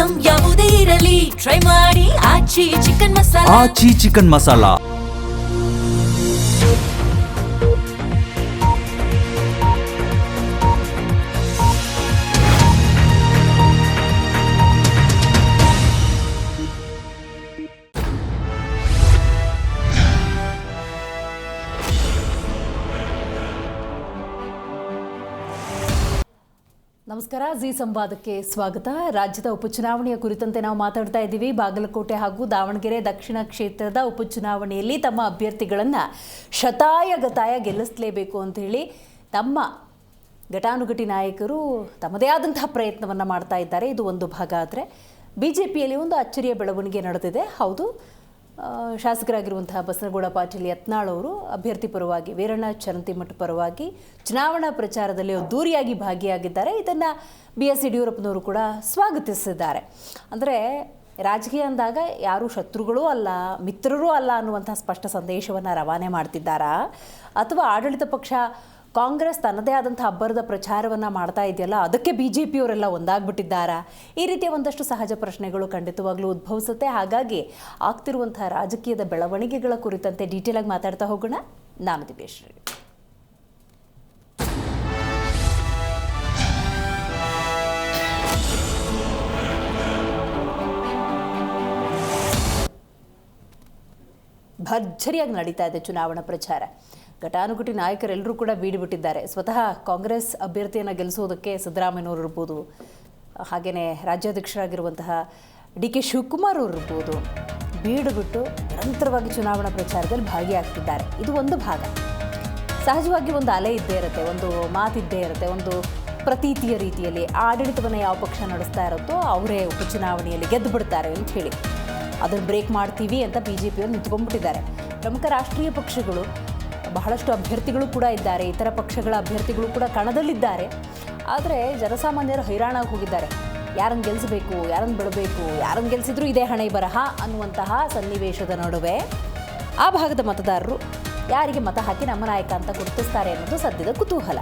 Item ಯಾವುದೇ ಇರಲಿ try ಮಾಡಿ ಆಚಿ ಚಿಕನ್ ಮಸಾಲಾ. ಆಚಿ ಚಿಕನ್ ಮಸಾಲಾ. ನಮಸ್ಕಾರ, ಜಿ ಸಂವಾದಕ್ಕೆ ಸ್ವಾಗತ. ರಾಜ್ಯದ ಉಪಚುನಾವಣೆಯ ಕುರಿತಂತೆ ನಾವು ಮಾತಾಡ್ತಾ ಇದ್ದೀವಿ. ಬಾಗಲಕೋಟೆ ಹಾಗೂ ದಾವಣಗೆರೆ ದಕ್ಷಿಣ ಕ್ಷೇತ್ರದ ಉಪಚುನಾವಣೆಯಲ್ಲಿ ತಮ್ಮ ಅಭ್ಯರ್ಥಿಗಳನ್ನು ಶತಾಯಗತಾಯ ಗೆಲ್ಲಿಸಲೇಬೇಕು ಅಂಥೇಳಿ ತಮ್ಮ ಘಟಾನುಘಟಿ ನಾಯಕರು ತಮ್ಮದೇ ಆದಂತಹ ಪ್ರಯತ್ನವನ್ನು ಮಾಡ್ತಾ ಇದ್ದಾರೆ. ಇದು ಒಂದು ಭಾಗ. ಆದರೆ BJPಯಲ್ಲಿ ಒಂದು ಅಚ್ಚರಿಯ ಬೆಳವಣಿಗೆ ನಡೆದಿದೆ. ಹೌದು, ಶಾಸಕರಾಗಿರುವಂತಹ ಬಸನಗೌಡ ಪಾಟೀಲ್ ಯತ್ನಾಳ್ ಅವರು ಅಭ್ಯರ್ಥಿ ಪರವಾಗಿ, ವೀರಣ್ಣ ಚರಂತಿಮಠ ಪರವಾಗಿ ಚುನಾವಣಾ ಪ್ರಚಾರದಲ್ಲಿ ಅದ್ದೂರಿಯಾಗಿ ಭಾಗಿಯಾಗಿದ್ದಾರೆ. ಇದನ್ನು BS ಯಡಿಯೂರಪ್ಪನವರು ಕೂಡ ಸ್ವಾಗತಿಸಿದ್ದಾರೆ. ಅಂದರೆ ರಾಜಕೀಯ ಅಂದಾಗ ಯಾರೂ ಶತ್ರುಗಳೂ ಅಲ್ಲ, ಮಿತ್ರರೂ ಅಲ್ಲ ಅನ್ನುವಂಥ ಸ್ಪಷ್ಟ ಸಂದೇಶವನ್ನು ರವಾನೆ ಮಾಡ್ತಿದ್ದಾರಾ, ಅಥವಾ ಆಡಳಿತ ಪಕ್ಷ ಕಾಂಗ್ರೆಸ್ ತನ್ನದೇ ಆದಂಥ ಅಬ್ಬರದ ಪ್ರಚಾರವನ್ನು ಮಾಡ್ತಾ ಇದೆಯಲ್ಲ, ಅದಕ್ಕೆ BJPಯವರೆಲ್ಲ ಒಂದಾಗ್ಬಿಟ್ಟಿದ್ದಾರಾ? ಈ ರೀತಿಯ ಒಂದಷ್ಟು ಸಹಜ ಪ್ರಶ್ನೆಗಳು ಖಂಡಿತವಾಗ್ಲೂ ಉದ್ಭವಿಸುತ್ತೆ. ಹಾಗಾಗಿ ಆಗ್ತಿರುವಂಥ ರಾಜಕೀಯದ ಬೆಳವಣಿಗೆಗಳ ಕುರಿತಂತೆ ಡೀಟೇಲ್ ಆಗಿ ಮಾತಾಡ್ತಾ ಹೋಗೋಣ. ನಾನು ದಿವ್ಯಶ್ರೀ. ಭರ್ಜರಿಯಾಗಿ ನಡೀತಾ ಇದೆ ಚುನಾವಣಾ ಪ್ರಚಾರ. ಘಟಾನುಘಟಿ ನಾಯಕರೆಲ್ಲರೂ ಕೂಡ ಬೀಡಿಬಿಟ್ಟಿದ್ದಾರೆ. ಸ್ವತಃ ಕಾಂಗ್ರೆಸ್ ಅಭ್ಯರ್ಥಿಯನ್ನು ಗೆಲ್ಲಿಸೋದಕ್ಕೆ ಸಿದ್ದರಾಮಯ್ಯನವರು ಇರ್ಬೋದು, ಹಾಗೆಯೇ ರಾಜ್ಯಾಧ್ಯಕ್ಷರಾಗಿರುವಂತಹ DK ಶಿವಕುಮಾರ್ ಅವರು ಇರ್ಬೋದು, ಬೀಡುಬಿಟ್ಟು ನಿರಂತರವಾಗಿ ಚುನಾವಣಾ ಪ್ರಚಾರದಲ್ಲಿ ಭಾಗಿಯಾಗ್ತಿದ್ದಾರೆ. ಇದು ಒಂದು ಭಾಗ. ಸಹಜವಾಗಿ ಒಂದು ಅಲೆ ಇದ್ದೇ ಇರುತ್ತೆ, ಒಂದು ಮಾತಿದ್ದೇ ಇರುತ್ತೆ, ಒಂದು ಪ್ರತೀತಿಯ ರೀತಿಯಲ್ಲಿ ಆಡಳಿತವನ್ನು ಯಾವ ಪಕ್ಷ ನಡೆಸ್ತಾ ಇರುತ್ತೋ ಅವರೇ ಉಪಚುನಾವಣೆಯಲ್ಲಿ ಗೆದ್ದು ಬಿಡ್ತಾರೆ ಅಂತ ಹೇಳಿ ಅದನ್ನು ಬ್ರೇಕ್ ಮಾಡ್ತೀವಿ ಅಂತ BJPಯವರು ನಿಂತ್ಕೊಂಡ್ಬಿಟ್ಟಿದ್ದಾರೆ. ಪ್ರಮುಖ ರಾಷ್ಟ್ರೀಯ ಪಕ್ಷಗಳು ಬಹಳಷ್ಟು ಅಭ್ಯರ್ಥಿಗಳು ಕೂಡ ಇದ್ದಾರೆ, ಇತರ ಪಕ್ಷಗಳ ಅಭ್ಯರ್ಥಿಗಳು ಕೂಡ ಕಣದಲ್ಲಿದ್ದಾರೆ. ಆದರೆ ಜನಸಾಮಾನ್ಯರು ಹೈರಾಣಾಗಿ ಹೋಗಿದ್ದಾರೆ. ಯಾರನ್ನು ಗೆಲ್ಲಿಸಬೇಕು, ಯಾರನ್ನು ಬಿಡಬೇಕು, ಯಾರನ್ನು ಗೆಲ್ಲಿಸಿದ್ರು ಇದೇ ಹಣೆ ಬರಹ ಅನ್ನುವಂತಹ ಸನ್ನಿವೇಶದ ನಡುವೆ ಆ ಭಾಗದ ಮತದಾರರು ಯಾರಿಗೆ ಮತ ಹಾಕಿ ನಮ್ಮ ನಾಯಕ ಅಂತ ಗುರುತಿಸ್ತಾರೆ ಅನ್ನೋದು ಸದ್ಯದ ಕುತೂಹಲ.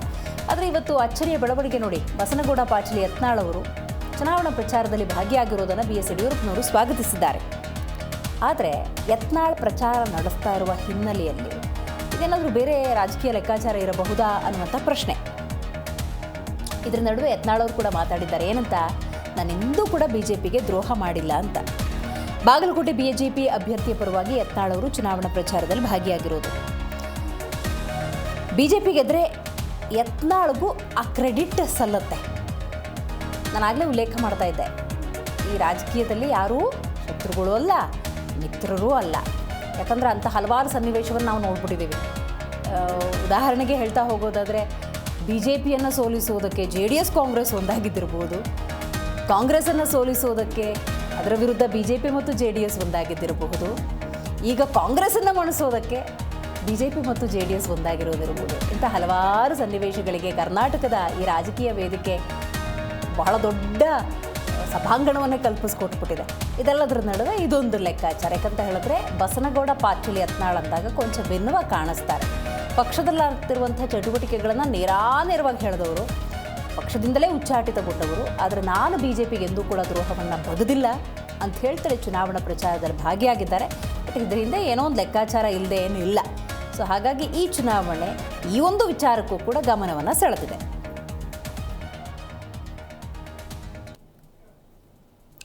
ಆದರೆ ಇವತ್ತು ಅಚ್ಚರಿಯ ಬೆಳವಣಿಗೆ ನೋಡಿ. ಬಸನಗೌಡ ಪಾಟೀಲ್ ಯತ್ನಾಳ್ ಅವರು ಚುನಾವಣಾ ಪ್ರಚಾರದಲ್ಲಿ ಭಾಗಿಯಾಗಿರೋದನ್ನು BS ಯಡಿಯೂರಪ್ಪನವರು ಸ್ವಾಗತಿಸಿದ್ದಾರೆ. ಆದರೆ ಯತ್ನಾಳ್ ಪ್ರಚಾರ ನಡೆಸ್ತಾ ಇರುವ ಹಿನ್ನೆಲೆಯಲ್ಲಿ ಇದೇನಾದರೂ ಬೇರೆ ರಾಜಕೀಯ ಲೆಕ್ಕಾಚಾರ ಇರಬಹುದಾ ಅನ್ನುವಂಥ ಪ್ರಶ್ನೆ. ಇದರ ನಡುವೆ ಯತ್ನಾಳ್ ಅವರು ಕೂಡ ಮಾತಾಡಿದ್ದಾರೆ. ಏನಂತ? ನಾನೆಂದೂ ಕೂಡ BJPಗೆ ದ್ರೋಹ ಮಾಡಿಲ್ಲ ಅಂತ. ಬಾಗಲಕೋಟೆ BJP ಅಭ್ಯರ್ಥಿಯ ಪರವಾಗಿ ಯತ್ನಾಳ್ ಅವರು ಚುನಾವಣಾ ಪ್ರಚಾರದಲ್ಲಿ ಭಾಗಿಯಾಗಿರೋದು. BJP ಗೆದ್ರೆ ಯತ್ನಾಳ್ಗೂ ಆ ಕ್ರೆಡಿಟ್ ಸಲ್ಲತ್ತೆ. ನಾನಾಗಲೇ ಉಲ್ಲೇಖ ಮಾಡ್ತಾ ಇದ್ದೆ, ಈ ರಾಜಕೀಯದಲ್ಲಿ ಯಾರೂ ಶತ್ರುಗಳೂ ಅಲ್ಲ, ಮಿತ್ರರೂ ಅಲ್ಲ. ಯಾಕಂದರೆ ಅಂಥ ಹಲವಾರು ಸನ್ನಿವೇಶವನ್ನು ನಾವು ನೋಡ್ಬಿಟ್ಟಿದ್ದೀವಿ. ಉದಾಹರಣೆಗೆ ಹೇಳ್ತಾ ಹೋಗೋದಾದರೆ BJPಯನ್ನು ಸೋಲಿಸೋದಕ್ಕೆ JDS ಕಾಂಗ್ರೆಸ್ ಒಂದಾಗಿದ್ದಿರ್ಬೋದು, ಕಾಂಗ್ರೆಸ್ಸನ್ನು ಸೋಲಿಸೋದಕ್ಕೆ ಅದರ ವಿರುದ್ಧ BJP ಮತ್ತು JDS ಒಂದಾಗಿದ್ದಿರಬಹುದು, ಈಗ ಕಾಂಗ್ರೆಸ್ಸನ್ನು ಮಣಿಸೋದಕ್ಕೆ BJP ಮತ್ತು JDS ಒಂದಾಗಿರೋದಿರ್ಬೋದು. ಇಂಥ ಹಲವಾರು ಸನ್ನಿವೇಶಗಳಿಗೆ ಕರ್ನಾಟಕದ ಈ ರಾಜಕೀಯ ವೇದಿಕೆ ಬಹಳ ದೊಡ್ಡ ಸಭಾಂಗಣವನ್ನೇ ಕಲ್ಪಿಸ್ಕೊಟ್ಬಿಟ್ಟಿದೆ. ಇದೆಲ್ಲದರ ನಡುವೆ ಇದೊಂದು ಲೆಕ್ಕಾಚಾರ. ಯಾಕಂತ ಹೇಳಿದ್ರೆ ಬಸನಗೌಡ ಪಾಟೀಲ್ ಯತ್ನಾಳ್ ಅಂದಾಗ ಕೊಂಚ ಭಿನ್ನವಾಗಿ ಕಾಣಿಸ್ತಾರೆ. ಪಕ್ಷದಲ್ಲಾಗ್ತಿರುವಂಥ ಚಟುವಟಿಕೆಗಳನ್ನು ನೇರವಾಗಿ ಹೇಳಿದವರು, ಪಕ್ಷದಿಂದಲೇ ಉಚ್ಚಾಟಿತಗೊಂಡವರು. ಆದರೆ ನಾನು BJPಗೆ ಎಂದೂ ಕೂಡ ದ್ರೋಹವನ್ನು ಬಗೆದಿಲ್ಲ ಅಂತ ಹೇಳ್ತಾರೆ ಚುನಾವಣಾ ಪ್ರಚಾರದಲ್ಲಿ ಭಾಗಿಯಾಗಿದ್ದಾರೆ. ಬಟ್ ಇದರಿಂದ ಏನೋ ಒಂದು ಲೆಕ್ಕಾಚಾರ ಇಲ್ಲದೆ ಏನೂ ಇಲ್ಲ. ಸೊ ಹಾಗಾಗಿ ಈ ಚುನಾವಣೆ ಈ ಒಂದು ವಿಚಾರಕ್ಕೂ ಕೂಡ ಗಮನವನ್ನು ಸೆಳೆದಿದೆ.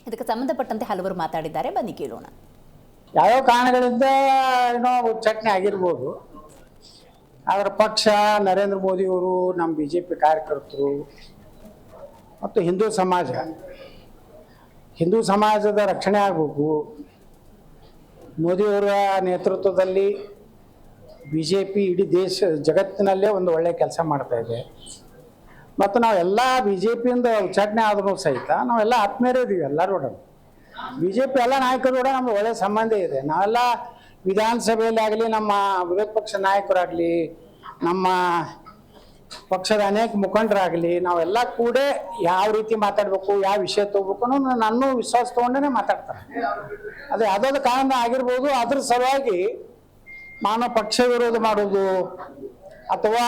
ಇದಕ್ಕೆ ಸಂಬಂಧಪಟ್ಟಂತೆ ಹಲವರು ಮಾತಾಡಿದ್ದಾರೆ, ಬನ್ನಿ ಕೇಳೋಣ. ಯಾವ್ಯಾವ ಕಾರಣಗಳಿಂದ ಏನೋ ಉಚ್ಚಾಟನೆ ಆಗಿರ್ಬೋದು. ಆದರೆ ಪಕ್ಷ, ನರೇಂದ್ರ ಮೋದಿಯವರು, ನಮ್ಮ BJP ಕಾರ್ಯಕರ್ತರು ಮತ್ತು ಹಿಂದೂ ಸಮಾಜದ ರಕ್ಷಣೆ ಆಗಬೇಕು. ಮೋದಿಯವರ ನೇತೃತ್ವದಲ್ಲಿ BJP ಇಡೀ ಜಗತ್ತಿನಲ್ಲೇ ಒಂದು ಒಳ್ಳೆಯ ಕೆಲಸ ಮಾಡ್ತಾ ಇದೆ. ಮತ್ತು ನಾವೆಲ್ಲ BJPಯಿಂದ ಉಚ್ಚಾಟನೆ ಆದ್ರೂ ಸಹಿತ ನಾವೆಲ್ಲ ಆತ್ಮೀಯರೇ ಇದೀವಿ. ಎಲ್ಲರೂ ಕೂಡ BJP ಎಲ್ಲ ನಾಯಕರು ಕೂಡ ನಮ್ಗೆ ಒಳ್ಳೆಯ ಸಂಬಂಧ ಇದೆ. ನಾವೆಲ್ಲ ವಿಧಾನಸಭೆಯಲ್ಲಿ ಆಗಲಿ, ನಮ್ಮ ವಿರೋಧ ಪಕ್ಷ ನಾಯಕರಾಗಲಿ, ನಮ್ಮ ಪಕ್ಷದ ಅನೇಕ ಮುಖಂಡರಾಗಲಿ, ನಾವೆಲ್ಲ ಕೂಡ ಯಾವ ರೀತಿ ಮಾತಾಡಬೇಕು, ಯಾವ ವಿಷಯ ತಗೋಬೇಕು ಅನ್ನೋ ನನ್ನ ವಿಶ್ವಾಸ ತೊಗೊಂಡೇ ಮಾತಾಡ್ತಾರೆ. ಅದು ಯಾವುದಾದ್ರು ಕಾರಣ ಆಗಿರ್ಬೋದು. ಅದ್ರ ಸಲುವಾಗಿ ನಾನು ಪಕ್ಷ ವಿರೋಧ ಮಾಡೋದು ಅಥವಾ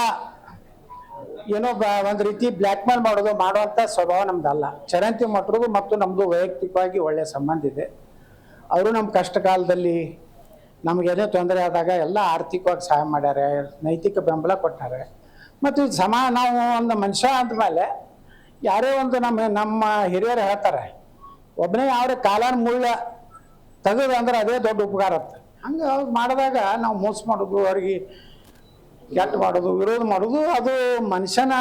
ಏನೋ ಒಂದು ರೀತಿ ಬ್ಲ್ಯಾಕ್ ಮೇಲ್ ಮಾಡುವಂಥ ಸ್ವಭಾವ ನಮ್ದಲ್ಲ. ಚರಂತಿ ಮಠದ್ದು ಮತ್ತು ನಮ್ಮದು ವೈಯಕ್ತಿಕವಾಗಿ ಒಳ್ಳೆಯ ಸಂಬಂಧ ಇದೆ. ಅವರು ನಮ್ಮ ಕಷ್ಟ ಕಾಲದಲ್ಲಿ ನಮಗೇನೇ ತೊಂದರೆ ಆದಾಗ ಎಲ್ಲ ಆರ್ಥಿಕವಾಗಿ ಸಹಾಯ ಮಾಡ್ಯಾರೆ, ನೈತಿಕ ಬೆಂಬಲ ಕೊಟ್ಟಾರೆ. ಮತ್ತು ನಾವು ಒಂದು ಮನುಷ್ಯ ಅಂದಮೇಲೆ ಯಾರೇ ಒಂದು ನಮ್ಮ ಹಿರಿಯರು ಹೇಳ್ತಾರೆ, ಒಬ್ಬನೇ ಯಾವ್ರೆ ಕಾಲಾನ ಮುಳ್ಳ ತೆಗೆದು ಅಂದ್ರೆ ಅದೇ ದೊಡ್ಡ ಉಪಕಾರ ಅಂತ. ಹಂಗೆ ಅವ್ರು ಮಾಡಿದಾಗ ನಾವು ಮೋಸ ಮಾಡೋದು, ಅವ್ರಿಗೆ ಕೆಟ್ಟ ಮಾಡೋದು, ವಿರೋಧ ಮಾಡೋದು ಅದು ಮನುಷ್ಯನ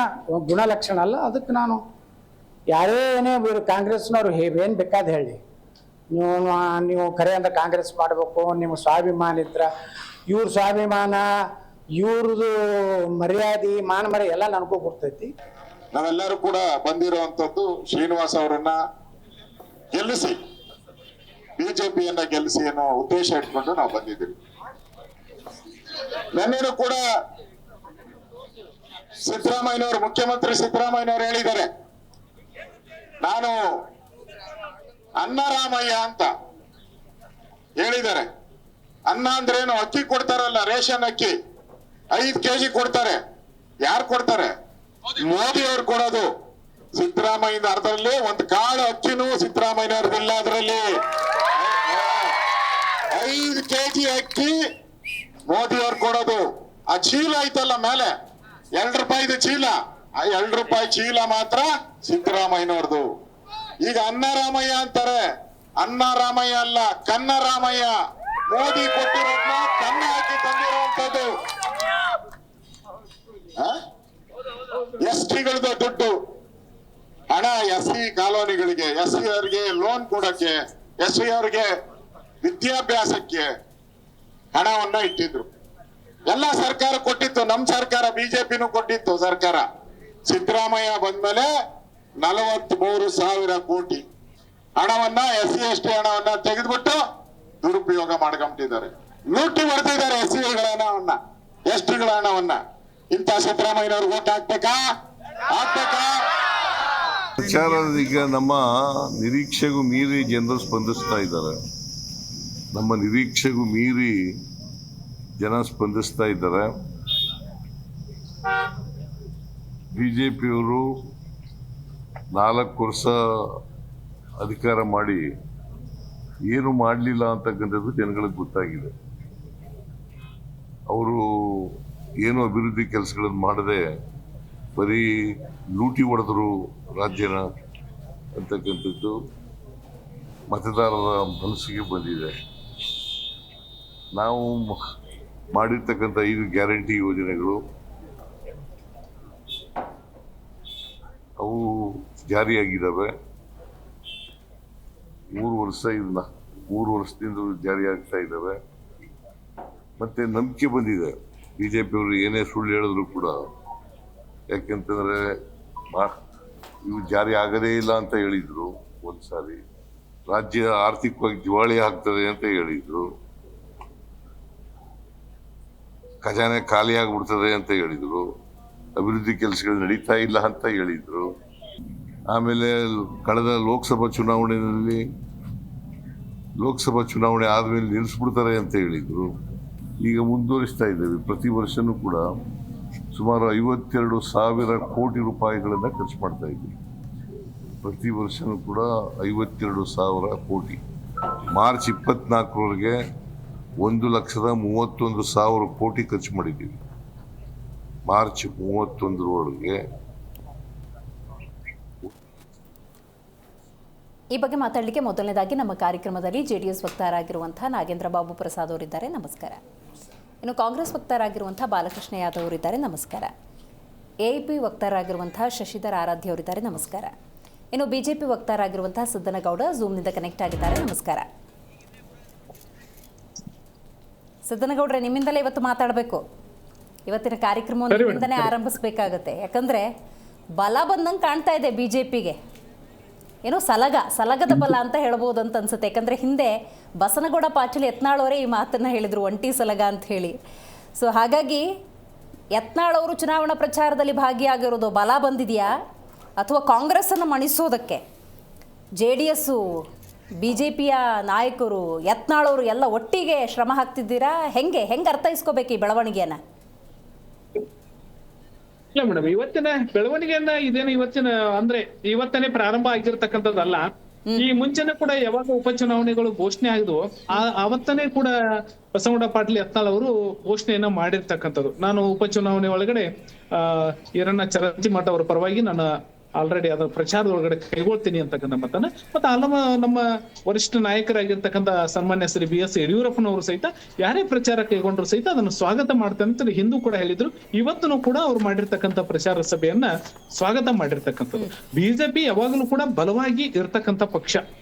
ಗುಣಲಕ್ಷಣ ಅಲ್ಲ. ಅದಕ್ಕೆ ನಾನು ಯಾರೇ ಏನೇ ಕಾಂಗ್ರೆಸ್ನವ್ರು ಏನು ಬೇಕಾದ ಹೇಳಿ, ನೀವು ಖರೆ ಅಂದ್ರೆ ಕಾಂಗ್ರೆಸ್ ಮಾಡಬೇಕು, ನಿಮ್ಮ ಸ್ವಾಭಿಮಾನ ಇದ್ರೆ ಇವ್ರ ಸ್ವಾಭಿಮಾನ, ಇವ್ರದ್ದು ಮರ್ಯಾದೆ ಮಾನ ಎಲ್ಲ ನನಗೂ ಬರ್ತೈತಿ. ನಾವೆಲ್ಲರೂ ಕೂಡ ಬಂದಿರುವಂತದ್ದು ಶ್ರೀನಿವಾಸ್ ಅವರನ್ನ ಗೆಲ್ಲಿಸಿ, ಬಿಜೆಪಿಯನ್ನ ಗೆಲ್ಲಿಸಿ ಅನ್ನೋ ಉದ್ದೇಶ ಇಟ್ಕೊಂಡು ನಾವು ಬಂದಿದ್ದೀವಿ. ನನ್ನೇನು ಕೂಡ ಸಿದ್ದರಾಮಯ್ಯನವರು, ಮುಖ್ಯಮಂತ್ರಿ ಸಿದ್ದರಾಮಯ್ಯನವರು ಹೇಳಿದ್ದಾರೆ, ನಾನು ಅನ್ನರಾಮಯ್ಯ ಅಂತ ಹೇಳಿದ್ದಾರೆ. ಅನ್ನ ಅಂದ್ರೇನು? ಅಕ್ಕಿ ಕೊಡ್ತಾರಲ್ಲ, ರೇಷನ್ ಅಕ್ಕಿ 5 kg ಕೊಡ್ತಾರೆ. ಯಾರು ಕೊಡ್ತಾರೆ? ಮೋದಿ ಅವ್ರು ಕೊಡೋದು. ಸಿದ್ದರಾಮಯ್ಯ ಅರ್ಧದಲ್ಲಿ ಒಂದು ಕಾಳು ಅಕ್ಕಿನೂ ಸಿದ್ದರಾಮಯ್ಯನವ್ರದಿಲ್ಲ. ಅದರಲ್ಲಿ 5 kg ಅಕ್ಕಿ ಮೋದಿ ಅವ್ರು ಕೊಡೋದು. ಆ ಚೀಲ ಐತಲ್ಲ ಮೇಲೆ, 2 ರೂಪಾಯಿದು ಚೀಲ, ಆ 2 ರೂಪಾಯಿ ಚೀಲ ಮಾತ್ರ ಸಿದ್ದರಾಮಯ್ಯನವ್ರದು. ಈಗ ಅನ್ನರಾಮಯ್ಯ ಅಂತಾರೆ. ಅನ್ನರಾಮಯ್ಯ ಅಲ್ಲ, ಕನ್ನರಾಮಯ್ಯ. ಮೋದಿ ಕೊಟ್ಟಿರೋದ್ನ ಕನ್ನ ಹಾಕಿ ತಂದಿರುವಂತದ್ದು. ಎಸ್ಟಿಗಳದ್ದು ದುಡ್ಡು, ಹಣ SC ಕಾಲೋನಿಗಳಿಗೆ, SC ಅವರಿಗೆ ಲೋನ್ ಕೊಡಕ್ಕೆ, SC ಅವರಿಗೆ ವಿದ್ಯಾಭ್ಯಾಸಕ್ಕೆ ಹಣವನ್ನ ಇಟ್ಟಿದ್ರು. ಎಲ್ಲ ಸರ್ಕಾರ ಕೊಟ್ಟಿತ್ತು, ನಮ್ ಸರ್ಕಾರ ಬಿಜೆಪಿನೂ ಕೊಟ್ಟಿತ್ತು ಸರ್ಕಾರ. ಸಿದ್ದರಾಮಯ್ಯ ಬಂದ್ಮೇಲೆ 43,000 ಕೋಟಿ ಹಣವನ್ನ SC ST ಹಣವನ್ನ ತೆಗೆದ್ಬಿಟ್ಟು ದುರುಪಯೋಗ ಮಾಡ್ಕೊಂಬಿಟ್ಟಿದ್ದಾರೆ. ಲೂಟಿ ಹೊಡೆದಿದ್ದಾರೆ SC ಗಳ ಹಣವನ್ನ, ST ಗಳ ಹಣವನ್ನ. ಇಂಥ ಸಿದ್ದರಾಮಯ್ಯನವ್ರಿಗೆ ಓಟ್ ಹಾಕ್ಬೇಕಾ? ವಿಚಾರದೀಗ ನಮ್ಮ ನಿರೀಕ್ಷೆಗೂ ಮೀರಿ ಜನರು ಸ್ಪಂದಿಸ್ತಾ ಇದ್ದಾರೆ. ನಮ್ಮ ನಿರೀಕ್ಷೆಗೂ ಮೀರಿ ಜನ ಸ್ಪಂದಿಸ್ತಾ ಇದ್ದಾರೆ. ಬಿಜೆಪಿಯವರು 4 ವರ್ಷ ಅಧಿಕಾರ ಮಾಡಿ ಏನು ಮಾಡಲಿಲ್ಲ ಅಂತಕ್ಕಂಥದ್ದು ಜನಗಳಿಗೆ ಗೊತ್ತಾಗಿದೆ. ಅವರು ಏನು ಅಭಿವೃದ್ಧಿ ಕೆಲಸಗಳನ್ನು ಮಾಡದೆ ಬರೀ ಲೂಟಿ ಹೊಡೆದ್ರು ರಾಜ್ಯನ ಅಂತಕ್ಕಂಥದ್ದು ಮತದಾರರ ಮನಸ್ಸಿಗೆ ಬಂದಿದೆ. ನಾವು ಮಾಡಿರ್ತಕ್ಕಂಥ 5 ಗ್ಯಾರಂಟಿ ಯೋಜನೆಗಳು ಅವು ಜಾರಿಯಾಗಿದ್ದಾವೆ. 3 ವರ್ಷದಿಂದ ಜಾರಿಯಾಗ್ತಾ ಇದ್ದಾವೆ. ಮತ್ತೆ ನಂಬಿಕೆ ಬಂದಿದೆ ಬಿಜೆಪಿಯವರು ಏನೇ ಸುಳ್ಳು ಹೇಳಿದ್ರು ಕೂಡ. ಯಾಕೆಂತಂದ್ರೆ ಇವು ಜಾರಿ ಆಗದೇ ಇಲ್ಲ ಅಂತ ಹೇಳಿದ್ರು ಒಂದ್ಸಾರಿ, ರಾಜ್ಯ ಆರ್ಥಿಕವಾಗಿ ದಿವಾಳಿ ಆಗ್ತದೆ ಅಂತ ಹೇಳಿದ್ರು, ಖಜಾನೆ ಖಾಲಿ ಆಗ್ಬಿಡ್ತದೆ ಅಂತ ಹೇಳಿದ್ರು, ಅಭಿವೃದ್ಧಿ ಕೆಲಸಗಳು ನಡೀತಾ ಇಲ್ಲ ಅಂತ ಹೇಳಿದ್ರು. ಆಮೇಲೆ ಕಳೆದ ಲೋಕಸಭಾ ಚುನಾವಣೆ ಆದ್ಮೇಲೆ ನಿಲ್ಲಿಸ್ಬಿಡ್ತಾರೆ ಅಂತ ಹೇಳಿದ್ರು. ಈಗ ಮುಂದುವರಿಸ್ತಾ ಇದ್ದೇವೆ. ಪ್ರತಿ ವರ್ಷನೂ ಕೂಡ ಸುಮಾರು 52,000 ಕೋಟಿ ರೂಪಾಯಿಗಳನ್ನು ಖರ್ಚು ಮಾಡ್ತಾ ಇದ್ದೀವಿ. ಪ್ರತಿ ವರ್ಷನೂ ಕೂಡ 52,000 ಕೋಟಿ. ಮಾರ್ಚ್ 24ರವರೆಗೆ 1,31,000 ಕೋಟಿ ಖರ್ಚು ಮಾಡಿದ್ದೀವಿ. ಮಾರ್ಚ್ 31ರವರೆಗೆ. ಈ ಬಗ್ಗೆ ಮಾತಾಡಲಿಕ್ಕೆ ಮೊದಲನೇದಾಗಿ ನಮ್ಮ ಕಾರ್ಯಕ್ರಮದಲ್ಲಿ JDS ವಕ್ತಾರರಾಗಿರುವಂತಹ ನಾಗೇಂದ್ರ ಬಾಬು ಪ್ರಸಾದ್ ಅವರಿದ್ದಾರೆ, ನಮಸ್ಕಾರ. ಇನ್ನು ಕಾಂಗ್ರೆಸ್ ವಕ್ತಾರರಾಗಿರುವಂತಹ ಬಾಲಕೃಷ್ಣ ಯಾದವ್ ಅವರಿದ್ದಾರೆ, ನಮಸ್ಕಾರ. AIP ವಕ್ತಾರರಾಗಿರುವಂತಹ ಶಶಿಧರ್ ಆರಾಧ್ಯ ಅವರಿದ್ದಾರೆ, ನಮಸ್ಕಾರ. ಇನ್ನು BJP ವಕ್ತಾರರಾಗಿರುವಂತಹ ಸಿದ್ದನಗೌಡ ಝೂಮ್ನಿಂದ ಕನೆಕ್ಟ್ ಆಗಿದ್ದಾರೆ, ನಮಸ್ಕಾರ. ಸಿದ್ದನಗೌಡ್ರೆ, ನಿಮ್ಮಿಂದಲೇ ಇವತ್ತು ಮಾತಾಡಬೇಕು. ಇವತ್ತಿನ ಕಾರ್ಯಕ್ರಮವನ್ನು ನಿಮ್ಮಿಂದನೇ ಆರಂಭಿಸಬೇಕಾಗತ್ತೆ. ಯಾಕಂದರೆ ಬಲ ಬಂದಂಗೆ ಕಾಣ್ತಾ ಇದೆ BJPಗೆ. ಏನೋ ಸಲಗದ ಬಲ ಅಂತ ಹೇಳ್ಬೋದು ಅಂತ ಅನ್ಸುತ್ತೆ. ಯಾಕಂದರೆ ಹಿಂದೆ ಬಸನಗೌಡ ಪಾಟೀಲ್ ಯತ್ನಾಳ್ ಅವರೇ ಈ ಮಾತನ್ನು ಹೇಳಿದರು, ಒಂಟಿ ಸಲಗ ಅಂತ ಹೇಳಿ. ಸೊ ಹಾಗಾಗಿ ಯತ್ನಾಳ್ ಅವರು ಚುನಾವಣಾ ಪ್ರಚಾರದಲ್ಲಿ ಭಾಗಿಯಾಗಿರೋದು ಬಲ ಬಂದಿದೆಯಾ, ಅಥವಾ ಕಾಂಗ್ರೆಸ್ಸನ್ನು ಮಣಿಸೋದಕ್ಕೆ JDS BJPಯ ನಾಯಕರು ಯತ್ನಾಳ್ ಅವರು ಎಲ್ಲ ಒಟ್ಟಿಗೆ ಶ್ರಮ ಹಾಕ್ತಿದ್ದೀರಾ? ಹೆಂಗೆ ಅರ್ಥೈಸ್ಕೋಬೇಕು ಈ ಬೆಳವಣಿಗೆಯನ್ನು? ಇಲ್ಲ ಮೇಡಮ್, ಇವತ್ತಿನ ಬೆಳವಣಿಗೆಯನ್ನ ಇದೇನು ಇವತ್ತನೇ ಪ್ರಾರಂಭ ಆಗಿರ್ತಕ್ಕಂಥದ್ದಲ್ಲ. ಈ ಮುಂಚೆನೆ ಕೂಡ ಯಾವಾಗ ಉಪಚುನಾವಣೆಗಳು ಘೋಷಣೆ ಆಗಿದ್ವು ಅವತ್ತನೇ ಕೂಡ ಬಸನಗೌಡ ಪಾಟೀಲ್ ಯತ್ನಾಳ್ ಅವರು ಘೋಷಣೆಯನ್ನ ಮಾಡಿರ್ತಕ್ಕಂಥದ್ದು. ನಾನು ಉಪಚುನಾವಣೆ ಒಳಗಡೆ ಈರಣ್ಣ ಚರಂತಿಮಠ ಅವರ ಪರವಾಗಿ ನಾನು ಆಲ್ರೆಡಿ ಅದರ ಪ್ರಚಾರದ ಒಳಗಡೆ ಕೈಗೊಳ್ತೀನಿ ಅಂತಕ್ಕಂಥ ಮಾತನ್ನ ಮತ್ತೆ ನಮ್ಮ ವರಿಷ್ಠ ನಾಯಕರಾಗಿರ್ತಕ್ಕಂಥ ಸನ್ಮಾನ್ಯ ಶ್ರೀ BS ಯಡಿಯೂರಪ್ಪನವರು ಸಹಿತ ಯಾರೇ ಪ್ರಚಾರ ಕೈಗೊಂಡ್ರು ಸಹಿತ ಅದನ್ನು ಸ್ವಾಗತ ಮಾಡ್ತೇನೆ ಅಂತ ಹಿಂದೂ ಕೂಡ ಹೇಳಿದ್ರು. ಇವತ್ತೂ ಕೂಡ ಅವ್ರು ಮಾಡಿರ್ತಕ್ಕಂಥ ಪ್ರಚಾರ ಸಭೆಯನ್ನ ಸ್ವಾಗತ ಮಾಡಿರ್ತಕ್ಕಂಥದ್ದು. ಬಿಜೆಪಿ ಯಾವಾಗಲೂ ಕೂಡ ಬಲವಾಗಿ ಇರ್ತಕ್ಕಂಥ ಪಕ್ಷ.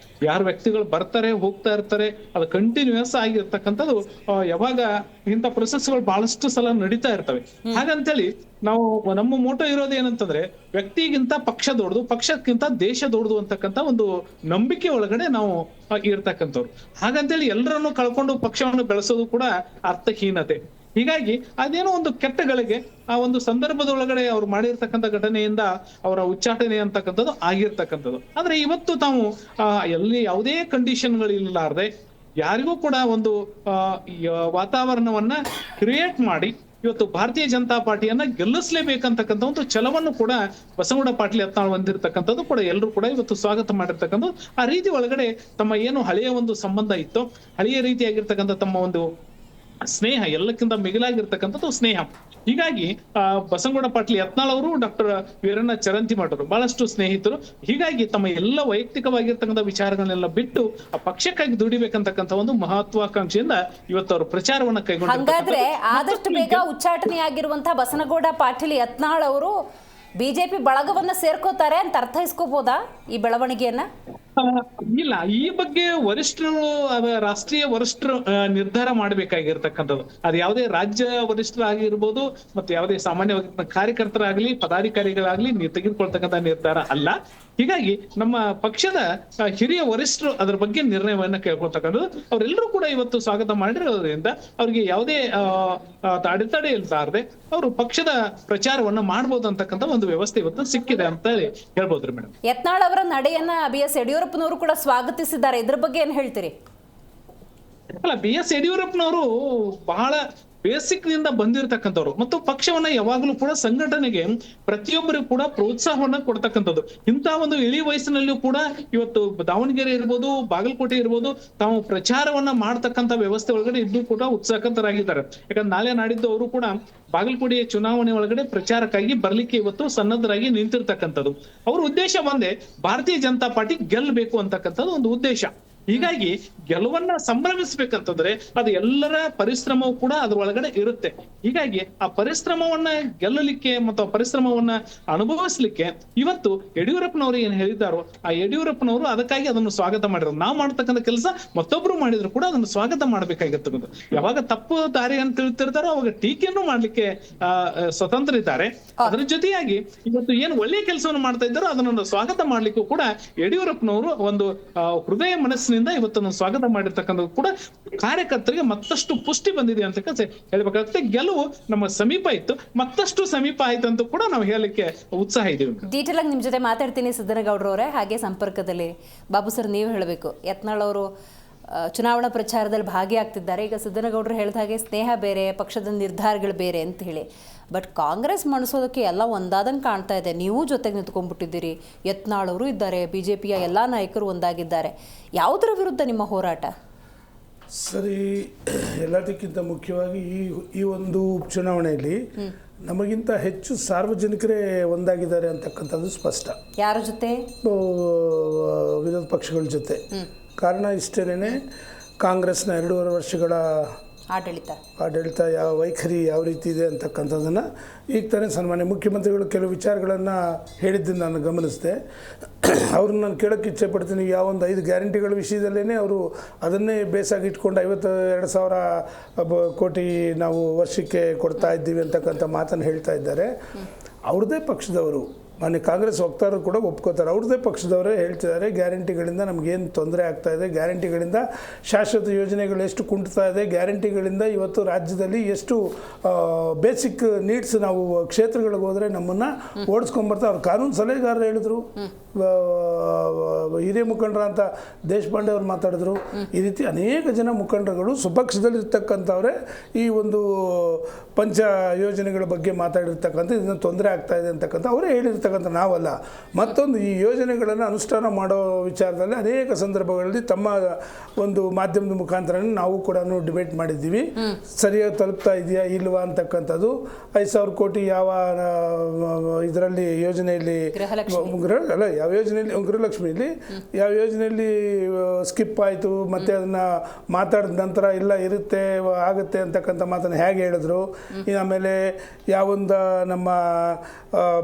ಯಾರು ವ್ಯಕ್ತಿಗಳು ಬರ್ತಾರೆ ಹೋಗ್ತಾ ಇರ್ತಾರೆ, ಅದು ಕಂಟಿನ್ಯೂಸ್ ಆಗಿರ್ತಕ್ಕಂಥದ್ದು. ಯಾವಾಗ ಇಂಥ ಪ್ರೊಸೆಸ್ಗಳು ಬಹಳಷ್ಟು ಸಲ ನಡೀತಾ ಇರ್ತವೆ. ಹಾಗಂತೇಳಿ ನಾವು ನಮ್ಮ ಮೋಟೋ ಇರೋದು ಏನಂತಂದ್ರೆ ವ್ಯಕ್ತಿಗಿಂತ ಪಕ್ಷ ದೊಡ್ಡದು, ಪಕ್ಷಕ್ಕಿಂತ ದೇಶ ದೊಡ್ಡದು ಅಂತಕ್ಕಂಥ ಒಂದು ನಂಬಿಕೆ ಒಳಗಡೆ ನಾವು ಇರ್ತಕ್ಕಂಥವ್ರು. ಹಾಗಂತೇಳಿ ಎಲ್ಲರನ್ನು ಕಳ್ಕೊಂಡು ಪಕ್ಷವನ್ನು ಬೆಳೆಸೋದು ಕೂಡ ಅರ್ಥಹೀನತೆ. ಹೀಗಾಗಿ ಅದೇನೋ ಒಂದು ಕೆಟ್ಟಗಳಿಗೆ ಆ ಒಂದು ಸಂದರ್ಭದೊಳಗಡೆ ಅವ್ರು ಮಾಡಿರ್ತಕ್ಕಂಥ ಘಟನೆಯಿಂದ ಅವರ ಉಚ್ಚಾಟನೆ ಅಂತಕ್ಕಂಥದ್ದು ಆಗಿರ್ತಕ್ಕಂಥದ್ದು. ಆದ್ರೆ ಇವತ್ತು ತಾವು ಎಲ್ಲಿ ಯಾವುದೇ ಕಂಡೀಷನ್ಗಳಿಲ್ಲಾರ್ದೆ ಯಾರಿಗೂ ಕೂಡ ಒಂದು ವಾತಾವರಣವನ್ನ ಕ್ರಿಯೇಟ್ ಮಾಡಿ ಇವತ್ತು ಭಾರತೀಯ ಜನತಾ ಪಾರ್ಟಿಯನ್ನ ಗೆಲ್ಲಿಸಲೇಬೇಕಂತಕ್ಕಂಥ ಒಂದು ಛಲವನ್ನು ಕೂಡ ಬಸನಗೌಡ ಪಾಟೀಲ್ ಯತ್ನಾಳ್ ಹೊಂದಿರತಕ್ಕಂಥದ್ದು ಕೂಡ ಎಲ್ಲರೂ ಕೂಡ ಇವತ್ತು ಸ್ವಾಗತ ಮಾಡಿರ್ತಕ್ಕಂಥದ್ದು. ಆ ರೀತಿ ಒಳಗಡೆ ತಮ್ಮ ಏನು ಹಳೆಯ ಒಂದು ಸಂಬಂಧ ಇತ್ತು, ಹಳೆಯ ರೀತಿಯಾಗಿರ್ತಕ್ಕಂಥ ತಮ್ಮ ಒಂದು ಸ್ನೇಹ, ಎಲ್ಲಕ್ಕಿಂತ ಮಿಗಿಲಾಗಿರ್ತಕ್ಕಂಥದ್ದು ಸ್ನೇಹ. ಹೀಗಾಗಿ ಬಸನಗೌಡ ಪಾಟೀಲ್ ಯತ್ನಾಳ್ ಅವರು ಡಾಕ್ಟರ್ ವೀರಣ್ಣ ಚರಂತಿಮಠ ಅವರು ಬಹಳಷ್ಟು ಸ್ನೇಹಿತರು. ಹೀಗಾಗಿ ತಮ್ಮ ಎಲ್ಲ ವೈಯಕ್ತಿಕವಾಗಿರ್ತಕ್ಕಂಥ ವಿಚಾರಗಳನ್ನೆಲ್ಲ ಬಿಟ್ಟು ಆ ಪಕ್ಷಕ್ಕಾಗಿ ದುಡಿಬೇಕಂತಕ್ಕಂಥ ಒಂದು ಮಹತ್ವಾಕಾಂಕ್ಷೆಯಿಂದ ಇವತ್ತು ಅವರು ಪ್ರಚಾರವನ್ನ ಕೈಗೊಂಡು. ಹಾಗಾದ್ರೆ ಆದಷ್ಟು ಬೇಗ ಉಚ್ಚಾಟನೆಯಾಗಿರುವಂತಹ ಬಸನಗೌಡ ಪಾಟೀಲ್ ಯತ್ನಾಳ್ ಅವರು ಬಿಜೆಪಿ ಬಳಗವನ್ನ ಸೇರ್ಕೋತಾರೆ ಅಂತ ಅರ್ಥೈಸ್ಕೋಬಹುದಾ ಈ ಬೆಳವಣಿಗೆಯನ್ನ? ಇಲ್ಲ, ಈ ಬಗ್ಗೆ ವರಿಷ್ಠರು ರಾಷ್ಟ್ರೀಯ ವರಿಷ್ಠರು ನಿರ್ಧಾರ ಮಾಡಬೇಕಾಗಿರ್ತಕ್ಕಂಥದ್ದು. ಅದು ಯಾವುದೇ ರಾಜ್ಯ ವರಿಷ್ಠರಾಗಿರ್ಬೋದು ಮತ್ತೆ ಯಾವುದೇ ಸಾಮಾನ್ಯವಾಗಿ ಕಾರ್ಯಕರ್ತರಾಗ್ಲಿ ಪದಾಧಿಕಾರಿಗಳಾಗ್ಲಿ ತೆಗೆದುಕೊಳ್ತಕ್ಕಂಥ ನಿರ್ಧಾರ ಅಲ್ಲ. ಹೀಗಾಗಿ ನಮ್ಮ ಪಕ್ಷದ ಹಿರಿಯ ವರಿಷ್ಠರು ಅದರ ಬಗ್ಗೆ ನಿರ್ಣಯವನ್ನ ಕೇಳ್ಕೊಳ್ತಕ್ಕಂಥದ್ದು. ಅವರೆಲ್ಲರೂ ಕೂಡ ಇವತ್ತು ಸ್ವಾಗತ ಮಾಡಿರೋದ್ರಿಂದ ಅವ್ರಿಗೆ ಯಾವುದೇ ಅಡೆತಡೆ ಇಲ್ಲಾರ್ದೆ ಅವರು ಪಕ್ಷದ ಪ್ರಚಾರವನ್ನ ಮಾಡ್ಬೋದು ಅಂತಕ್ಕಂಥ ಒಂದು ವ್ಯವಸ್ಥೆ ಇವತ್ತು ಸಿಕ್ಕಿದೆ ಅಂತ ಹೇಳಿ ಹೇಳ್ಬೋದ್ರಿ ಮೇಡಮ್. ಯತ್ನಾಳ್ ಅವರ ನಡೆಯನ್ನ BS ಯಡಿಯೂರಪ್ಪನವರು ಕೂಡ ಸ್ವಾಗತಿಸಿದ್ದಾರೆ. ಇದ್ರ ಬಗ್ಗೆ ಏನ್ ಹೇಳ್ತೀರಿ? ಅಲ್ಲ, BS ಯಡಿಯೂರಪ್ಪನವರು ಬಹಳ ಬೇಸಿಕ್ ನಿಂದ ಬಂದಿರತಕ್ಕಂಥವ್ರು ಮತ್ತು ಪಕ್ಷವನ್ನ ಯಾವಾಗಲೂ ಕೂಡ ಸಂಘಟನೆಗೆ ಪ್ರತಿಯೊಬ್ಬರಿಗೂ ಕೂಡ ಪ್ರೋತ್ಸಾಹವನ್ನ ಕೊಡ್ತಕ್ಕಂಥದ್ದು. ಇಂತಹ ಒಂದು ಇಳಿ ವಯಸ್ಸಿನಲ್ಲಿಯೂ ಕೂಡ ಇವತ್ತು ದಾವಣಗೆರೆ ಇರ್ಬೋದು, ಬಾಗಲಕೋಟೆ ಇರ್ಬೋದು, ತಾವು ಪ್ರಚಾರವನ್ನ ಮಾಡ್ತಕ್ಕಂಥ ವ್ಯವಸ್ಥೆ ಒಳಗಡೆ ಇದ್ದು ಕೂಡ ಉತ್ಸಾಹಕರಾಗಿದ್ದಾರೆ. ಯಾಕಂದ್ರೆ ನಾಳೆ ನಾಡಿದ್ದು ಅವರು ಕೂಡ ಬಾಗಲಕೋಟೆಯ ಚುನಾವಣೆ ಒಳಗಡೆ ಪ್ರಚಾರಕ್ಕಾಗಿ ಬರ್ಲಿಕ್ಕೆ ಇವತ್ತು ಸನ್ನದ್ಧರಾಗಿ ನಿಂತಿರ್ತಕ್ಕಂಥದ್ದು. ಅವ್ರ ಉದ್ದೇಶ ಒಂದೇ, ಭಾರತೀಯ ಜನತಾ ಪಾರ್ಟಿ ಗೆಲ್ಲಬೇಕು ಅಂತಕ್ಕಂಥದ್ದು ಒಂದು ಉದ್ದೇಶ. ಹೀಗಾಗಿ ಗೆಲುವನ್ನ ಸಂಭ್ರಮಿಸ್ಬೇಕಂತಂದ್ರೆ ಅದು ಎಲ್ಲರ ಪರಿಶ್ರಮವೂ ಕೂಡ ಅದ್ರ ಒಳಗಡೆ ಇರುತ್ತೆ. ಹೀಗಾಗಿ ಆ ಪರಿಶ್ರಮವನ್ನ ಗೆಲ್ಲಲಿಕ್ಕೆ ಮತ್ತು ಆ ಪರಿಶ್ರಮವನ್ನ ಅನುಭವಿಸ್ಲಿಕ್ಕೆ ಇವತ್ತು ಯಡಿಯೂರಪ್ಪನವರು ಏನ್ ಹೇಳಿದ್ದಾರೋ ಆ ಯಡಿಯೂರಪ್ಪನವರು ಅದಕ್ಕಾಗಿ ಅದನ್ನು ಸ್ವಾಗತ ಮಾಡಿದ್ರು. ನಾವು ಮಾಡ್ತಕ್ಕಂಥ ಕೆಲಸ ಮತ್ತೊಬ್ರು ಮಾಡಿದ್ರು ಕೂಡ ಅದನ್ನು ಸ್ವಾಗತ ಮಾಡ್ಬೇಕಾಗಿರ್ತಕ್ಕಂಥ. ಯಾವಾಗ ತಪ್ಪು ದಾರಿ ಅಂತ ತಿಳ್ತಿರ್ತಾರೋ ಅವಾಗ ಟೀಕೆಯನ್ನು ಮಾಡ್ಲಿಕ್ಕೆ ಸ್ವತಂತ್ರ ಇದ್ದಾರೆ. ಅದರ ಜೊತೆಯಾಗಿ ಇವತ್ತು ಏನು ಒಳ್ಳೆಯ ಕೆಲಸವನ್ನು ಮಾಡ್ತಾ ಇದ್ದಾರೋ ಅದನ್ನು ಸ್ವಾಗತ ಮಾಡ್ಲಿಕ್ಕೂ ಕೂಡ ಯಡಿಯೂರಪ್ಪನವರು ಒಂದು ಹೃದಯ ಮನಸ್ಸಿನ ಇವತ್ತನ್ನು ಸ್ವಾಗತ ಮಾಡಿರ್ತಕ್ಕಂಥದ್ದು ಕೂಡ ಕಾರ್ಯಕರ್ತರಿಗೆ ಮತ್ತಷ್ಟು ಪುಷ್ಟಿ ಬಂದಿದೆ ಅಂತ ಹೇಳ್ಬೇಕಾಗುತ್ತೆ. ಗೆಲುವು ನಮ್ಮ ಸಮೀಪ ಇತ್ತು, ಮತ್ತಷ್ಟು ಸಮೀಪ ಆಯ್ತು ಅಂತ ಕೂಡ ನಾವು ಹೇಳಲಿಕ್ಕೆ ಉತ್ಸಾಹ ಇದೀವಿ. ಡೀಟೇಲ್ ಆಗಿ ನಿಮ್ ಜೊತೆ ಮಾತಾಡ್ತೀನಿ ಸಿದ್ದನಗೌಡರವರೇ. ಹಾಗೆ ಸಂಪರ್ಕದಲ್ಲಿ ಬಾಬು ಸರ್ ನೀವು ಹೇಳಬೇಕು, ಯತ್ನಾಳ್ ಅವರು ಚುನಾವಣಾ ಪ್ರಚಾರದಲ್ಲಿ ಭಾಗಿಯಾಗ್ತಿದ್ದಾರೆ. ಈಗ ಸಿದ್ದನಗೌಡರು ಹೇಳಿದ ಹಾಗೆ ಸ್ನೇಹ ಬೇರೆ, ಪಕ್ಷದ ನಿರ್ಧಾರಗಳು ಬೇರೆ ಅಂತ ಹೇಳಿ. ಬಟ್ ಕಾಂಗ್ರೆಸ್ ಮಣಿಸೋದಕ್ಕೆ ಎಲ್ಲ ಒಂದಾದಂಗೆ ಕಾಣ್ತಾ ಇದೆ. ನೀವು ಜೊತೆಗೆ ನಿಂತ್ಕೊಂಡ್ಬಿಟ್ಟಿದ್ದೀರಿ, ಯತ್ನಾಳ್ ಅವರು ಇದ್ದಾರೆ, BJPಯ ಎಲ್ಲ ನಾಯಕರು ಒಂದಾಗಿದ್ದಾರೆ. ಯಾವುದರ ವಿರುದ್ಧ ನಿಮ್ಮ ಹೋರಾಟ? ಸರಿ, ಎಲ್ಲದಕ್ಕಿಂತ ಮುಖ್ಯವಾಗಿ ಈ ಒಂದು ಉಪಚುನಾವಣೆಯಲ್ಲಿ ನಮಗಿಂತ ಹೆಚ್ಚು ಸಾರ್ವಜನಿಕರೇ ಒಂದಾಗಿದ್ದಾರೆ ಅಂತಕ್ಕಂಥದ್ದು ಸ್ಪಷ್ಟ. ಯಾರ ಜೊತೆ? ವಿರೋಧ ಪಕ್ಷಗಳ ಜೊತೆ. ಕಾರಣ ಇಷ್ಟೇನೆ, ಕಾಂಗ್ರೆಸ್ನ 2.5 ವರ್ಷಗಳ ಆಡಳಿತ ಯಾವ ವೈಖರಿ ಯಾವ ರೀತಿ ಇದೆ ಅಂತಕ್ಕಂಥದ್ದನ್ನು ಈಗ ತಾನೇ ಸನ್ಮಾನ್ಯ ಮುಖ್ಯಮಂತ್ರಿಗಳು ಕೆಲವು ವಿಚಾರಗಳನ್ನು ಹೇಳಿದ್ದನ್ನು ನಾನು ಗಮನಿಸಿದೆ. ಅವ್ರನ್ನ ನಾನು ಕೇಳೋಕ್ಕೆ ಇಚ್ಛೆ ಪಡ್ತೀನಿ. ಯಾವೊಂದು 5 ಗ್ಯಾರಂಟಿಗಳ ವಿಷಯದಲ್ಲೇ ಅವರು ಅದನ್ನೇ ಬೇಸಾಗಿಟ್ಕೊಂಡು 52,000 ಕೋಟಿ ನಾವು ವರ್ಷಕ್ಕೆ ಕೊಡ್ತಾ ಇದ್ದೀವಿ ಅಂತಕ್ಕಂಥ ಮಾತನ್ನು ಹೇಳ್ತಾ ಇದ್ದಾರೆ. ಅವ್ರದ್ದೇ ಪಕ್ಷದವರು ಮಾನ್ಯ ಕಾಂಗ್ರೆಸ್ ವಕ್ತಾರರು ಕೂಡ ಒಪ್ಕೋತಾರೆ. ಅವ್ರದ್ದೇ ಪಕ್ಷದವರೇ ಹೇಳ್ತಿದ್ದಾರೆ ಗ್ಯಾರಂಟಿಗಳಿಂದ ನಮಗೇನು ತೊಂದರೆ ಆಗ್ತಾ ಇದೆ, ಗ್ಯಾರಂಟಿಗಳಿಂದ ಶಾಶ್ವತ ಯೋಜನೆಗಳು ಎಷ್ಟು ಕುಂಟ್ತಾ ಇದೆ, ಗ್ಯಾರಂಟಿಗಳಿಂದ ಇವತ್ತು ರಾಜ್ಯದಲ್ಲಿ ಎಷ್ಟು ಬೇಸಿಕ್ ನೀಡ್ಸ್ ನಾವು ಕ್ಷೇತ್ರಗಳಿಗೆ ಹೋದರೆ ನಮ್ಮನ್ನು ಓಡಿಸ್ಕೊಂಬರ್ತಾರೆ. ಅವ್ರು ಕಾನೂನು ಸಲಹೆಗಾರರು ಹೇಳಿದ್ರು, ಹಿರಿಯ ಮುಖಂಡರ ಅಂತ ದೇಶಪಾಂಡೆ ಅವರು ಮಾತಾಡಿದ್ರು. ಈ ರೀತಿ ಅನೇಕ ಜನ ಮುಖಂಡರುಗಳು ಸ್ವಪಕ್ಷದಲ್ಲಿರ್ತಕ್ಕಂಥವ್ರೆ ಈ ಒಂದು ಪಂಚ ಯೋಜನೆಗಳ ಬಗ್ಗೆ ಮಾತಾಡಿರ್ತಕ್ಕಂಥ ಇದನ್ನು ತೊಂದರೆ ಆಗ್ತಾ ಇದೆ ಅಂತಕ್ಕಂಥ ಅವರೇ ಹೇಳಿರ್ತಕ್ಕಂಥ ನಾವಲ್ಲ. ಮತ್ತೊಂದು ಈ ಯೋಜನೆಗಳನ್ನು ಅನುಷ್ಠಾನ ಮಾಡೋ ವಿಚಾರದಲ್ಲಿ ಅನೇಕ ಸಂದರ್ಭಗಳಲ್ಲಿ ತಮ್ಮ ಒಂದು ಮಾಧ್ಯಮದ ಮುಖಾಂತರ ನಾವು ಕೂಡ ಡಿಬೇಟ್ ಮಾಡಿದ್ದೀವಿ. ಸರಿಯಾಗಿ ತಲುಪ್ತಾ ಇದೆಯಾ ಇಲ್ವಾ ಅಂತಕ್ಕಂಥದ್ದು. 5,000 ಕೋಟಿ ಯಾವ ಇದರಲ್ಲಿ ಯೋಜನೆಯಲ್ಲಿ ಅಲ್ಲ ಯಾವ ಯೋಜನೆಯಲ್ಲಿ ಗೃಹಲಕ್ಷ್ಮಿಯಲ್ಲಿ ಯಾವ ಯೋಜನೆಯಲ್ಲಿ ಸ್ಕಿಪ್ ಆಯಿತು, ಮತ್ತು ಅದನ್ನು ಮಾತಾಡಿದ ನಂತರ ಇಲ್ಲ ಇರುತ್ತೆ ಆಗುತ್ತೆ ಅಂತಕ್ಕಂಥ ಮಾತನ್ನು ಹೇಗೆ ಹೇಳಿದ್ರು. ಆಮೇಲೆ ಯಾವೊಂದು ನಮ್ಮ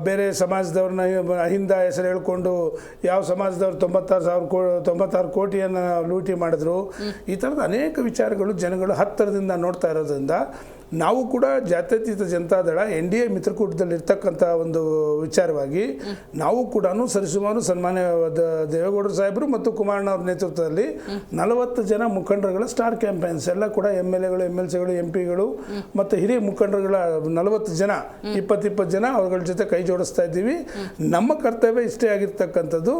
ಬೇರೆ ಸಮಾಜದವ್ರನ್ನ ಅಹಿಂದ ಹೆಸರು ಹೇಳ್ಕೊಂಡು ಯಾವ ಸಮಾಜದವ್ರು 96 ಕೋಟಿಯನ್ನು ಲೂಟಿ ಮಾಡಿದ್ರು. ಈ ಥರದ ಅನೇಕ ವಿಚಾರಗಳು ಜನಗಳು ಹತ್ತಿರದಿಂದ ನೋಡ್ತಾ ಇರೋದ್ರಿಂದ ನಾವು ಕೂಡ ಜಾತ್ಯತೀತ ಜನತಾದಳ NDA ಮಿತ್ರಕೂಟದಲ್ಲಿ ಇರ್ತಕ್ಕಂಥ ಒಂದು ವಿಚಾರವಾಗಿ ನಾವು ಕೂಡ ಸರಿಸುಮಾರು ಸನ್ಮಾನ್ಯ ದೇವೇಗೌಡರು ಸಾಹೇಬರು ಮತ್ತು ಕುಮಾರಣ್ಣವ್ರ ನೇತೃತ್ವದಲ್ಲಿ 40 ಜನ ಮುಖಂಡರುಗಳ ಸ್ಟಾರ್ ಕ್ಯಾಂಪೇನ್ಸ್ ಎಲ್ಲ ಕೂಡ MLAಗಳು MLCಗಳು MP ಗಳು ಮತ್ತು ಹಿರಿಯ ಮುಖಂಡರುಗಳ 40 ಜನ 20 ಜನ ಅವ್ರಗಳ ಜೊತೆ ಕೈ ಜೋಡಿಸ್ತಾ ಇದ್ದೀವಿ. ನಮ್ಮ ಕರ್ತವ್ಯ ಇಷ್ಟೇ ಆಗಿರ್ತಕ್ಕಂಥದ್ದು,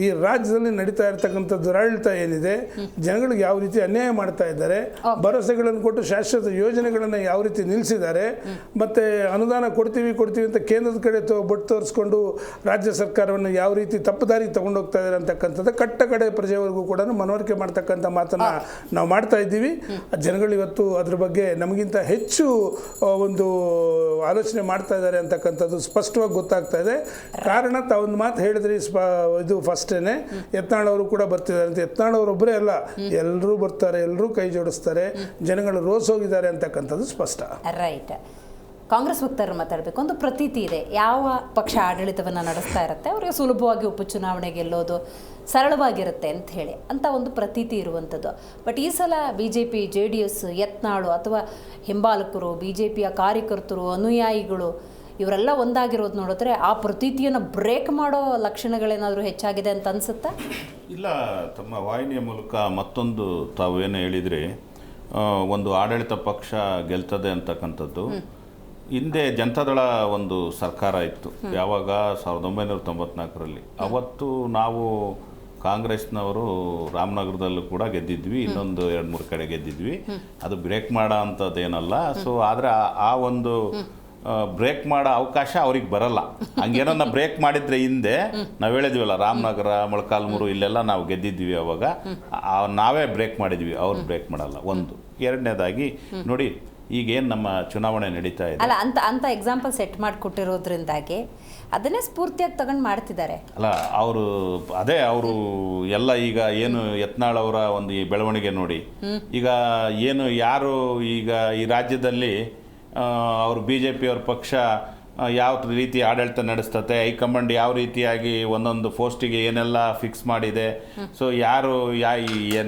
ಈ ರಾಜ್ಯದಲ್ಲಿ ನಡೀತಾ ಇರ್ತಕ್ಕಂಥ ದುರಾಡಳಿತ ಏನಿದೆ, ಜನಗಳಿಗೆ ಯಾವ ರೀತಿ ಅನ್ಯಾಯ ಮಾಡ್ತಾ ಇದ್ದಾರೆ, ಭರವಸೆಗಳನ್ನು ಕೊಟ್ಟು ಶಾಶ್ವತ ಯೋಜನೆಗಳನ್ನು ಯಾವ ರೀತಿ ನಿಲ್ಲಿಸಿದ್ದಾರೆ, ಮತ್ತು ಅನುದಾನ ಕೊಡ್ತೀವಿ ಅಂತ ಕೇಂದ್ರದ ಕಡೆ ಬೊಟ್ಟು ತೋರಿಸ್ಕೊಂಡು ರಾಜ್ಯ ಸರ್ಕಾರವನ್ನು ಯಾವ ರೀತಿ ತಪ್ಪುದಾರಿ ತಗೊಂಡೋಗ್ತಾ ಇದ್ದಾರೆ ಅಂತಕ್ಕಂಥದ್ದು ಕಟ್ಟ ಕಡೆ ಪ್ರಜೆವರೆಗೂ ಕೂಡ ಮನವರಿಕೆ ಮಾಡ್ತಕ್ಕಂಥ ಮಾತನ್ನು ನಾವು ಮಾಡ್ತಾ ಇದ್ದೀವಿ. ಜನಗಳು ಇವತ್ತು ಅದ್ರ ಬಗ್ಗೆ ನಮಗಿಂತ ಹೆಚ್ಚು ಒಂದು ಆಲೋಚನೆ ಮಾಡ್ತಾ ಇದ್ದಾರೆ ಅಂತಕ್ಕಂಥದ್ದು ಸ್ಪಷ್ಟವಾಗಿ ಗೊತ್ತಾಗ್ತಾ ಇದೆ. ಕಾರಣ ತಾವೊಂದು ಮಾತು ಹೇಳಿದ್ರಿ, ಇದು ಫಸ್ಟೇನೆ ಯತ್ನಾಳ್ ಅವರು ಕೂಡ ಬರ್ತಿದ್ದಾರೆ ಅಂತ. ಯತ್ನಾಳ್ ಅವರೊಬ್ಬರೇ ಅಲ್ಲ, ಎಲ್ಲರೂ ಬರ್ತಾರೆ, ಎಲ್ಲರೂ ಕೈ ಜೋಡಿಸ್ತಾರೆ, ಜನಗಳು ರೋಸ್ ಹೋಗಿದ್ದಾರೆ ಅಂತಕ್ಕಂಥದ್ದು ಸ್ಪಷ್ಟ. ರೈಟ್. ಕಾಂಗ್ರೆಸ್ ವಕ್ತಾರರು ಮಾತಾಡಬೇಕು. ಒಂದು ಪ್ರತೀತಿ ಇದೆ, ಯಾವ ಪಕ್ಷ ಆಡಳಿತವನ್ನು ನಡೆಸ್ತಾ ಇರುತ್ತೆ ಅವರಿಗೆ ಸುಲಭವಾಗಿ ಉಪಚುನಾವಣೆ ಗೆಲ್ಲೋದು ಸರಳವಾಗಿರುತ್ತೆ ಅಂತ ಹೇಳಿ ಅಂತ ಒಂದು ಪ್ರತೀತಿ ಇರುವಂಥದ್ದು. ಬಟ್ ಈ ಸಲ BJP JDS ಯತ್ನಾಳು ಅಥವಾ ಹಿಂಬಾಲಕರು, BJPಯ ಕಾರ್ಯಕರ್ತರು, ಅನುಯಾಯಿಗಳು ಇವರೆಲ್ಲ ಒಂದಾಗಿರೋದು ನೋಡಿದ್ರೆ ಆ ಪ್ರತೀತಿಯನ್ನು ಬ್ರೇಕ್ ಮಾಡೋ ಲಕ್ಷಣಗಳೇನಾದರೂ ಹೆಚ್ಚಾಗಿದೆ ಅಂತ ಅನಿಸುತ್ತಾ? ಇಲ್ಲ, ತಮ್ಮ ವಾಹಿನಿಯ ಮೂಲಕ ಮತ್ತೊಂದು ತಾವೇನು ಹೇಳಿದ್ರಿ, ಒಂದು ಆಡಳಿತ ಪಕ್ಷ ಗೆಲ್ತದೆ ಅಂತಕ್ಕಂಥದ್ದು. ಹಿಂದೆ ಜನತಾದಳ ಒಂದು ಸರ್ಕಾರ ಇತ್ತು, ಯಾವಾಗ 1994ರಲ್ಲಿ. ಅವತ್ತು ನಾವು ಕಾಂಗ್ರೆಸ್ನವರು ರಾಮನಗರದಲ್ಲೂ ಕೂಡ ಗೆದ್ದಿದ್ವಿ, ಇನ್ನೊಂದು 2-3 ಕಡೆ ಗೆದ್ದಿದ್ವಿ. ಅದು ಬ್ರೇಕ್ ಮಾಡೋ ಅಂಥದ್ದೇನಲ್ಲ. ಸೊ ಆದರೆ ಆ ಒಂದು ಬ್ರೇಕ್ ಮಾಡೋ ಅವಕಾಶ ಅವ್ರಿಗೆ ಬರಲ್ಲ. ಹಂಗೇನೋ ಬ್ರೇಕ್ ಮಾಡಿದರೆ ಹಿಂದೆ ನಾವು ಹೇಳಿದ್ವಲ್ಲ, ರಾಮನಗರ, ಮೊಳಕಾಲ್ಮೂರು ಇಲ್ಲೆಲ್ಲ ನಾವು ಗೆದ್ದಿದ್ವಿ. ಅವಾಗ ನಾವೇ ಬ್ರೇಕ್ ಮಾಡಿದ್ವಿ, ಅವ್ರು ಬ್ರೇಕ್ ಮಾಡಲ್ಲ. ಒಂದು. ಎರಡನೇದಾಗಿ ನೋಡಿ, ಈಗೇನು ನಮ್ಮ ಚುನಾವಣೆ ನಡೀತಾ ಇದೆ ಅಲ್ಲ ಅಂತ ಎಕ್ಸಾಂಪಲ್ ಸೆಟ್ ಮಾಡಿಕೊಟ್ಟಿರೋದ್ರಿಂದಾಗಿ ಅದನ್ನೇ ಸ್ಫೂರ್ತಿಯಾಗಿ ತಗೊಂಡು ಮಾಡ್ತಿದ್ದಾರೆ ಅಲ್ಲ ಅವರು. ಅದೇ ಅವರು ಎಲ್ಲ ಈಗ ಏನು ಯತ್ನಾಳ್ ಅವರ ಒಂದು ಈ ಬೆಳವಣಿಗೆ ನೋಡಿ, ಈಗ ಏನು ಯಾರು ಈಗ ಈ ರಾಜ್ಯದಲ್ಲಿ ಅವರು BJP ಅವ್ರ ಪಕ್ಷ ಯಾವ ರೀತಿ ಆಡಳಿತ ನಡೆಸ್ತತೆ, ಹೈಕಮಾಂಡ್ ಯಾವ ರೀತಿಯಾಗಿ ಒಂದೊಂದು ಪೋಸ್ಟಿಗೆ ಏನೆಲ್ಲ ಫಿಕ್ಸ್ ಮಾಡಿದೆ, ಸೊ ಯಾರು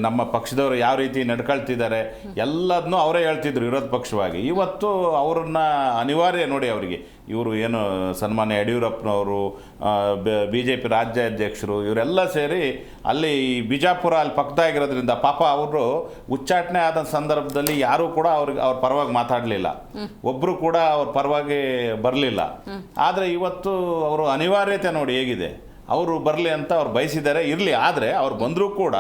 ನಮ್ಮ ಪಕ್ಷದವರು ಯಾವ ರೀತಿ ನಡ್ಕೊಳ್ತಿದ್ದಾರೆ ಎಲ್ಲದನ್ನೂ ಅವರೇ ಹೇಳ್ತಿದ್ರು ವಿರೋಧ ಪಕ್ಷವಾಗಿ. ಇವತ್ತು ಅವ್ರನ್ನ ಅನಿವಾರ್ಯ ನೋಡಿ, ಅವರಿಗೆ ಇವರು ಏನು ಸನ್ಮಾನ್ಯ ಯಡಿಯೂರಪ್ಪನವರು, BJP ರಾಜ್ಯಾಧ್ಯಕ್ಷರು ಇವರೆಲ್ಲ ಸೇರಿ ಅಲ್ಲಿ ಬಿಜಾಪುರ ಅಲ್ಲಿ ಪಕ್ಕದಾಗಿರೋದ್ರಿಂದ ಪಾಪ ಅವರು ಉಚ್ಚಾಟನೆ ಆದ ಸಂದರ್ಭದಲ್ಲಿ ಯಾರೂ ಕೂಡ ಅವ್ರ ಪರವಾಗಿ ಮಾತಾಡಲಿಲ್ಲ, ಒಬ್ಬರು ಕೂಡ ಅವ್ರ ಪರವಾಗಿ ಬರಲಿಲ್ಲ. ಆದರೆ ಇವತ್ತು ಅವರು ಅನಿವಾರ್ಯತೆ ನೋಡಿ ಹೇಗಿದೆ, ಅವರು ಬರಲಿ ಅಂತ ಅವ್ರು ಬಯಸಿದ್ದಾರೆ, ಇರಲಿ. ಆದರೆ ಅವ್ರು ಬಂದರೂ ಕೂಡ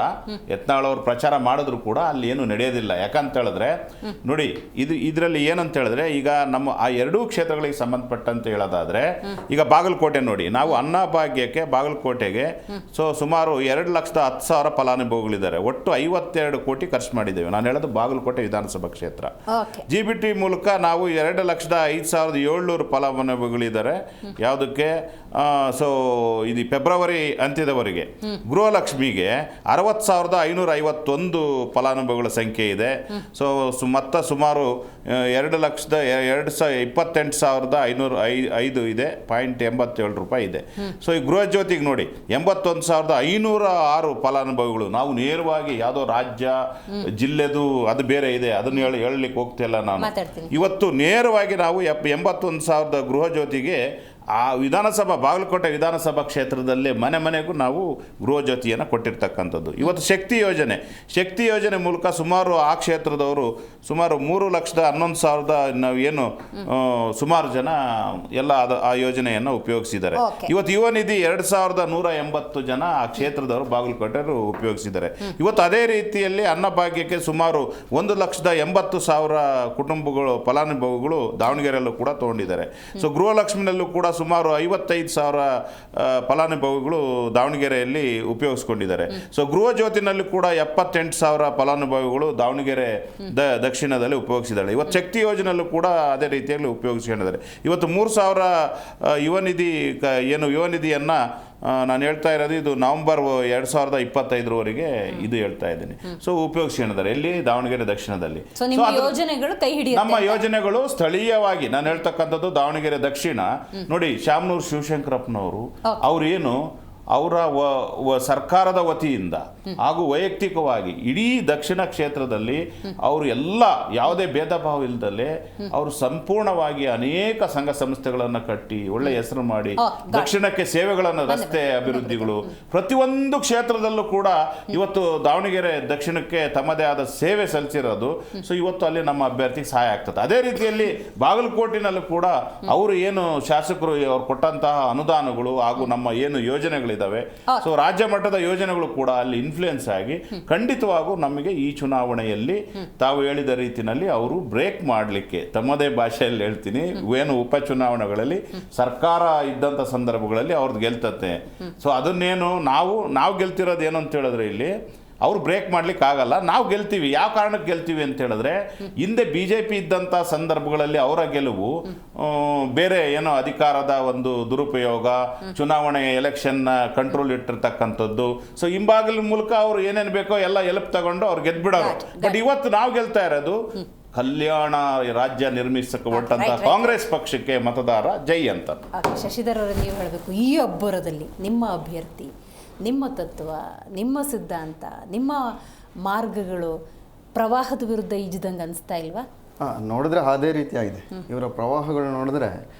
ಯತ್ನಾಳ್ ಅವ್ರು ಪ್ರಚಾರ ಮಾಡಿದ್ರು ಕೂಡ ಅಲ್ಲಿ ಏನು ನಡೆಯೋದಿಲ್ಲ. ಯಾಕಂತ ಹೇಳಿದ್ರೆ ನೋಡಿ, ಇದರಲ್ಲಿ ಏನಂತ ಹೇಳಿದ್ರೆ, ಈಗ ನಮ್ಮ ಆ ಎರಡೂ ಕ್ಷೇತ್ರಗಳಿಗೆ ಸಂಬಂಧಪಟ್ಟಂತೆ ಹೇಳೋದಾದರೆ, ಈಗ ಬಾಗಲಕೋಟೆ ನೋಡಿ, ನಾವು ಅನ್ನಭಾಗ್ಯಕ್ಕೆ ಬಾಗಲಕೋಟೆಗೆ ಸುಮಾರು 2,10,000 ಫಲಾನುಭವಿಗಳಿದ್ದಾರೆ. ಒಟ್ಟು 52 ಕೋಟಿ ಖರ್ಚು ಮಾಡಿದ್ದೇವೆ. ನಾನು ಹೇಳೋದು ಬಾಗಲಕೋಟೆ ವಿಧಾನಸಭಾ ಕ್ಷೇತ್ರ. GBT ಮೂಲಕ ನಾವು 2,05,700 ಫಲಾನುಭವಿಗಳಿದ್ದಾರೆ. ಯಾವುದಕ್ಕೆ? ಸೊ ಇದು ಫೆಬ್ರವರಿ ಅಂತ್ಯದವರೆಗೆ. ಗೃಹಲಕ್ಷ್ಮಿಗೆ 60,551 ಫಲಾನುಭವಿಗಳ ಸಂಖ್ಯೆ ಇದೆ. ಸೊ ಮೊತ್ತ ಸುಮಾರು 2,28,505 ಇದೆ, .87 ಇದೆ. ಸೊ ಈ ಗೃಹ ಜ್ಯೋತಿಗೆ ನೋಡಿ 81,506 ಫಲಾನುಭವಿಗಳು. ನಾವು ನೇರವಾಗಿ ಯಾವುದೋ ರಾಜ್ಯ ಜಿಲ್ಲೆದು ಅದು ಬೇರೆ ಇದೆ, ಅದನ್ನು ಹೇಳಲಿಕ್ಕೆ ಹೋಗ್ತಿಲ್ಲ ನಾನು. ಇವತ್ತು ನೇರವಾಗಿ ನಾವು 81,000 ಗೃಹ ಜ್ಯೋತಿಗೆ ಆ ಬಾಗಲಕೋಟೆ ವಿಧಾನಸಭಾ ಕ್ಷೇತ್ರದಲ್ಲೇ ಮನೆ ಮನೆಗೂ ನಾವು ಗೃಹ ಜ್ಯೋತಿಯನ್ನು ಕೊಟ್ಟಿರ್ತಕ್ಕಂಥದ್ದು. ಇವತ್ತು ಶಕ್ತಿ ಯೋಜನೆ ಮೂಲಕ ಸುಮಾರು ಆ ಕ್ಷೇತ್ರದವರು ಸುಮಾರು 3,11,000 ನಾವು ಏನು ಸುಮಾರು ಜನ ಎಲ್ಲ ಆ ಯೋಜನೆಯನ್ನು ಉಪಯೋಗಿಸಿದ್ದಾರೆ. ಇವತ್ತು ಯುವ ನಿಧಿ 2,180 ಜನ ಆ ಕ್ಷೇತ್ರದವರು ಬಾಗಲಕೋಟೆಯವರು ಉಪಯೋಗಿಸಿದ್ದಾರೆ. ಇವತ್ತು ಅದೇ ರೀತಿಯಲ್ಲಿ ಅನ್ನಭಾಗ್ಯಕ್ಕೆ ಸುಮಾರು 1,80,000 ಕುಟುಂಬಗಳು ಫಲಾನುಭವಿಗಳು ದಾವಣಗೆರೆಯಲ್ಲೂ ಕೂಡ ತಗೊಂಡಿದ್ದಾರೆ. ಸೊ ಗೃಹಲಕ್ಷ್ಮಿನಲ್ಲೂ ಕೂಡ ಸುಮಾರು 55,000 ಫಲಾನುಭವಿಗಳು ದಾವಣಗೆರೆಯಲ್ಲಿ ಉಪಯೋಗಿಸ್ಕೊಂಡಿದ್ದಾರೆ. ಸೊ ಗೃಹ ಜ್ಯೋತಿನಲ್ಲಿ ಕೂಡ 78,000 ಫಲಾನುಭವಿಗಳು ದಾವಣಗೆರೆ ದಕ್ಷಿಣದಲ್ಲಿ ಉಪಯೋಗಿಸಿದ್ದಾರೆ. ಇವತ್ತು ಶಕ್ತಿ ಯೋಜನೆಯಲ್ಲೂ ಕೂಡ ಅದೇ ರೀತಿಯಲ್ಲಿ ಉಪಯೋಗಿಸ್ಕೊಂಡಿದ್ದಾರೆ. ಇವತ್ತು 3,000 ಯುವ ನಿಧಿಯನ್ನು ನಾನು ಹೇಳ್ತಾ ಇರೋದು ಇದು ನವೆಂಬರ್ 2025 ಇದು ಹೇಳ್ತಾ ಇದ್ದೀನಿ. ಸೊ ಉಪಯೋಗಿಸ್ಕೊಂಡಿದ್ದಾರೆ ಎಲ್ಲಿ ದಾವಣಗೆರೆ ದಕ್ಷಿಣದಲ್ಲಿ. ನಮ್ಮ ಯೋಜನೆಗಳು ಸ್ಥಳೀಯವಾಗಿ ನಾನು ಹೇಳ್ತಕ್ಕಂಥದ್ದು ದಾವಣಗೆರೆ ದಕ್ಷಿಣ ನೋಡಿ. ಶಾಮನೂರು ಶಿವಶಂಕರಪ್ಪನವರು ಏನು ಅವರ ಸರ್ಕಾರದ ವತಿಯಿಂದ ಹಾಗೂ ವೈಯಕ್ತಿಕವಾಗಿ ಇಡೀ ದಕ್ಷಿಣ ಕ್ಷೇತ್ರದಲ್ಲಿ ಅವರು ಎಲ್ಲ ಯಾವುದೇ ಭೇದ ಭಾವ ಇಲ್ಲದಲ್ಲೇ ಅವರು ಸಂಪೂರ್ಣವಾಗಿ ಅನೇಕ ಸಂಘ ಸಂಸ್ಥೆಗಳನ್ನು ಕಟ್ಟಿ ಒಳ್ಳೆ ಹೆಸರು ಮಾಡಿ ದಕ್ಷಿಣಕ್ಕೆ ಸೇವೆಗಳನ್ನು, ರಸ್ತೆ ಅಭಿವೃದ್ಧಿಗಳು ಪ್ರತಿಯೊಂದು ಕ್ಷೇತ್ರದಲ್ಲೂ ಕೂಡ ಇವತ್ತು ದಾವಣಗೆರೆ ದಕ್ಷಿಣಕ್ಕೆ ತಮ್ಮದೇ ಆದ ಸೇವೆ ಸಲ್ಲಿಸಿರೋದು. ಸೊ ಇವತ್ತು ಅಲ್ಲಿ ನಮ್ಮ ಅಭ್ಯರ್ಥಿಗೆ ಸಹಾಯ ಆಗ್ತದೆ. ಅದೇ ರೀತಿಯಲ್ಲಿ ಬಾಗಲಕೋಟಿನಲ್ಲೂ ಕೂಡ ಅವರು ಏನು ಶಾಸಕರು ಅವರು ಕೊಟ್ಟಂತಹ ಅನುದಾನಗಳು ಹಾಗೂ ನಮ್ಮ ಏನು ಯೋಜನೆಗಳು ಇದಾವೆ. ಸೊ ರಾಜ್ಯ ಮಟ್ಟದ ಯೋಜನೆಗಳು ಕೂಡ ಅಲ್ಲಿ ಇನ್ಫ್ಲೂಯೆನ್ಸ್ ಆಗಿ ಖಂಡಿತವಾಗೂ ನಮಗೆ ಈ ಚುನಾವಣೆಯಲ್ಲಿ ತಾವು ಹೇಳಿದ ರೀತಿಯಲ್ಲಿ ಅವರು ಬ್ರೇಕ್ ಮಾಡಲಿಕ್ಕೆ ತಮ್ಮದೇ ಭಾಷೆಯಲ್ಲಿ ಹೇಳ್ತೀನಿ ಏನು ಉಪಚುನಾವಣೆಗಳಲ್ಲಿ ಸರ್ಕಾರ ಇದ್ದಂಥ ಸಂದರ್ಭಗಳಲ್ಲಿ ಅವ್ರದ್ದು ಗೆಲ್ತತೆ. ಸೊ ಅದನ್ನೇನು ನಾವು ಗೆಲ್ತಿರೋದು ಏನು ಅಂತ ಹೇಳಿದ್ರೆ ಇಲ್ಲಿ ಅವ್ರು ಬ್ರೇಕ್ ಮಾಡ್ಲಿಕ್ಕೆ ಆಗಲ್ಲ, ನಾವು ಗೆಲ್ತೀವಿ. ಯಾವ ಕಾರಣಕ್ಕೆ ಗೆಲ್ತೀವಿ ಅಂತ ಹೇಳಿದ್ರೆ ಹಿಂದೆ BJP ಇದ್ದಂಥ ಸಂದರ್ಭಗಳಲ್ಲಿ ಅವರ ಗೆಲುವು ಬೇರೆ ಏನೋ ಅಧಿಕಾರದ ಒಂದು ದುರುಪಯೋಗ, ಚುನಾವಣೆ ಎಲೆಕ್ಷನ್ ಕಂಟ್ರೋಲ್ ಇಟ್ಟಿರ್ತಕ್ಕಂಥದ್ದು. ಸೊ ಹಿಂಬಾಗಿಲ ಮೂಲಕ ಅವರು ಏನೇನು ಬೇಕೋ ಎಲ್ಲ ಎಲ್ಪ್ ತಗೊಂಡು ಅವ್ರು ಗೆದ್ಬಿಡೋರು. ಬಟ್ ಇವತ್ತು ನಾವು ಗೆಲ್ತಾ ಇರೋದು ಕಲ್ಯಾಣ ರಾಜ್ಯ ನಿರ್ಮಿಸಕ್ಕೆ ಹೊರಟಂತ ಕಾಂಗ್ರೆಸ್ ಪಕ್ಷಕ್ಕೆ ಮತದಾರ ಜೈ ಅಂತ. ಶಶಿಧರ್ ಅವರೇ, ನೀವು ಹೇಳಬೇಕು, ಈ ಅಬ್ಬರದಲ್ಲಿ ನಿಮ್ಮ ಅಭ್ಯರ್ಥಿ, ನಿಮ್ಮ ತತ್ವ, ನಿಮ್ಮ ಸಿದ್ಧಾಂತ, ನಿಮ್ಮ ಮಾರ್ಗಗಳು ಪ್ರವಾಹದ ವಿರುದ್ಧ ಈಜಿದಂಗೆ ಅನಿಸ್ತಾ ಇಲ್ವಾ? ನೋಡಿದ್ರೆ ಅದೇ ರೀತಿಯಾಗಿದೆ. ಇವರ ಪ್ರವಾಹಗಳು ನೋಡಿದ್ರೆ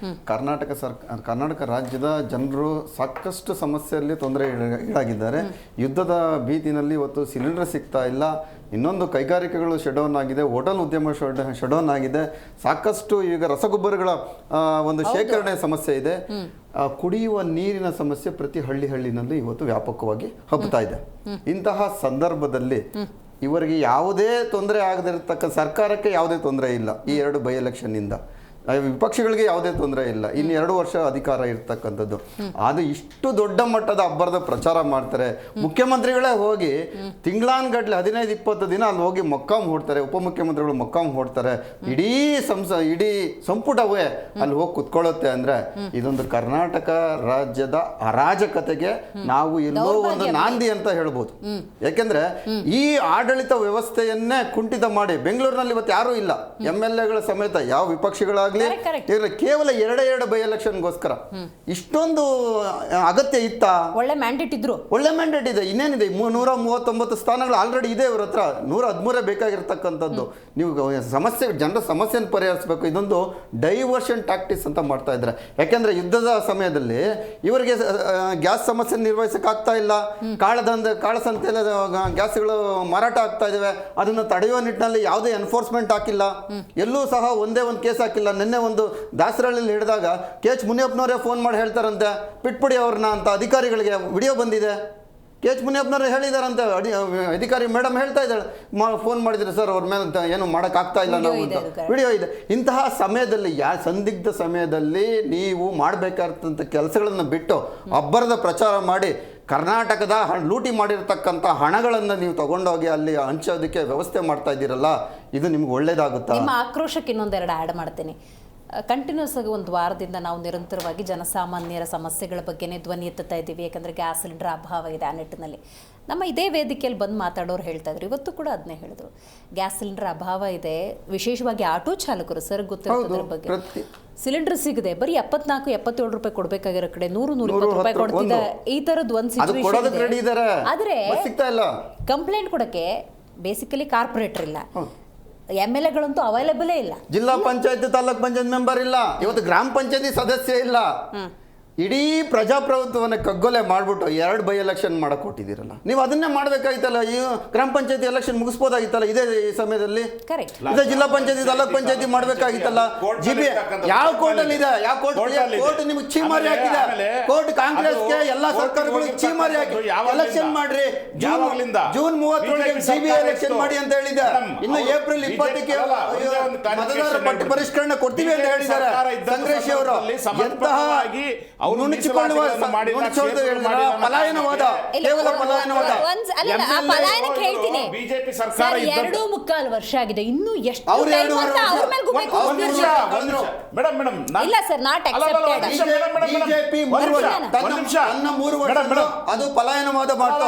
ಕರ್ನಾಟಕ ರಾಜ್ಯದ ಜನರು ಸಾಕಷ್ಟು ಸಮಸ್ಯೆಯಲ್ಲಿ ತೊಂದರೆ ಈಡಾಗಿದ್ದಾರೆ. ಯುದ್ಧದ ಭೀತಿನಲ್ಲಿ ಇವತ್ತು ಸಿಲಿಂಡರ್ ಸಿಗ್ತಾ ಇಲ್ಲ. ಇನ್ನೊಂದು ಕೈಗಾರಿಕೆಗಳು ಶೆಡೌನ್ ಆಗಿದೆ, ಹೋಟೆಲ್ ಉದ್ಯಮ ಶೆಡೌನ್ ಆಗಿದೆ. ಸಾಕಷ್ಟು ಈಗ ರಸಗೊಬ್ಬರಗಳ ಒಂದು ಶೇಖರಣೆ ಸಮಸ್ಯೆ ಇದೆ. ಕುಡಿಯುವ ನೀರಿನ ಸಮಸ್ಯೆ ಪ್ರತಿ ಹಳ್ಳಿನಲ್ಲಿ ಇವತ್ತು ವ್ಯಾಪಕವಾಗಿ ಹಬ್ಬುತ್ತಾ ಇದೆ. ಇಂತಹ ಸಂದರ್ಭದಲ್ಲಿ ಇವರಿಗೆ ಯಾವುದೇ ತೊಂದರೆ ಆಗದಿರತಕ್ಕ ಸರ್ಕಾರಕ್ಕೆ ಯಾವುದೇ ತೊಂದರೆ ಇಲ್ಲ. ಈ 2 ಬೈ ಎಲೆಕ್ಷನ್ನಿಂದ ವಿಪಕ್ಷಗಳಿಗೆ ಯಾವುದೇ ತೊಂದರೆ ಇಲ್ಲ. ಇನ್ನು 2 ವರ್ಷ ಅಧಿಕಾರ ಇರ್ತಕ್ಕಂಥದ್ದು. ಅದು ಇಷ್ಟು ದೊಡ್ಡ ಮಟ್ಟದ ಅಬ್ಬರದ ಪ್ರಚಾರ ಮಾಡ್ತಾರೆ. ಮುಖ್ಯಮಂತ್ರಿಗಳೇ ಹೋಗಿ ತಿಂಗಳಾನ್ಗಟ್ಲೆ 15-20 ದಿನ ಅಲ್ಲಿ ಹೋಗಿ ಮೊಕ್ಕಾಂ ಹೂಡ್ತಾರೆ. ಉಪಮುಖ್ಯಮಂತ್ರಿಗಳು ಮೊಕ್ಕಾಂ ಹೂಡ್ತಾರೆ. ಇಡೀ ಸಂಪುಟವೇ ಅಲ್ಲಿ ಹೋಗಿ ಕುತ್ಕೊಳ್ಳುತ್ತೆ. ಅಂದ್ರೆ ಇದೊಂದು ಕರ್ನಾಟಕ ರಾಜ್ಯದ ಅರಾಜಕತೆಗೆ ನಾವು ಎಲ್ಲೋ ಒಂದು ನಾಂದಿ ಅಂತ ಹೇಳ್ಬೋದು. ಯಾಕೆಂದ್ರೆ ಈ ಆಡಳಿತ ವ್ಯವಸ್ಥೆಯನ್ನೇ ಕುಂಠಿತ ಮಾಡಿ ಬೆಂಗಳೂರಿನಲ್ಲಿ ಇವತ್ತು ಯಾರೂ ಇಲ್ಲ. MLAಗಳ ಸಮೇತ ಯಾವ ವಿಪಕ್ಷಗಳಾಗಲಿ ಕೇವಲ 2 ಬೈ ಎಲೆಕ್ಷನ್ಗೋಸ್ಕರ ಇಷ್ಟೊಂದು ಅಗತ್ಯ ಇತ್ತ? ಒಳ್ಳೆ ಮ್ಯಾಂಡೇಟ್ ಇದೆ. ಇನ್ನೇನಿದೆ, 139 ಸ್ಥಾನಗಳು ಆಲ್ರೆಡಿ ಇದೆ ಇವ್ರ ಹತ್ರ. 113 ಬೇಕಾಗಿರ್ತಕ್ಕಂಥದ್ದು. ನೀವು ಜನರ ಸಮಸ್ಯೆಯನ್ನು ಪರಿಹರಿಸಬೇಕು. ಇದೊಂದು ಡೈವರ್ಷನ್ ಟ್ಯಾಕ್ಟಿಕ್ಸ್ ಅಂತ ಮಾಡ್ತಾ ಇದ್ದಾರೆ. ಯಾಕೆಂದ್ರೆ ಯುದ್ಧದ ಸಮಯದಲ್ಲಿ ಇವರಿಗೆ ಗ್ಯಾಸ್ ಸಮಸ್ಯೆ ನಿರ್ವಹಿಸಕ್ ಆಗ್ತಾ ಇಲ್ಲ. ಕಾಳಸಂತೆಯಲ್ಲಿ ಗ್ಯಾಸ್ಗಳು ಮಾರಾಟ ಆಗ್ತಾ ಇದಾವೆ. ಅದನ್ನು ತಡೆಯುವ ನಿಟ್ಟಿನಲ್ಲಿ ಯಾವುದೇ ಎನ್ಫೋರ್ಸ್ಮೆಂಟ್ ಹಾಕಿಲ್ಲ. ಎಲ್ಲೂ ಸಹ ಒಂದೇ ಒಂದು ಕೇಸ್ ಹಾಕಿಲ್ಲ. ನಿನ್ನೆ ಒಂದು ದಾಸರಳ್ಳಿಯಲ್ಲಿ ಹಿಡಿದಾಗ KH ಮುನಿಯಪ್ಪನವರೇ ಫೋನ್ ಮಾಡಿ ಹೇಳ್ತಾರಂತೆ, ಬಿಟ್ಬಿಡಿ ಅವ್ರನ್ನ ಅಂತ ಅಧಿಕಾರಿಗಳಿಗೆ. ವಿಡಿಯೋ ಬಂದಿದೆ. KH ಮುನಿಯಪ್ಪನವರೇ ಹೇಳಿದಾರಂತೆ, ಅಧಿಕಾರಿ ಮೇಡಮ್ ಹೇಳ್ತಾ ಇದ್ದಾಳೆ, ಫೋನ್ ಮಾಡಿದ್ರೆ ಸರ್ ಅವ್ರ ಮೇಲೆ ಏನು ಮಾಡೋಕ್ಕಾಗ್ತಾ ಇಲ್ಲ ನಾವು ಅಂತ ವಿಡಿಯೋ ಇದೆ. ಇಂತಹ ಸಮಯದಲ್ಲಿ ಸಂದಿಗ್ಧ ಸಮಯದಲ್ಲಿ ನೀವು ಮಾಡಬೇಕಾದಂಥ ಕೆಲಸಗಳನ್ನು ಬಿಟ್ಟು ಅಬ್ಬರದ ಪ್ರಚಾರ ಮಾಡಿ ಕರ್ನಾಟಕದ ಲೂಟಿ ಮಾಡಿರ್ತಕ್ಕಂಥ ಹಣಗಳನ್ನು ನೀವು ತಗೊಂಡೋಗಿ ಅಲ್ಲಿ ಹಂಚೋದಕ್ಕೆ ವ್ಯವಸ್ಥೆ ಮಾಡ್ತಾ ಇದ್ದೀರಲ್ಲ, ಇದು ನಿಮ್ಗೆ ಒಳ್ಳೇದಾಗುತ್ತಾ? ನಿಮ್ಮ ಆಕ್ರೋಶಕ್ಕೆ ಇನ್ನೊಂದೆರಡು ಆ್ಯಡ್ ಮಾಡ್ತೀನಿ. ಕಂಟಿನ್ಯೂಸ್ ಆಗಿ 1 ವಾರದಿಂದ ನಾವು ನಿರಂತರವಾಗಿ ಜನಸಾಮಾನ್ಯರ ಸಮಸ್ಯೆಗಳ ಬಗ್ಗೆನೇ ಧ್ವನಿ ಎತ್ತುತ್ತಾ ಇದ್ದೀವಿ. ಯಾಕಂದರೆ ಗ್ಯಾಸ್ ಸಿಲಿಂಡರ್ ಅಭಾವ ಇದೆ. ಆ ನಿಟ್ಟಿನಲ್ಲಿ ನಮ್ಮ ಇದೇ ವೇದಿಕೆಯಲ್ಲಿ ಬಂದು ಮಾತಾಡೋರು ಹೇಳ್ತಾ ಇದ್ರು, ಇವತ್ತು ಕೂಡ ಅದನ್ನೇ ಹೇಳಿದ್ರು, ಗ್ಯಾಸ್ ಸಿಲಿಂಡರ್ ಅಭಾವ ಇದೆ. ವಿಶೇಷವಾಗಿ ಆಟೋ ಚಾಲಕರು, ಸರ್ ಗೊತ್ತಿರೋದ್ರ ಬಗ್ಗೆ, ಸಿಲಿಂಡರ್ ಸಿಗದೆ ಬರೀ 74-77 ರೂಪಾಯಿ ಕೊಡಬೇಕಾಗಿರೋ ಕಡೆ 100-120 ರೂಪಾಯಿ ಕೊಡ್ತಿದ್ದ. ಈ ಥರದ್ದು ಒಂದು ಸಿಚುವೇಶನ್. ಆದರೆ ಕಂಪ್ಲೇಂಟ್ ಕೊಡೋಕ್ಕೆ ಬೇಸಿಕಲಿ ಕಾರ್ಪೊರೇಟರ್ ಇಲ್ಲ. MLA ಗಳಂತೂ ಅವೈಲೇಬಲೇ ಇಲ್ಲ. ಜಿಲ್ಲಾ ಪಂಚಾಯತ್ ತಾಲೂಕ್ ಪಂಚಾಯತ್ ಮೆಂಬರ್ ಇಲ್ಲ, ಇವತ್ತು ಗ್ರಾಮ ಪಂಚಾಯತಿ ಸದಸ್ಯ ಇಲ್ಲ. ಇಡೀ ಪ್ರಜಾಪ್ರಭುತ್ವವನ್ನು ಕಗ್ಗೊಲೆ ಮಾಡ್ಬಿಟ್ಟು 2 ಬೈ ಎಲೆಕ್ಷನ್ ಮಾಡಕ್ ಕೊಟ್ಟಿದ್ದೀರಲ್ಲ, ನೀವು ಅದನ್ನೇ ಮಾಡ್ಬೇಕಾಗಿತ್ತಲ್ಲ. ಈ ಗ್ರಾಮ ಪಂಚಾಯತಿ ಎಲೆಕ್ಷನ್ ಮುಗಿಸ್ಬೋದಾಗಿತ್ತಲ್ಲ ಇದೇ ಈ ಸಮಯದಲ್ಲಿ. ಇದೇ ಜಿಲ್ಲಾ ಪಂಚಾಯತಿ ತಾಲೂಕ್ ಪಂಚಾಯತಿ ಮಾಡ್ಬೇಕಾಗಿತ್ತಲ್ಲ. GB ಯಾವ ಕೋರ್ಟ್ ಅಲ್ಲಿ ಇದೆ? ಯಾವ ಕೋರ್ಟ್ ನಿಮ್ಗೆ ಚೀಮಾರಿ ಹಾಕಿದೆ? ಕೋರ್ಟ್ ಕಾಂಗ್ರೆಸ್ಗೆ ಎಲ್ಲಾ ಸರ್ಕಾರಗಳು ಚೀಮಾರಿ ಹಾಕಿ ಎಲೆಕ್ಷನ್ ಮಾಡ್ರಿ, ಜೂನ್ 30 CBI ಎಲೆಕ್ಷನ್ ಮಾಡಿ ಅಂತ ಹೇಳಿದೆ. ಇನ್ನು ಏಪ್ರಿಲ್ 20ಕ್ಕೆ ಮತದಾರರ ಪಟ್ಟಿ ಪರಿಷ್ಕರಣೆ ಕೊಡ್ತೀವಿ ಅಂತ ಹೇಳಿದ್ದಾರೆ ಸಂಗ್ರೇಶ್ ಅವರು. ಎಂತಹ ಪಲಾಯನವಾದ, ಕೇವಲ ಪಲಾಯನವಾದ. ಪಲಾಯನಕ್ಕೆ ಹೇಳ್ತೀನಿ, ಬಿಜೆಪಿ ಸರ್ಕಾರ 2.25 ವರ್ಷ ಆಗಿದೆ, ಇನ್ನೂ ಎಷ್ಟು ಇಲ್ಲ ಸರ್, ನಾಟ್ ಅಕ್ಸೆಪ್ಟೆಡ್. ಬಿಜೆಪಿ 3 ವರ್ಷ ತನ್ನ 3 ವರ್ಷ ಅದು ಪಲಾಯನವಾದ ಮಾತು.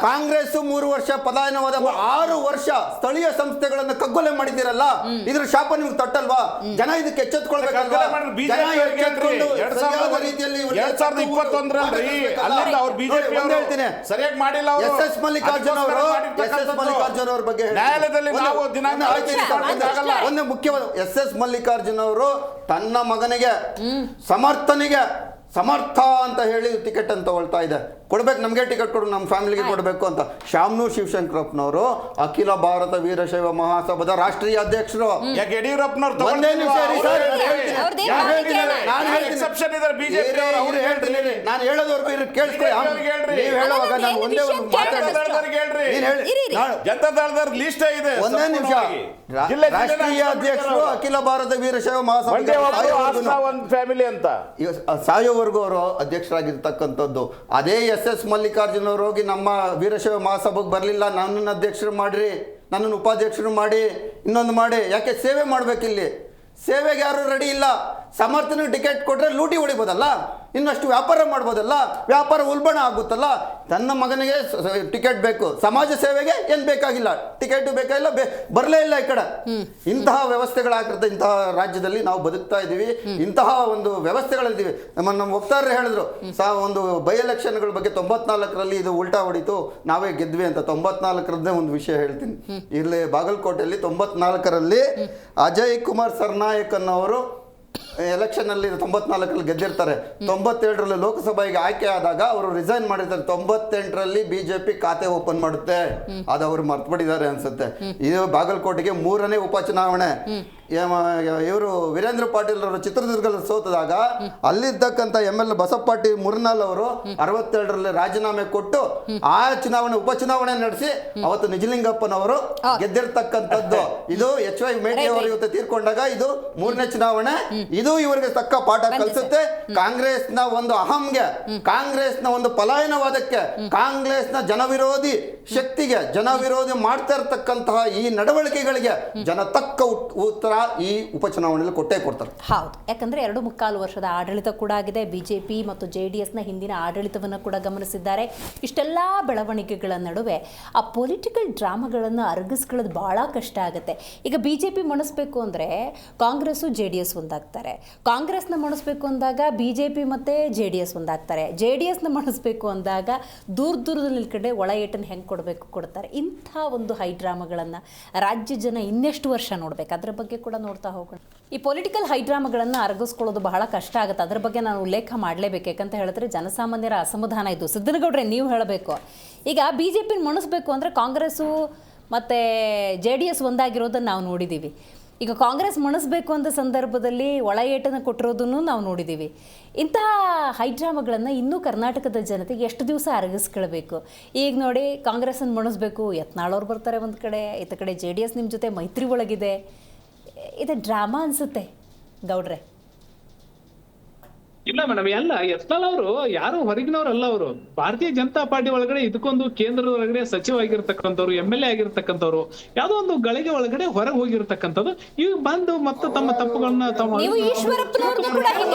ಕಾಂಗ್ರೆಸ್ 3 ವರ್ಷ ಪಲಾಯನವಾದ, 6 ವರ್ಷ ಸ್ಥಳೀಯ ಸಂಸ್ಥೆಗಳನ್ನು ಕಗ್ಗೊಲೆ ಮಾಡಿದ್ದೀರಲ್ಲ, ಇದ್ರ ಶಾಪ ನಿಮ್ಗೆ ತಟ್ಟಲ್ವಾ? ಜನ ಇದಕ್ಕೆ ಎಚ್ಚೆತ್ಕೊಳ್ಬೇಕಲ್ವಾ? ಜನ ಎಚ್ಚೆತ್ಕೊಂಡು ಸರಿಯಾದ ರೀತಿಯಲ್ಲಿ 2021ರಲ್ಲಿ ಅಲ್ಲಿಂದ ಅವ್ರು ಬಿಜೆಪಿ ಹೇಳ್ತೀನಿ ಸರಿಯಾಗಿ ಮಾಡಿಲ್ಲ. SS ಮಲ್ಲಿಕಾರ್ಜುನ್ ಅವ್ರ ಬಗ್ಗೆ ನ್ಯಾಯಾಲಯದಲ್ಲಿ ನಾವು ಒಂದು ಮುಖ್ಯವಾದ SS ಮಲ್ಲಿಕಾರ್ಜುನ್ ಅವರು ತನ್ನ ಮಗನಿಗೆ ಸಮರ್ಥ ಅಂತ ಹೇಳಿ ಟಿಕೆಟ್ ಅಂತ ತಗೊಳ್ತಾ ಇದೆ. ಕೊಡ್ಬೇಕು, ನಮಗೆ ಟಿಕೆಟ್ ಕೊಡು, ನಮ್ಮ ಫ್ಯಾಮಿಲಿಗೆ ಕೊಡಬೇಕು ಅಂತ. ಶಾಮನೂರ್ ಶಿವಶಂಕರಪ್ಪನವರು ಅಖಿಲ ಭಾರತ ವೀರಶೈವ ಮಹಾಸಭಾದ ರಾಷ್ಟ್ರೀಯ ಅಧ್ಯಕ್ಷರು. ಯಡಿಯೂರಪ್ಪನವರು ಒಂದೇ ನಿಮಿಷ ನಾನು ಹೇಳೋದವರೆಗೂ ಕೇಳಿಸ್ಕೊಳ್ಳಿ. ನೀವು ಹೇಳುವಾಗ ನಾನು ಒಂದೇ ಒಂದು ಲಿಸ್ಟ್ ಇದೆ. ಒಂದೇ ನಿಮಿಷ. ರಾಷ್ಟ್ರೀಯ ಅಧ್ಯಕ್ಷರು ಅಖಿಲ ಭಾರತ ವೀರಶೈವ ಮಹಾಸಭಾ ಫ್ಯಾಮಿಲಿ ಅಂತ ಸಾಯೋವರೆಗೂ ಅವರು ಅಧ್ಯಕ್ಷರಾಗಿರ್ತಕ್ಕಂಥದ್ದು. ಅದೇ SS ಮಲ್ಲಿಕಾರ್ಜುನ್ ಅವರು ಹೋಗಿ ನಮ್ಮ ವೀರಶೈವ ಮಹಾಸಭೆಗೆ ಬರಲಿಲ್ಲ, ನನ್ನನ್ನು ಅಧ್ಯಕ್ಷರು ಮಾಡ್ರಿ, ನನ್ನನ್ನು ಉಪಾಧ್ಯಕ್ಷರು ಮಾಡಿ, ಇನ್ನೊಂದು ಮಾಡಿ. ಯಾಕೆ? ಸೇವೆ ಮಾಡ್ಬೇಕಿಲ್ಲಿ. ಸೇವೆಗೆ ಯಾರು ರೆಡಿ ಇಲ್ಲ. ಸಮರ್ಥನಿಗೆ ಟಿಕೆಟ್ ಕೊಟ್ಟರೆ ಲೂಟಿ ಹೊಡಿಬೋದಲ್ಲ, ಇನ್ನಷ್ಟು ವ್ಯಾಪಾರ ಮಾಡ್ಬೋದಲ್ಲ, ವ್ಯಾಪಾರ ಉಲ್ಬಣ ಆಗುತ್ತಲ್ಲ. ತನ್ನ ಮಗನಿಗೆ ಟಿಕೆಟ್ ಬೇಕು, ಸಮಾಜ ಸೇವೆಗೆ ಏನು ಬೇಕಾಗಿಲ್ಲ, ಟಿಕೆಟ್ ಬೇಕಾಗಿಲ್ಲ, ಬರಲೇ ಇಲ್ಲ ಈ ಕಡೆ. ಇಂತಹ ವ್ಯವಸ್ಥೆಗಳಾಗಿರುತ್ತೆ. ಇಂತಹ ರಾಜ್ಯದಲ್ಲಿ ನಾವು ಬದುಕ್ತಾ ಇದ್ದೀವಿ, ಇಂತಹ ಒಂದು ವ್ಯವಸ್ಥೆಗಳಿದ್ದೀವಿ. ನಮ್ಮ ವಕ್ತಾರರು ಹೇಳಿದ್ರು ಒಂದು ಬೈ ಎಲೆಕ್ಷನ್ಗಳ ಬಗ್ಗೆ 94ರಲ್ಲಿ ಇದು ಉಲ್ಟಾ ಹೊಡಿತು, ನಾವೇ ಗೆದ್ವಿ ಅಂತ. 94ರದ್ದೇ ಒಂದು ವಿಷಯ ಹೇಳ್ತೀನಿ. ಇಲ್ಲಿ ಬಾಗಲಕೋಟೆಯಲ್ಲಿ 94ರಲ್ಲಿ ಅಜಯ್ ಕುಮಾರ್ ಸರ್ನಾಯಕ್ ಅನ್ನೋರು ಎಲೆಕ್ಷನ್ ಅಲ್ಲಿ 94ರಲ್ಲಿ ಗೆದ್ದಿರ್ತಾರೆ. 97ರಲ್ಲಿ ಲೋಕಸಭೆಗೆ ಆಯ್ಕೆ ಆದಾಗ ಅವರು ರಿಸೈನ್ ಮಾಡಿರ್ತಾರೆ. 98ರಲ್ಲಿ ಬಿಜೆಪಿ ಖಾತೆ ಓಪನ್ ಮಾಡುತ್ತೆ. ಅದು ಅವರು ಮರ್ತ್ಬಿಟ್ಟಿದ್ದಾರೆ ಅನ್ಸುತ್ತೆ. ಇದು ಬಾಗಲಕೋಟೆಗೆ 3ನೇ ಉಪಚುನಾವಣೆ. ಇವರು ವೀರೇಂದ್ರ ಪಾಟೀಲ್ ಅವರು ಚಿತ್ರದುರ್ಗದಲ್ಲಿ ಸೋತದಾಗ ಅಲ್ಲಿದ್ದಕ್ಕಂಥ MLA ಬಸಪ್ಪಾಟಿ ಮುರ್ನಾಲ್ ಅವರು 67ರಲ್ಲಿ ರಾಜೀನಾಮೆ ಕೊಟ್ಟು ಆ ಉಪಚುನಾವಣೆ ನಡೆಸಿ ಅವತ್ತು ನಿಜಲಿಂಗಪ್ಪನವರು ಗೆದ್ದಿರ್ತಕ್ಕಂಥದ್ದು. ಇದು HY ಮೇಟಿ ಅವರು ಇವತ್ತು ತೀರ್ಕೊಂಡಾಗ ಇದು 3ನೇ ಚುನಾವಣೆ. ಇದು ಇವರಿಗೆ ತಕ್ಕ ಪಾಠ ಕಲಿಸುತ್ತೆ. ಕಾಂಗ್ರೆಸ್ನ ಒಂದು ಅಹಂಗೆ, ಕಾಂಗ್ರೆಸ್ನ ಒಂದು ಪಲಾಯನವಾದಕ್ಕೆ, ಕಾಂಗ್ರೆಸ್ನ ಜನವಿರೋಧಿ ಶಕ್ತಿಗೆ, ಜನವಿರೋಧಿ ಮಾಡ್ತಾ ಇರ್ತಕ್ಕಂತಹ ಈ ನಡವಳಿಕೆಗಳಿಗೆ ಜನ ತಕ್ಕ ಉತ್ತರ ಈ ಉಪಚುನಾವಣೆಯಲ್ಲಿ ಕೊಟ್ಟೇ ಕೊಡ್ತಾರೆ. ಹೌದು, ಯಾಕಂದ್ರೆ 2.25 ವರ್ಷದ ಆಡಳಿತ ಕೂಡ ಆಗಿದೆ. ಬಿಜೆಪಿ ಮತ್ತು JDSನ ಹಿಂದಿನ ಆಡಳಿತವನ್ನು ಕೂಡ ಗಮನಿಸಿದ್ದಾರೆ. ಇಷ್ಟೆಲ್ಲ ಬೆಳವಣಿಗೆಗಳ ನಡುವೆ ಆ ಪೊಲಿಟಿಕಲ್ ಡ್ರಾಮಾಗಳನ್ನು ಅರಗಿಸ್ಕೊಳ್ಳೋದು ಬಹಳ ಕಷ್ಟ ಆಗುತ್ತೆ. ಈಗ ಬಿಜೆಪಿ ಮಣಿಸ್ಬೇಕು ಅಂದರೆ ಕಾಂಗ್ರೆಸ್ಸು JDS ಒಂದಾಗ್ತಾರೆ, ಕಾಂಗ್ರೆಸ್ನ ಮಣಿಸ್ಬೇಕು ಅಂದಾಗ ಬಿಜೆಪಿ ಮತ್ತು JDS ಒಂದಾಗ್ತಾರೆ, JDSನ ಮಣಿಸ್ಬೇಕು ಅಂದಾಗ ದೂರದಲ್ಲಿ ಕಡೆ ಒಳ ಏಟನ್ನು ಹೆಂಗೆ ಕೊಡ್ತಾರೆ. ಇಂಥ ಒಂದು ಹೈ ಡ್ರಾಮಾಗಳನ್ನು ರಾಜ್ಯ ಜನ ಇನ್ನೆಷ್ಟು ವರ್ಷ ನೋಡ್ಬೇಕು, ಅದರ ಬಗ್ಗೆ ಕೂಡ ನೋಡ್ತಾ ಹೋಗೋಣ. ಈ ಪೊಲಿಟಿಕಲ್ ಹೈ ಡ್ರಾಮಾಗಳನ್ನು ಅರಗಿಸ್ಕೊಳ್ಳೋದು ಬಹಳ ಕಷ್ಟ ಆಗುತ್ತೆ. ಅದ್ರ ಬಗ್ಗೆ ನಾನು ಉಲ್ಲೇಖ ಮಾಡಲೇಬೇಕು. ಯಾಕಂತ ಹೇಳಿದ್ರೆ ಜನಸಾಮಾನ್ಯರ ಅಸಮಾಧಾನ ಇದು. ಸಿದ್ದನಗೌಡ್ರೆ, ನೀವು ಹೇಳಬೇಕು. ಈಗ ಬಿಜೆಪಿನ ಮಣಿಸ್ಬೇಕು ಅಂದರೆ ಕಾಂಗ್ರೆಸ್ಸು ಮತ್ತು JDS ಒಂದಾಗಿರೋದನ್ನು ನಾವು ನೋಡಿದ್ದೀವಿ. ಈಗ ಕಾಂಗ್ರೆಸ್ ಮಣಿಸ್ಬೇಕು ಅಂತ ಸಂದರ್ಭದಲ್ಲಿ ಒಳ ಏಟನ್ನು ಕೊಟ್ಟಿರೋದನ್ನು ನಾವು ನೋಡಿದ್ದೀವಿ. ಇಂತಹ ಹೈಡ್ರಾಮಾಗಳನ್ನು ಇನ್ನೂ ಕರ್ನಾಟಕದ ಜನತೆಗೆ ಎಷ್ಟು ದಿವಸ ಅರಗಿಸ್ಕೊಳ್ಬೇಕು? ಈಗ ನೋಡಿ, ಕಾಂಗ್ರೆಸ್ಸನ್ನು ಮಣಿಸ್ಬೇಕು, ಯತ್ನಾಳವ್ರು ಬರ್ತಾರೆ ಒಂದು ಕಡೆ, ಇತ್ತ ಕಡೆ JDS ನಿಮ್ಮ ಜೊತೆ ಮೈತ್ರಿ ಒಳಗಿದೆ. ಇದು ಡ್ರಾಮಾ ಅನಿಸುತ್ತೆ ಗೌಡ್ರೆ. ಇಲ್ಲ ಮೇಡಮ್, ಎಲ್ಲ ಯತ್ನಾಳ್ ಅವರು ಯಾರು ಹೊರಗಿನವ್ರಲ್ಲ. ಅವರು ಭಾರತೀಯ ಜನತಾ ಪಾರ್ಟಿ ಒಳಗಡೆ ಇದಕ್ಕೊಂದು ಕೇಂದ್ರದ ಒಳಗಡೆ ಸಚಿವ ಆಗಿರ್ತಕ್ಕಂಥವ್ರು, MLA ಆಗಿರ್ತಕ್ಕಂಥವ್ರು, ಯಾವುದೋ ಒಂದು ಗಳಿಗೆ ಒಳಗಡೆ ಹೊರಗೆ ಹೋಗಿರ್ತಕ್ಕಂಥದ್ದು. ಈಗ ಬಂದು ಮತ್ತೆ ತಮ್ಮ ತಪ್ಪುಗಳನ್ನ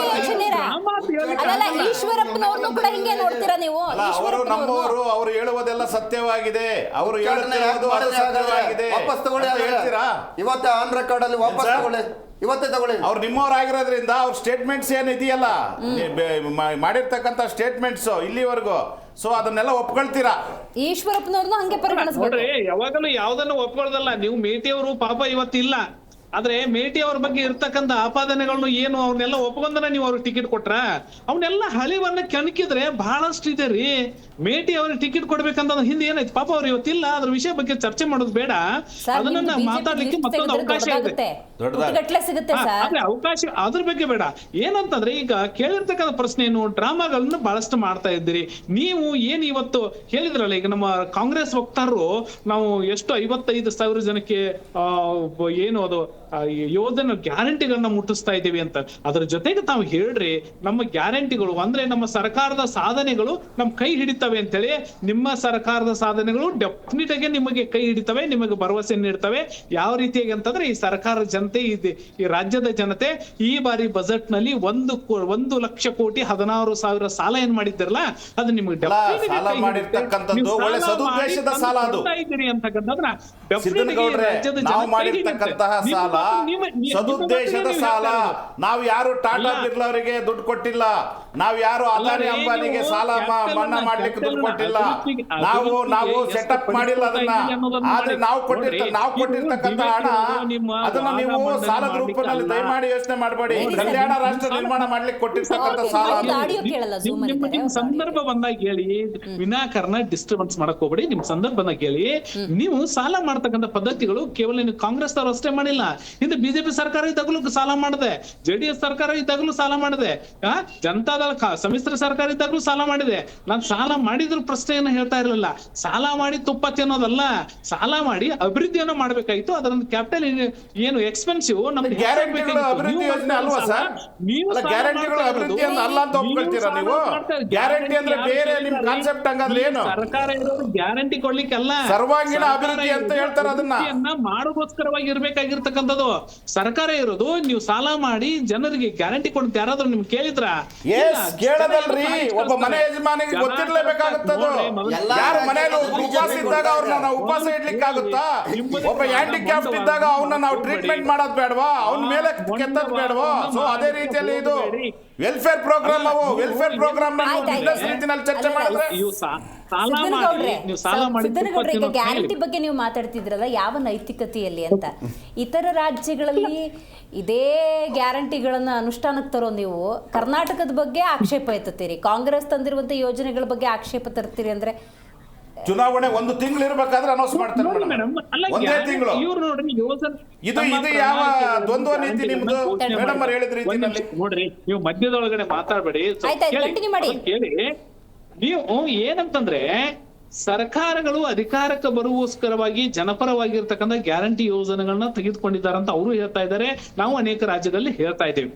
ಈಶ್ವರಪ್ಪನವ್ರನ್ನೂ ಕೂಡ ಹಿಂಗೆ ನೋಡ್ತೀರಾ ನೀವು? ಅವರು ನಮ್ಮವರು, ಅವರು ಹೇಳುವುದೆಲ್ಲ ಸತ್ಯವಾಗಿದೆ, ಅವರು ಹೇಳುತ್ತಿರುವುದು ಸತ್ಯವಾಗಿದೆ. ವಾಪಸ್ ತಗೊಳ್ಳಿ. ಇವತ್ತು ಆನ್ ರೆಕಾರ್ಡ್ ಅಲ್ಲಿ ವಾಪಸ್ ತಗೊಳ್ಳಿ. ಇವತ್ತೇ ತಗೊಳ್ಳಿ. ಅವ್ರು ನಿಮ್ಮವ್ರಾಗಿರೋದ್ರಿಂದ ಅವ್ರ ಸ್ಟೇಟ್ಮೆಂಟ್ಸ್ ಏನು ಇದೆಯಲ್ಲ, ಮಾಡಿರ್ತಕ್ಕಂಥ ಸ್ಟೇಟ್ಮೆಂಟ್ಸ್ ಇಲ್ಲಿವರೆಗೂ, ಸೊ ಅದನ್ನೆಲ್ಲ ಒಪ್ಕೊಳ್ತೀರಾ? ಈಶ್ವರಪ್ಪನವ್ರನ್ನು ಹಂಗೆ ಪರಿಗಣಿಸ್ಬೇಕು. ನೋಡ್ರಿ, ಯಾವಾಗಲೂ ಯಾವ್ದನ್ನು ಒಪ್ಕೊಳ್ದಲ್ಲ. ನೀವು ಮೇಟಿ ಅವರು ಪಾಪ ಇವತ್ತಿಲ್ಲ, ಆದ್ರೆ ಮೇಟಿ ಅವ್ರ ಬಗ್ಗೆ ಇರ್ತಕ್ಕಂಥ ಆಪಾದನೆಗಳನ್ನು ಏನು ಅವನ್ನೆಲ್ಲ ಒಪ್ಕೊಂಡ್ರೆ ನೀವು ಅವ್ರಿಗೆ ಟಿಕೆಟ್ ಕೊಟ್ರ? ಅವನ್ನೆಲ್ಲ ಹಳಿವನ್ನ ಕೆಣಕಿದ್ರೆ ಬಹಳಷ್ಟು ಇದೆ ರೀ. ಮೇಟಿ ಅವ್ರಿಗೆ ಟಿಕೆಟ್ ಕೊಡ್ಬೇಕಂತ ಹಿಂದೆ ಏನಾಯ್ತು ಪಾಪ ಅವ್ರು ಇವತ್ತಿಲ್ಲ. ಅದ್ರ ವಿಷಯ ಬಗ್ಗೆ ಚರ್ಚೆ ಮಾಡೋದು ಬೇಡ. ಅದನ್ನ ಮಾತಾಡ್ಲಿಕ್ಕೆ ಮತ್ತೊಂದು ಅವಕಾಶ ಇದೆ, ಆದ್ರೆ ಅವಕಾಶ ಅದ್ರ ಬಗ್ಗೆ ಬೇಡ. ಏನಂತಂದ್ರೆ ಈಗ ಕೇಳಿರ್ತಕ್ಕಂಥ ಪ್ರಶ್ನೆ ಏನು, ಡ್ರಾಮಾಗಳನ್ನ ಬಹಳಷ್ಟು ಮಾಡ್ತಾ ಇದ್ದೀರಿ ನೀವು. ಏನ್ ಇವತ್ತು ಹೇಳಿದ್ರಲ್ಲ, ಈಗ ನಮ್ಮ ಕಾಂಗ್ರೆಸ್ ವಕ್ತಾರರು ನಾವು ಎಷ್ಟು 55,000 ಜನಕ್ಕೆ ಏನು ಅದು ಯೋಜನೆ ಗ್ಯಾರಂಟಿಗಳನ್ನ ಮುಟ್ಟಿಸ್ತಾ ಇದ್ದೀವಿ ಅಂತ. ಅದ್ರ ಜೊತೆಗೆ ತಾವು ಹೇಳ್ರಿ, ನಮ್ಮ ಗ್ಯಾರಂಟಿಗಳು ಅಂದ್ರೆ ನಮ್ಮ ಸರ್ಕಾರದ ಸಾಧನೆಗಳು ನಮ್ ಕೈ ಹಿಡಿತವೆ ಅಂತೇಳಿ. ನಿಮ್ಮ ಸರ್ಕಾರದ ಸಾಧನೆಗಳು ಡೆಫಿನೆಟ್ ಆಗಿ ನಿಮಗೆ ಕೈ ಹಿಡಿತವೆ, ನಿಮಗೆ ಭರವಸೆ ನೀಡ್ತವೆ. ಯಾವ ರೀತಿಯಾಗಿ ಅಂತಂದ್ರೆ, ಈ ಸರ್ಕಾರದ ಜನತೆ, ಈ ರಾಜ್ಯದ ಜನತೆ ಈ ಬಾರಿ ಬಜೆಟ್ ನಲ್ಲಿ 1 ಲಕ್ಷ ಕೋಟಿ 16,000 ಸಾಲ ಏನ್ ಮಾಡಿದ್ದಿರಲ್ಲ, ಅದು ನಿಮಗೆ ಸದುದ್ದೇಶದ ಸಾಲ. ನಾವು ಯಾರು ಟಾಟಾ ಬಿರ್ಲಾ ಅವರಿಗೆ ದುಡ್ಡು ಕೊಟ್ಟಿಲ್ಲ, ನಾವು ಯಾರು ಅದಾನಿ ಅಂಬಾನಿಗೆ ಸಾಲ ಮನ್ನಾ ಮಾಡ್ಲಿಕ್ಕೆ ದುಡ್ಡು ಕೊಟ್ಟಿಲ್ಲ, ನಾವು ಸೆಟಪ್ ಮಾಡಿಲ್ಲ ಅದನ್ನ. ಆದ್ರೆ ನಾವು ಕೊಟ್ಟಿರ್ತಕ್ಕಂಥ ಹಣ ಅದನ್ನ ನೀವು ಸಾಲದ ರೂಪದಲ್ಲಿ ದಯಮಾಡಿ ಯೋಚನೆ ಮಾಡಬೇಡಿ. ಕಲ್ಯಾಣ ರಾಷ್ಟ್ರ ನಿರ್ಮಾಣ ಮಾಡ್ಲಿಕ್ಕೆ ಕೊಟ್ಟಿರ್ತಕ್ಕಂಥ ಸಾಲ. ನಿಮ್ ಸಂದರ್ಭ ಬಂದಾಗ ಹೇಳಿ, ವಿನಾಕಾರಣ ಡಿಸ್ಟರ್ಬೆನ್ಸ್ ಮಾಡಕ್ ಹೋಗ್ಬೇಡಿ. ನಿಮ್ ಸಂದರ್ಭ ಬಂದಾಗ ಹೇಳಿ, ನೀವು ಸಾಲ ಮಾಡ್ತಕ್ಕಂಥ ಪದ್ಧತಿಗಳು ಕೇವಲ ನೀವು ಕಾಂಗ್ರೆಸ್ ಅವರು ಅಷ್ಟೇ ಮಾಡಿಲ್ಲ. ಹಿಂದೆ ಬಿಜೆಪಿ ಸರ್ಕಾರ ಇದ್ದಾಗಲೂ ಸಾಲ ಮಾಡಿದೆ, JDS ಸರ್ಕಾರ ಇದ್ದಾಗಲೂ ಸಾಲ ಮಾಡಿದೆ, ಜನತಾದಳ ಸಮ್ಮಿಶ್ರ ಸರ್ಕಾರ ಇದ್ದಾಗಲೂ ಸಾಲ ಮಾಡಿದೆ. ನಾನು ಸಾಲ ಮಾಡಿದ್ರ ಪ್ರಶ್ನೆಯನ್ನ ಹೇಳ್ತಾ ಇರಲಿಲ್ಲ. ಸಾಲ ಮಾಡಿ ತುಪ್ಪ ತಿನ್ನೋದಲ್ಲ, ಸಾಲ ಮಾಡಿ ಅಭಿವೃದ್ಧಿಯನ್ನ ಮಾಡ್ಬೇಕಾಯ್ತು. ಅದರಿಂದ ಕ್ಯಾಪಿಟಲ್ ಏನು ಎಕ್ಸ್ಪೆನ್ಸಿವ್ ನಮ್ಗೆ ಗ್ಯಾರಂಟಿಗಳು ಅಭಿವೃದ್ಧಿ ಯೋಜನೆ ಅಲ್ವಾ ಸರ್? ಗ್ಯಾರಂಟಿಗಳು ಅಭಿವೃದ್ಧಿ ಅಲ್ಲ ಅಂತ ಒಪ್ಕೊಳ್ತೀರಾ ನೀವು? ಗ್ಯಾರಂಟಿ ಅಂದ್ರೆ ಬೇರೆ ನಿಮ್ ಕಾನ್ಸೆಪ್ಟ್ ಹಂಗಾದ್ರೆ ಏನು? ಸರ್ಕಾರ ಇರೋದು ಗ್ಯಾರಂಟಿ ಕೊಡ್ಲಿಕ್ಕೆಲ್ಲ, ಸರ್ವಾಂಗೀಣ ಅಭಿವೃದ್ಧಿ ಅಂತ ಹೇಳ್ತಾರೆ. ಅದನ್ನ ಮಾಡೋಗೋಸ್ಕರವಾಗಿ ಇರ್ಬೇಕಾಗಿರ್ತಕ್ಕಂಥದ್ದು. ಸರ್ಕಾರ ಇರೋದು ನೀವು ಸಾಲ ಮಾಡಿ ಜನರಿಗೆ ಗ್ಯಾರಂಟಿ ಕೊಡುತ್ತೆ. ಯಾರಾದ್ರೂ ನಿಮ್ಗೆ ಕೇಳಿದ್ರ? ಕೇಳದಲ್ರಿ. ಒಬ್ಬ ಮನೆ ಯಜಮಾನಿಗೆ ಗೊತ್ತಿರ್ಲೇಬೇಕಾಗುತ್ತದು. ಯಾರು ಮನೆಯಲ್ಲಿ ಉಪವಾಸ ಇದ್ದಾಗ ಅವ್ರನ್ನ ನಾವು ಉಪವಾಸ ಇಡ್ಲಿಕ್ಕಾಗುತ್ತಾ? ಒಬ್ಬ ಹ್ಯಾಂಡಿಕ್ಯಾಪ್ಟ್ ಇದ್ದಾಗ ಅವನ್ನ ನಾವು ಟ್ರೀಟ್ಮೆಂಟ್ ಮಾಡೋದ್ ಬೇಡವಾ? ಅವ್ನ ಮೇಲೆ ಕೆತ್ತದ್ ಬೇಡವಾ? ಸೊ ಅದೇ ರೀತಿಯಲ್ಲಿ ಇದು ವೆಲ್ಫೇರ್ ಪ್ರೋಗ್ರಾಮ್. ಅವು ವೆಲ್ಫೇರ್ ಪ್ರೋಗ್ರಾಮ್ ಬಿಸ್ನೆಸ್ ರೀತಿಯಲ್ಲಿ ಚರ್ಚೆ ಮಾಡಿದ್ರೆ ಸಿದ್ದನಗೌಡ್ರೆ, ಈಗ ಗ್ಯಾರಂಟಿ ಬಗ್ಗೆ ನೀವು ಮಾತಾಡ್ತಿದ್ರಲ್ಲ, ಯಾವ ನೈತಿಕತೆಯಲ್ಲಿ ಅಂತ. ಇತರ ರಾಜ್ಯಗಳಲ್ಲಿ ಇದೇ ಗ್ಯಾರಂಟಿಗಳನ್ನ ಅನುಷ್ಠಾನಕ್ಕೆ ತರೋ ನೀವು ಕರ್ನಾಟಕದ ಬಗ್ಗೆ ಆಕ್ಷೇಪ ಎತ್ತುತ್ತೀರಿ, ಕಾಂಗ್ರೆಸ್ ತಂದಿರುವಂತ ಯೋಜನೆಗಳ ಬಗ್ಗೆ ಆಕ್ಷೇಪ ತರ್ತೀರಿ. ಅಂದ್ರೆ ಚುನಾವಣೆ 1 ತಿಂಗಳು ಇರ್ಬೇಕಾದ್ರೆ ಅನೌನ್ಸ್ ಮಾಡ್ತಾರೆ ಮೇಡಮ್. ಒಂದೇ ತಿಂಗಳು. ಇದು ಯಾವ ದ್ವಂದ್ವ ನೀತಿ ನಿಮ್ದು ಮೇಡಮ್ ಅವ್ರು ಹೇಳಿದ ರೀತಿಯಲ್ಲಿ? ನೋಡ್ರಿ, ನೀವು ಮಧ್ಯದೊಳಗಡೆ ಮಾತಾಡ್ಬೇಡಿ. ಕೇಳಿ, ನೀವು ಏನಂತಂದ್ರೆ, ಸರ್ಕಾರಗಳು ಅಧಿಕಾರಕ್ಕೆ ಬರುವೋಸ್ಕರವಾಗಿ ಜನಪರವಾಗಿರ್ತಕ್ಕಂಥ ಗ್ಯಾರಂಟಿ ಯೋಜನೆಗಳನ್ನ ತೆಗೆದುಕೊಂಡಿದ್ದಾರೆ ಅಂತ ಅವರು ಹೇಳ್ತಾ ಇದ್ದಾರೆ. ನಾವು ಅನೇಕ ರಾಜ್ಯದಲ್ಲಿ ಹೇಳ್ತಾ ಇದ್ದೇವೆ.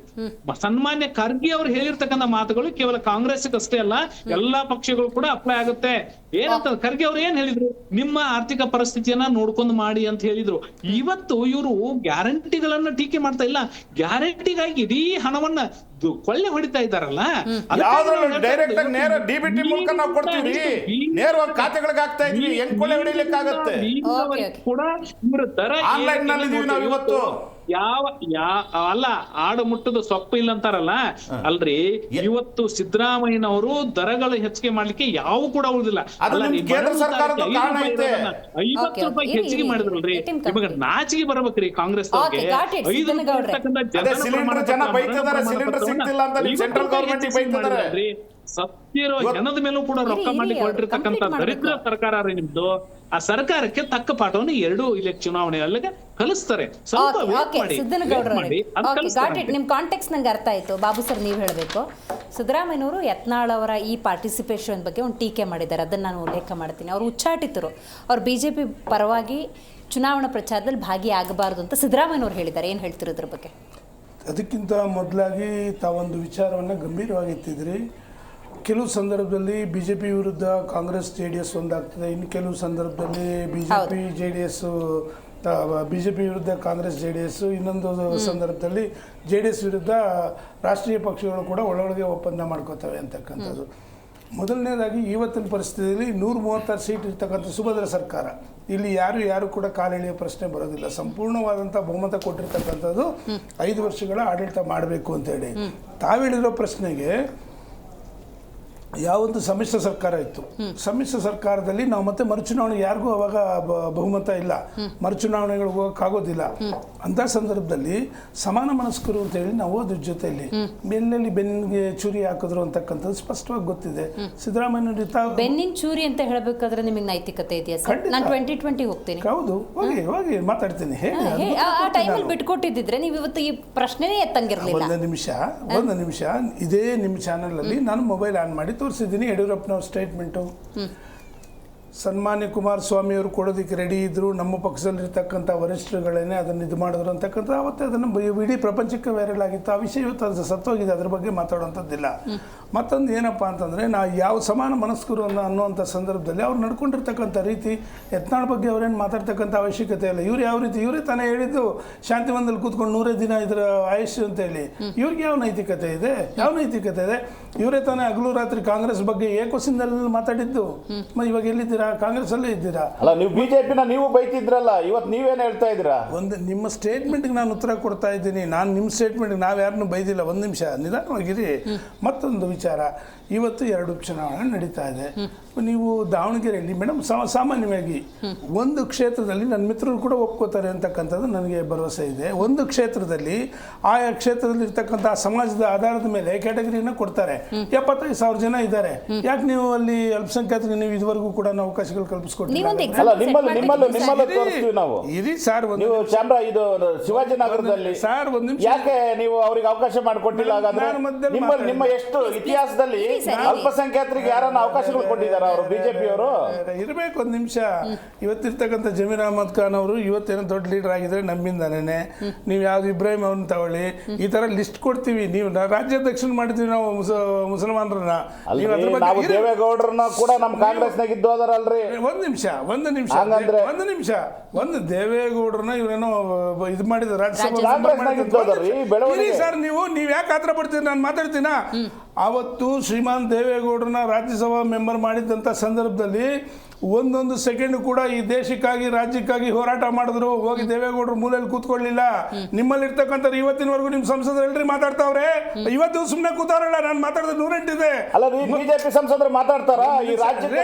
ಸನ್ಮಾನ್ಯ ಖರ್ಗೆ ಅವರು ಹೇಳಿರ್ತಕ್ಕಂಥ ಮಾತುಗಳು ಕೇವಲ ಕಾಂಗ್ರೆಸ್ ಅಷ್ಟೇ ಅಲ್ಲ, ಎಲ್ಲಾ ಪಕ್ಷಗಳು ಕೂಡ ಅಪ್ಲೈ ಆಗುತ್ತೆ. ಏನಂತ ಖರ್ಗೆ ಅವ್ರು ಏನ್ ಹೇಳಿದ್ರು? ನಿಮ್ಮ ಆರ್ಥಿಕ ಪರಿಸ್ಥಿತಿಯನ್ನ ನೋಡ್ಕೊಂಡು ಮಾಡಿ ಅಂತ ಹೇಳಿದ್ರು. ಇವತ್ತು ಇವರು ಗ್ಯಾರಂಟಿಗಳನ್ನ ಟೀಕೆ ಮಾಡ್ತಾ ಇಲ್ಲ, ಗ್ಯಾರಂಟಿಗಾಗಿ ಇಡೀ ಹಣವನ್ನ ಕೊಳ್ಳೆ ಹೊಡಿತಾ ಇದ್ದಾರಲ್ಲ. ಡೈರೆಕ್ಟ್ ಆಗಿ ನೇರ DBT ಮೂಲಕ ನಾವು ಕೊಡ್ತೀವಿ, ನೇರವಾಗಿ ಖಾತೆಗಳಿಗೆ ಹಾಕ್ತಾ ಇದ್ವಿ. ಹೆಂಗ್ ಕೊಳ್ಳೆ ಹೊಡಿಲಿಕ್ಕಾಗತ್ತೆ? ಕೂಡ ಇವ್ರ ದರ ಆನ್ಲೈನ್ ನಲ್ಲಿ ಇದೀವಿ ನಾವು ಇವತ್ತು. ಅಲ್ಲ, ಆಡು ಮುಟ್ಟದ ಸೊಪ್ಪು ಇಲ್ಲ ಅಂತಾರಲ್ಲ, ಅಲ್ರಿ. ಇವತ್ತು ಸಿದ್ದರಾಮಯ್ಯನವರು ದರಗಳ ಹೆಚ್ಚಿಗೆ ಮಾಡ್ಲಿಕ್ಕೆ ಯಾವ ಕೂಡ ಉಳಿದಿಲ್ಲ. ಕೇಂದ್ರ ಸರ್ಕಾರದ ಕಾರಣ ಐತೆ. 50 ರೂಪಾಯಿ ಹೆಚ್ಚಿಗೆ ಮಾಡಿದ್ರಲ್ರಿ, ನಿಮಗೆ ನಾಚಿಗೆ ಬರ್ಬೇಕ್ರಿ ಕಾಂಗ್ರೆಸ್ ಅವ್ರಿಗೆ. ಸಿಲಿಂಡರ್ ಜನ ಬೈತಿದ್ದಾರೆ, ಸಿಲಿಂಡರ್ ಸಿಗ್ತಿಲ್ಲ ಅಂತ ಸೆಂಟ್ರಲ್ ಗವರ್ಮೆಂಟ್ ಬೈತಿದ್ದಾರೆ. ಸತ್ತಿರೋ ಜನದ ಮೇಲೂ ಕೂಡ ರೊಕ್ಕ ಮಾಡ್ಲಿಕ್ಕೆ ಹೊರಟಿರ್ತಕ್ಕಂಥ ದರಿದ್ರ ಸರ್ಕಾರ ರೀ ನಿಮ್ದು. ಆ ಸರ್ಕಾರಕ್ಕೆ ತಕ್ಕ ಪಾಠವನ್ನು 2 ಚುನಾವಣೆಯಲ್ಲಿ ಕಲಿಸ್ತಾರೆ. ನಿಮ್ ಕಾಂಟೆಕ್ಸ್ಟ್ ನಂಗೆ ಅರ್ಥ ಆಯ್ತು. ಬಾಬು ಸರ್, ನೀವು ಹೇಳಬೇಕು. ಸಿದ್ದರಾಮಯ್ಯನವರು ಯತ್ನಾಳ್ ಅವರ ಈ ಪಾರ್ಟಿಸಿಪೇಷನ್ ಬಗ್ಗೆ ಒಂದು ಟೀಕೆ ಮಾಡಿದ್ದಾರೆ, ಅದನ್ನು ನಾನು ಉಲ್ಲೇಖ ಮಾಡ್ತೀನಿ. ಅವರು ಉಚ್ಚಾಟಿತರು, ಅವ್ರು BJP ಪರವಾಗಿ ಚುನಾವಣಾ ಪ್ರಚಾರದಲ್ಲಿ ಭಾಗಿಯಾಗಬಾರದು ಅಂತ ಸಿದ್ದರಾಮಯ್ಯನವರು ಹೇಳಿದ್ದಾರೆ. ಏನು ಹೇಳ್ತಿರೋ ಇದ್ರ ಬಗ್ಗೆ? ಅದಕ್ಕಿಂತ ಮೊದಲಾಗಿ ತಾವೊಂದು ವಿಚಾರವನ್ನು ಗಂಭೀರವಾಗಿ ಎತ್ತಿದ್ರಿ. ಕೆಲವು ಸಂದರ್ಭದಲ್ಲಿ BJP ವಿರುದ್ಧ ಕಾಂಗ್ರೆಸ್ JDS ಒಂದಾಗ್ತದೆ, ಇನ್ನು ಕೆಲವು ಸಂದರ್ಭದಲ್ಲಿ BJP ವಿರುದ್ಧ ಕಾಂಗ್ರೆಸ್ JDS, ಇನ್ನೊಂದು ಸಂದರ್ಭದಲ್ಲಿ JDS ವಿರುದ್ಧ ರಾಷ್ಟ್ರೀಯ ಪಕ್ಷಗಳು ಕೂಡ ಒಳಗೊಳಗೆ ಒಪ್ಪಂದ ಮಾಡ್ಕೋತವೆ ಅಂತಕ್ಕಂಥದ್ದು. ಮೊದಲನೇದಾಗಿ ಇವತ್ತಿನ ಪರಿಸ್ಥಿತಿಯಲ್ಲಿ 136 ಸೀಟ್ ಇರ್ತಕ್ಕಂಥ ಸುಭದ್ರ ಸರ್ಕಾರ, ಇಲ್ಲಿ ಯಾರು ಕೂಡ ಕಾಲೆಳೆಯೋ ಪ್ರಶ್ನೆ ಬರೋದಿಲ್ಲ. ಸಂಪೂರ್ಣವಾದಂಥ ಬಹುಮತ ಕೊಟ್ಟಿರ್ತಕ್ಕಂಥದ್ದು 5 ವರ್ಷಗಳ ಆಡಳಿತ ಮಾಡಬೇಕು ಅಂತೇಳಿ. ತಾವು ಹೇಳಿರೋ ಪ್ರಶ್ನೆಗೆ ಯಾವೊಂದು ಸಮ್ಮಿಶ್ರ ಸರ್ಕಾರ ಇತ್ತು, ಸಮ್ಮಿಶ್ರ ಸರ್ಕಾರದಲ್ಲಿ ನಾವು ಮತ್ತೆ ಮರುಚುನಾವಣೆ ಯಾರಿಗೂ ಅವಾಗ ಬಹುಮತ ಇಲ್ಲ, ಮರುಚುನಾವಣೆಗಳಿಗೆ ಹೋಗೋಕ್ಕಾಗೋದಿಲ್ಲ. ಅಂಥ ಸಂದರ್ಭದಲ್ಲಿ ಸಮಾನ ಮನಸ್ಕರು ಅಂತ ಹೇಳಿ ನಾವು ಅದ್ರ ಜೊತೆಯಲ್ಲಿ ಬೆನ್ನಲ್ಲಿ ಬೆನ್ನಿಗೆ ಚೂರಿ ಹಾಕಿದ್ರು ಅಂತಕ್ಕಂಥದ್ದು ಸ್ಪಷ್ಟವಾಗಿ ಗೊತ್ತಿದೆ. ಸಿದ್ದರಾಮಯ್ಯ ಬೆನ್ನಿನ ಚೂರಿ ಅಂತ ಹೇಳಬೇಕಾದ್ರೆ ನಿಮಗೆ ನೈತಿಕತೆ ಇದೆಯಾ ಸರ್? ನಾನು 2020 ಹೋಗ್ತೀನಿ. ಹೌದು, ಹೋಗಿ ಮಾತಾಡ್ತೀನಿ. ಆ ಟೈಮಲ್ಲಿ ಬಿಟ್ಕೊಟ್ಟಿದ್ದಿದ್ರೆ ನೀವು ಇವತ್ತು ಈ ಪ್ರಶ್ನೆನೇ ಎತ್ತಂಗಿರಲಿಲ್ಲ. ಒಂದು ನಿಮಿಷ ಇದೇ ನಿಮ್ಮ ಚಾನಲಲ್ಲಿ ನಾನು ಮೊಬೈಲ್ ಆನ್ ಮಾಡಿ ತೋರಿಸಿದ್ದೀನಿ ಯಡಿಯೂರಪ್ಪನವ್ರ ಸ್ಟೇಟ್ಮೆಂಟು. ಸನ್ಮಾನ್ಯ ಕುಮಾರಸ್ವಾಮಿ ಅವರು ಕೊಡೋದಕ್ಕೆ ರೆಡಿ ಇದ್ದರು, ನಮ್ಮ ಪಕ್ಷದಲ್ಲಿರ್ತಕ್ಕಂಥ ವರಿಷ್ಠರುಗಳೇನೆ ಅದನ್ನು ಇದು ಮಾಡಿದ್ರು ಅಂತಕ್ಕಂಥ ಅವತ್ತೇ ಅದನ್ನು ಇಡೀ ಪ್ರಪಂಚಕ್ಕೆ ವೈರಲ್ ಆಗಿತ್ತು. ಆ ವಿಷಯ ಇವತ್ತು ಅದು ಸತ್ತೋಗಿದೆ, ಅದ್ರ ಬಗ್ಗೆ ಮಾತಾಡುವಂಥದ್ದಿಲ್ಲ. ಮತ್ತೊಂದು ಏನಪ್ಪ ಅಂತಂದರೆ, ಯಾವ ಸಮಾನ ಮನಸ್ಕರು ಅನ್ನುವಂಥ ಸಂದರ್ಭದಲ್ಲಿ ಅವ್ರು ನಡ್ಕೊಂಡಿರ್ತಕ್ಕಂಥ ರೀತಿ, ಯತ್ನಾಳ್ ಬಗ್ಗೆ ಅವ್ರೇನು ಮಾತಾಡ್ತಕ್ಕಂಥ ಅವಶ್ಯಕತೆ ಇಲ್ಲ. ಇವ್ರು ಯಾವ ರೀತಿ, ಇವರೇ ತಾನೇ ಹೇಳಿದ್ದು ಶಾಂತಿವನದಲ್ಲಿ ಕೂತ್ಕೊಂಡು 100 ದಿನ ಇದರ ಆಯುಷ್ ಅಂತೇಳಿ. ಇವ್ರಿಗೆ ಯಾವ ನೈತಿಕತೆ ಇದೆ? ಇವರೇ ತಾನೇ ಹಗಲು ರಾತ್ರಿ ಕಾಂಗ್ರೆಸ್ ಬಗ್ಗೆ ಏಕೋಸಿಂದಲ್ಲಿ ಮಾತಾಡಿದ್ದು. ಇವಾಗ ಎಲ್ಲಿದ್ದೀರಾ? ಕಾಂಗ್ರೆಸ್ ಅಲ್ಲೇ ಇದ್ದೀರಾ? ಅಲ್ಲ, ನೀವು ಬಿಜೆಪಿನ ನೀವು ಬೈತಿದ್ರಲ್ಲ, ಇವತ್ತು ನೀವೇನು ಹೇಳ್ತಾ ಇದ್ದೀರಾ? ನಿಮ್ಮ ಸ್ಟೇಟ್ಮೆಂಟ್ಗೆ ನಾನು ಉತ್ತರ ಕೊಡ್ತಾ ಇದ್ದೀನಿ. ನಾನು ನಿಮ್ಮ ಸ್ಟೇಟ್ಮೆಂಟ್ಗೆ ನಾವು ಯಾರನ್ನೂ ಬೈದಿಲ್ಲ. ಒಂದು ನಿಮಿಷ ನಿಧಾನವಾಗಿರಿ. ಮತ್ತೊಂದು ವಿಚಾರ, ಇವತ್ತು 2 ಉಪಚುನಾವಣೆ ನಡೀತಾ ಇದೆ. ನೀವು ದಾವಣಗೆರೆಯಲ್ಲಿ ಮೇಡಮ್ ಸಾಮಾನ್ಯವಾಗಿ ಒಂದು ಕ್ಷೇತ್ರದಲ್ಲಿ ನನ್ನ ಮಿತ್ರರು ಕೂಡ ಒಪ್ಕೋತಾರೆ ಅಂತಕ್ಕಂಥದ್ದು ನನಗೆ ಭರವಸೆ ಇದೆ. ಒಂದು ಕ್ಷೇತ್ರದಲ್ಲಿ ಆಯಾ ಕ್ಷೇತ್ರದಲ್ಲಿ ಇರ್ತಕ್ಕಂಥ ಸಮಾಜದ ಆಧಾರದ ಮೇಲೆ ಕ್ಯಾಟಗರಿನ ಕೊಡ್ತಾರೆ. 75,000 ಜನ ಇದ್ದಾರೆ. ಯಾಕೆ ನೀವು ಅಲ್ಲಿ ಅಲ್ಪಸಂಖ್ಯಾತರಿಗೆ ನೀವು ಇದುವರೆಗೂ ಕೂಡ ಅವಕಾಶಗಳು ಕಲ್ಪಿಸ್ಕೊಟ್ಟಿಲ್ಲ? ಇರಿ ಸರ್, ಇದು ಶಿವಾಜಿನಗರದಲ್ಲಿ ಸರ್ ಒಂದು ನಿಮಿಷ, ಯಾಕೆ ನೀವು ಅವ್ರಿಗೆ ಅವಕಾಶ ಮಾಡಿಕೊಟ್ಟಿಲ್ಲ? ನಿಮ್ಮ ಎಷ್ಟು ಇತಿಹಾಸದಲ್ಲಿ ಅಲ್ಪಸಂಖ್ಯಾತರಿಗೆ ಯಾರನ್ನ ಅವಕಾಶಗಳು ಕೊಟ್ಟಿದ್ದಾರೆ ಅವರು ಬಿಜೆಪಿಯವರು? ಇರಬೇಕು. ಒಂದು ನಿಮಿಷ, ಇವತ್ತಿರ್ತಕ್ಕಂಥ ಜಮೀರ್ ಅಹಮದ್ ಖಾನ್ ಅವರು ಇವತ್ತೇನೋ ದೊಡ್ಡ ಲೀಡರ್ ಆಗಿದ್ರೆ ನಮ್ಮಿಂದಾನೇನೆ. ನೀವು ಯಾವ್ದು ಇಬ್ರಾಹಿಂ ಅವ್ರನ್ನ ತಗೊಳ್ಳಿ, ಈ ತರ ಲಿಸ್ಟ್ ಕೊಡ್ತೀವಿ. ನೀವು ರಾಜ್ಯಾಧ್ಯಕ್ಷ ಮಾಡಿದ್ವಿ ನಾವು ಮುಸಲ್ಮಾನರನ್ನ. ದೇವೇಗೌಡರನ್ನ ಕೂಡ ನಮ್ಮ ಕಾಂಗ್ರೆಸ್ನಾಗ ಇದ್ದು ಹೋದಾರಲ್ರಿ. ಒಂದು ನಿಮಿಷ, ಒಂದು ದೇವೇಗೌಡರನ್ನ ಇವರೇನೋ ಇದು ಮಾಡಿದ ರಾಜ್ಯಸಭಾ ಸರ್. ನೀವು ಯಾಕೆ ಆತರ ಪಡ್ತೀರಿ? ನಾನು ಮಾತಾಡ್ತೀನ. ಅವತ್ತು ಶ್ರೀಮಾನ್ ದೇವೇಗೌಡರನ್ನ ರಾಜ್ಯಸಭಾ ಮೆಂಬರ್ ಮಾಡಿದ್ದಂಥ ಸಂದರ್ಭದಲ್ಲಿ ಒಂದೊಂದು ಸೆಕೆಂಡ್ ಕೂಡ ಈ ದೇಶಕ್ಕಾಗಿ ರಾಜ್ಯಕ್ಕಾಗಿ ಹೋರಾಟ ಮಾಡಿದ್ರು. ಹೋಗಿ ದೇವೇಗೌಡರು ಮೂಲೆಯಲ್ಲಿ ಕೂತ್ಕೊಳ್ಳಿಲ್ಲ. ನಿಮ್ಮಲ್ಲಿರ್ತಕ್ಕಂಥ ಇವತ್ತಿನವರೆಗೂ ನಿಮ್ಮ ಸಂಸದರು ಎಲ್ರಿ ಮಾತಾಡ್ತಾವ್ರೆ. ಇವತ್ತು ಸುಮ್ಮನೆ ಕೂತಾರಲ್ಲ, ನಾನು ಮಾತಾಡಿದ್ರೆ 108 ಇದೆ. ಅಲ್ಲ, ಬಿಜೆಪಿ ಸಂಸದರು ಮಾತಾಡ್ತಾರ ಈ ರಾಜ್ಯಕ್ಕೆ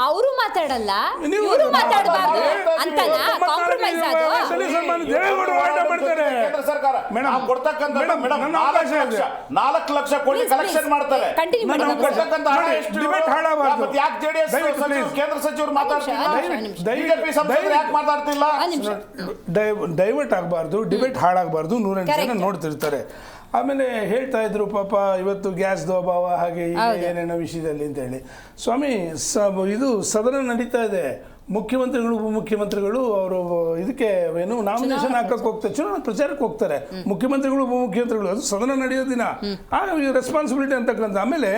ಅವರು ಮಾತಾಡಲ್ಲ, ಇವರು ಮಾತಾಡಬಾರ್ದು ಅಂತನಾ ಕಾಂಪ್ರಮೈಸ್ ಅದು? ದೇವೇಗೌಡರು ಹೋರಾಟ ಮಾಡ್ತಾರೆ. ಕೇಂದ್ರ ಸರ್ಕಾರ ಕೊಡ್ತಕ್ಕಂಥ 4 ಲಕ್ಷ ಕೋಟಿ ಕಲೆಕ್ಷನ್ ಮಾಡ್ತಾರೆ. ಕೊಡ್ತಕ್ಕಂಥ ಹಣ ಎಷ್ಟು? ಯಾಕೆ ಜೆಡಿಎಸ್ ಕೇಂದ್ರ ಸಚಿವರು ಮಾತಾಡ್ತಿಲ್ಲ? ಡೈವರ್ಟ್ ಆಗಬಾರ್ದು, ಡಿಬೇಟ್ ಹಾಳಾಗಬಾರ್ದು. 108 ಜನ ನೋಡ್ತಿರ್ತಾರೆ. ಆಮೇಲೆ ಹೇಳ್ತಾ ಇದ್ರು ಪಾಪ ಇವತ್ತು ಗ್ಯಾಸ್ದು ಅಭಾವ ಹಾಗೆ ಹೀಗೆ ಏನೇನೋ ವಿಷಯದಲ್ಲಿ ಅಂತ ಹೇಳಿ. ಸ್ವಾಮಿ, ಇದು ಸದನ ನಡೀತಾ ಇದೆ. ಮುಖ್ಯಮಂತ್ರಿಗಳು ಉಪಮುಖ್ಯಮಂತ್ರಿಗಳು ಅವರು ಇದಕ್ಕೆ ಏನು ನಾಮಿನೇಷನ್ ಹಾಕಕ್ಕೆ ಹೋಗ್ತಾರೆ, ಚುನಾವಣಾ ಪ್ರಚಾರಕ್ಕೆ ಹೋಗ್ತಾರೆ. ಮುಖ್ಯಮಂತ್ರಿಗಳು ಉಪಮುಖ್ಯಮಂತ್ರಿಗಳು, ಅದು ಸದನ ನಡೆಯೋ ದಿನ. ರೆಸ್ಪಾನ್ಸಿಬಿಲಿಟಿ ಅಂತಕ್ಕಂಥ. ಆಮೇಲೆ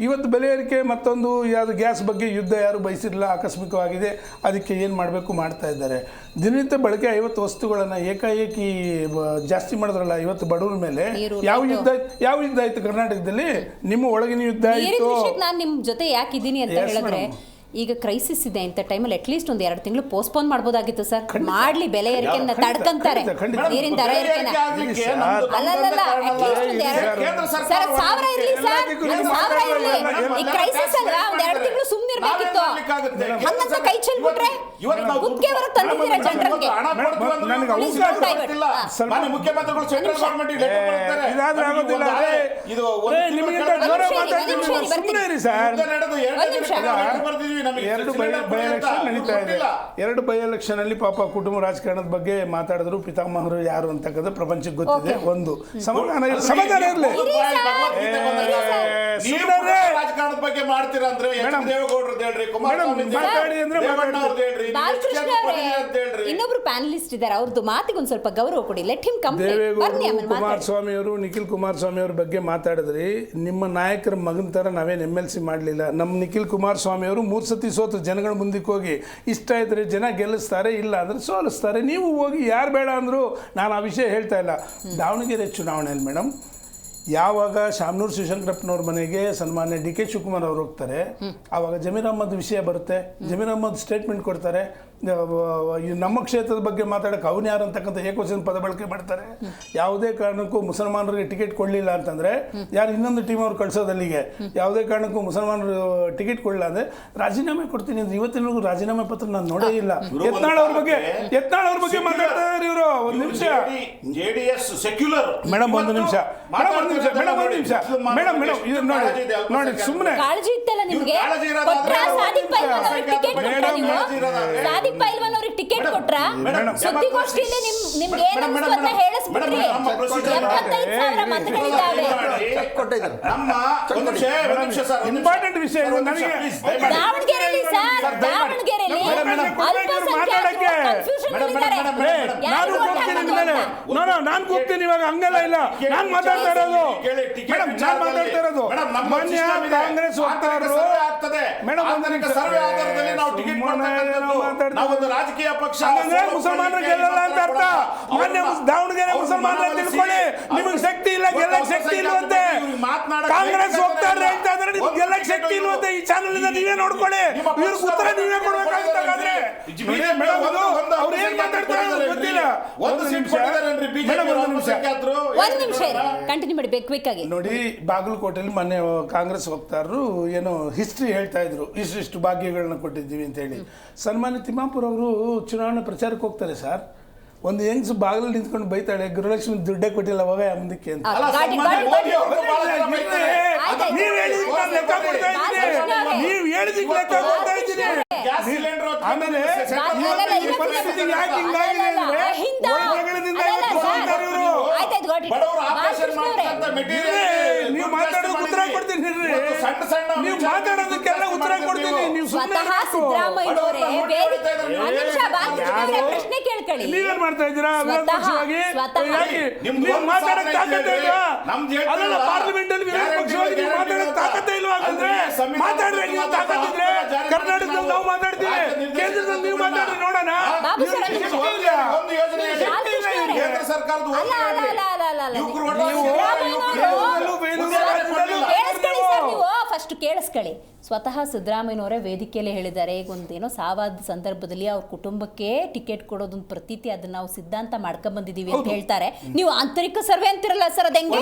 ಇವತ್ತು ಬೆಲೆ ಏರಿಕೆ, ಮತ್ತೊಂದು ಯಾವುದು ಗ್ಯಾಸ್ ಬಗ್ಗೆ ಯುದ್ಧ ಯಾರು ಬಯಸಿರಲಿಲ್ಲ, ಆಕಸ್ಮಿಕವಾಗಿದೆ. ಅದಕ್ಕೆ ಏನು ಮಾಡಬೇಕು ಮಾಡ್ತಾ ಇದ್ದಾರೆ. ದಿನನಿತ್ಯ ಬಳಕೆ 50 ವಸ್ತುಗಳನ್ನು ಏಕಾಏಕಿ ಜಾಸ್ತಿ ಮಾಡಿದ್ರಲ್ಲ ಇವತ್ತು ಬಡವರ ಮೇಲೆ. ಯಾವ ಯುದ್ಧ ಆಯ್ತು ಕರ್ನಾಟಕದಲ್ಲಿ? ನಿಮ್ಮ ಒಳಗಿನ ಯುದ್ಧ ಆಯಿತು. ನಾನು ನಿಮ್ಮ ಜೊತೆ ಯಾಕಿದ್ದೀನಿ ಅಂತ ಹೇಳಿದ್ರೆ, ಈಗ ಕ್ರೈಸಿಸ್ ಇದೆ ಅಂತ ಟೈಮಲ್ಲಿ ಅಟ್ಲೀಸ್ಟ್ 1-2 ತಿಂಗಳು ಪೋಸ್ಟ್ಪೋನ್ ಮಾಡ್ಬೋದಾಗಿತ್ತು ಸರ್. ಮಾಡ್ಲಿ, ಬೆಲೆ ಏರಿಕೆಯನ್ನ ತಡ್ಕಂತಾರೆ, ನೀರಿನ ದರ ಏರಿಕೆನ. ಅಲ್ಲಲ್ಲ, ಸರ್ 1000 ಇರ್ಲಿ ಸರ್, 1000 ಇರ್ಲಿ. ಈ ಕ್ರೈಸಿಸ್ ಅಲ್ಲ, 1-2 ತಿಂಗಳು ಸುಮ್ಮನಿರ್ಬೇಕಿತ್ತು. ಹಂಗಂತ ಕೈ ಚೆಲ್ಬಿಟ್ರೆ ಗುತ್ತಿಗೆ ಹೊರಗೆ ತಂದಿದ್ದೀರಾ ಜನರಿಗೆ. ಮುಖ್ಯಮಂತ್ರಿಗಳು ಸೆಂಟ್ರಲ್ ಗವರ್ಮೆಂಟ್ ಎರಡು ಬೈ ಎಲೆಕ್ಷನ್ ಅಲ್ಲಿ ಪಾಪ ಕುಟುಂಬ ರಾಜಕಾರಣದ ಬಗ್ಗೆ ಮಾತಾಡಿದ್ರು. ಪಿತಾಮಹರು ಯಾರು ಅಂತಕ್ಕಂಥ ಪ್ರಪಂಚಕ್ಕೆ ಗೊತ್ತಿದೆ. ಒಂದು ಸಮಾಧಾನ ಇರಲಿ. ರಾಜಕಾರಣದ ಬಗ್ಗೆ ಮಾಡ್ತೀರಾ ಅಂದ್ರೆ ಇನ್ನೊಬ್ರು ಪ್ಯಾನಲಿಸ್ಟ್ ಇದ್ದಾರೆ, ಅವ್ರದ್ದು ಮಾತಿಗೆ ಒಂದ್ ಸ್ವಲ್ಪ ಗೌರವ ಕೊಡಿ. Let him complete. ಕುಮಾರಸ್ವಾಮಿ ಅವರು, ನಿಖಿಲ್ ಕುಮಾರಸ್ವಾಮಿ ಅವ್ರ ಬಗ್ಗೆ ಮಾತಾಡಿದ್ರಿ. ನಿಮ್ಮ ನಾಯಕರ ಮಗನ ತರ ನಾವೇನು MLC ಮಾಡಲಿಲ್ಲ. ನಮ್ಮ ನಿಖಿಲ್ ಕುಮಾರಸ್ವಾಮಿ ಅವರು 3 ಸತಿ ಸೋತು ಜನಗಳ ಮುಂದಕ್ಕೆ ಹೋಗಿ ಇಷ್ಟ ಇದ್ರೆ ಜನ ಗೆಲ್ಲಿಸ್ತಾರೆ, ಇಲ್ಲ ಅಂದ್ರೆ ಸೋಲಿಸ್ತಾರೆ. ನೀವು ಹೋಗಿ ಯಾರು ಬೇಡ ಅಂದ್ರು, ನಾನು ಆ ವಿಷಯ ಹೇಳ್ತಾ ಇಲ್ಲ. ದಾವಣಗೆರೆ ಚುನಾವಣೆಯಲ್ಲಿ ಮೇಡಮ್ ಯಾವಾಗ ಶಾಮನೂರು ಶಿವಶಂಕರಪ್ಪನವ್ರ ಮನೆಗೆ ಸನ್ಮಾನ್ಯ ಡಿ ಕೆ ಶಿವಕುಮಾರ್ ಅವರು ಹೋಗ್ತಾರೆ, ಆವಾಗ ಜಮೀರ್ ಅಹ್ಮದ್ ವಿಷಯ ಬರುತ್ತೆ. ಜಮೀರ್ ಅಹ್ಮದ್ ಸ್ಟೇಟ್ಮೆಂಟ್ ಕೊಡ್ತಾರೆ, ನಮ್ಮ ಕ್ಷೇತ್ರದ ಬಗ್ಗೆ ಮಾತಾಡೋಕೆ ಅವನು ಯಾರು ಅಂತಕ್ಕಂಥ ಏಕವಚನ ಪದ ಬಳಕೆ ಮಾಡ್ತಾರೆ. ಯಾವುದೇ ಕಾರಣಕ್ಕೂ ಮುಸಲ್ಮಾನರಿಗೆ ಟಿಕೆಟ್ ಕೊಡಲಿಲ್ಲ ಅಂತಂದರೆ ಯಾರು ಇನ್ನೊಂದು ಟೀಮ್ ಅವ್ರು ಕಳಿಸೋದು ಅಲ್ಲಿಗೆ. ಯಾವುದೇ ಕಾರಣಕ್ಕೂ ಮುಸಲ್ಮಾನರು ಟಿಕೆಟ್ ಕೊಡಲಿಲ್ಲ ಅಂದರೆ ರಾಜೀನಾಮೆ ಕೊಡ್ತೀನಿ ಅಂದ್ರೆ ಇವತ್ತಿನವರೆಗೂ ರಾಜೀನಾಮೆ ಪತ್ರ ನಾನು ನೋಡೇ ಇಲ್ಲ. ಯತ್ನಾಳ್ ಅವ್ರ ಬಗ್ಗೆ ಮಾತಾಡ್ತಾ ಇದ್ದಾರೆ ಇವರು. ಒಂದು ನಿಮಿಷ ಜೆಡಿಎಸ್ ಸೆಕ್ಯುಲರ್ ಮೇಡಮ್, ಒಂದು ನಿಮಿಷ ಮೇಡಮ್ ಇದು ನೋಡಿ ಸುಮ್ಮನೆ ಕಾಳಜಿ ಇತ್ತಲ್ಲ ನಿಮ್ಗೆ. ಸಾದಿಕ್ ಪೈಲ್ವಾನ್ ಅವ್ರಿಗೆ ಟಿಕೆಟ್ ಕೊಟ್ರಾ ನೀವು? ಸಾದಿಕ್ ಪೈಲ್ವಾನ್ ಅವ್ರಿಗೆ ಟಿಕೆಟ್ ಕೊಟ್ರಾ? ಸುದ್ದಿಗೋಷ್ಠಿಯಲ್ಲಿ ನಿಮ್ಗೆ ಏನು ಅನ್ಸುತ್ತೆ ಅಂತ ಹೇಳಿಸ್ಬಿಟ್ರಿ. 75,000 ಮತಗಳಿದ್ದಾವೆ. ಇಂಪಾರ್ಟೆಂಟ್ ವಿಷಯ ದಾವಣಗೆರೆಯಲ್ಲಿ ಸರ್, ದಾವಣಗೆರೆಯಲ್ಲಿ ಅಲ್ಪಸಂಖ್ಯಾತರು ಕನ್ಫ್ಯೂಷನ್ ಇದ್ದಾರೆ. ನಾನು ಕೂಗ್ತೀನಿ ಇವಾಗ, ಹಂಗೆಲ್ಲ ಇಲ್ಲ. ನಾನು ಮಾತಾಡ್ತಾ ಇರೋದು ಮಾನ್ಯ ಕಾಂಗ್ರೆಸ್ ವಕ್ತಾರರು ರಾಜಕೀಯ ಪಕ್ಷ ಮುಸಲ್ಮಾನರು ಗೆಲ್ಲಲ್ಲ ಅಂತ ಅರ್ಥ. ಮಾನ್ಯ ದಾವಣಗೆರೆ ಮುಸಲ್ಮಾನರು ತಿಳ್ಕೊಳ್ಳಿ, ನಿಮಗೆ ಶಕ್ತಿ ಇಲ್ಲ, ಗೆಲ್ಲಕ್ಕೆ ಶಕ್ತಿ ಇಲ್ವಂತೆ. ಕಾಂಗ್ರೆಸ್ ವಕ್ತಾರರು ಹೇಳ್ತಾ ಇದ್ರೆ ನಿಮ್ಗೆ ಗೆಲ್ಲಕ್ಕೆ ಶಕ್ತಿ ಇಲ್ವಂತೆ. ಈ ಚಾನಲ್ ಇಂದ ನೀವೇ ನೋಡ್ಕೊಳ್ಳಿ, ಇವ್ರಿಗೆ ಉತ್ತರ ನೀವೇ ಕೊಡ್ಬೇಕಾಗುತ್ತೆ. ಅವ್ರು ಏನ್ ಮಾತಾಡ್ತಾರೆ ಗೊತ್ತಿಲ್ಲ. ಒಂದ್ ನಿಮಿಷ ಕಂಟಿನ್ಯೂ ಮಾಡಿ ಕ್ವಿಕ್ ಆಗಿ. ನೋಡಿ, ಬಾಗಲಕೋಟೆಯಲ್ಲಿ ಮೊನ್ನೆ ಕಾಂಗ್ರೆಸ್ ವಕ್ತಾರರು ಏನೋ ಹಿಸ್ಟ್ರಿ ಹೇಳ್ತಾ ಇದ್ರು, ಇಷ್ಟು ಭಾಗ್ಯಗಳನ್ನ ಕೊಟ್ಟಿದ್ದೀವಿ ಅಂತ ಹೇಳಿ. ಸನ್ಮಾನ್ಯ ತಿಮ್ಮಾಪುರ್ ಅವರು ಚುನಾವಣೆ ಪ್ರಚಾರಕ್ಕೆ ಹೋಗ್ತಾರೆ ಸರ್. ಒಂದು ಹೆಂಗ್ಸ್ ಬಾಗಿಲು ನಿಂತ್ಕೊಂಡು ಬೈತಾಳೆ, ಗೃಹಲಕ್ಷ್ಮಿ ದುಡ್ಡೇ ಕೊಟ್ಟಿಲ್ಲ ಹೋಗ ಮುಂದಕ್ಕೆ ಅಂತ. ನೀವ್ ಹೇಳಿದಕ್ಕೆ ಲೆಕ್ಕ ಕೊಡ್ತಾ ಇದ್ದೀನಿ. ಆಮೇಲೆ ಪರಿಸ್ಥಿತಿ ಯಾಕೆ ಹಿಂಗಾಗಿದೆ ಅಂದ್ರೆ ಒಳಜಗಳಿಂದ ನೀವು ಮಾತಾಡೋದಕ್ಕೆ ಉತ್ತರ ಕೊಡ್ತೀನಿ. ನೀವು ಮಾತಾಡೋದಕ್ಕೆಲ್ಲ ಉತ್ತರ ಕೊಡ್ತೀನಿ. ನೀವು ಪ್ರಶ್ನೆ ಕೇಳ್ಕೊಳ್ಳಿ. ನೀವೇನ್ ಮಾಡ್ತಾ ಇದ್ದೀರಾ? ನೀವು ಮಾತಾಡಕ್ ತಾಕತ್ತೆ ಇಲ್ವಾ? ಅದೆಲ್ಲ ಪಾರ್ಲಿಮೆಂಟ್ ಅಲ್ಲಿ ವಿರೋಧ ಪಕ್ಷವಾಗಿ ನೀವು ಮಾತಾಡಕ್ ತಾಕತ್ತೆ ಇಲ್ವಾ? ಅಂದ್ರೆ ಮಾತಾಡ್ರೆ ನೀವು ತಾಕತ್ತಿದ್ರೆ ಕರ್ನಾಟಕದಲ್ಲಿ ನಾವು ಮಾತಾಡ್ತೀವಿ, ಕೇಂದ್ರದಲ್ಲಿ ನೀವು ಮಾತಾಡ್ರಿ ನೋಡೋಣ. ಕೇಂದ್ರ ಸರ್ಕಾರದ ಫಸ್ಟ್ ಕೇಳಿಸ್ಕೊಳ್ಳಿ. ಸ್ವತಃ ಸಿದ್ದರಾಮಯ್ಯನವರೇ ವೇದಿಕೆಯಲ್ಲೇ ಹೇಳಿದ್ದಾರೆ, ಈಗ ಒಂದೇನೋ ಸಾವಾದ ಸಂದರ್ಭದಲ್ಲಿ ಅವ್ರ ಕುಟುಂಬಕ್ಕೆ ಟಿಕೆಟ್ ಕೊಡೋದೊಂದು ಪ್ರತೀತಿ, ಅದನ್ನ ನಾವು ಸಿದ್ಧಾಂತ ಮಾಡ್ಕೊಂಡ್ ಬಂದಿದೀವಿ ಅಂತ ಹೇಳ್ತಾರೆ. ನೀವು ಆಂತರಿಕ ಸರ್ವೆ ಅಂತಿರಲ್ಲ ಸರ್, ಅದ ಹೆಂಗೆ?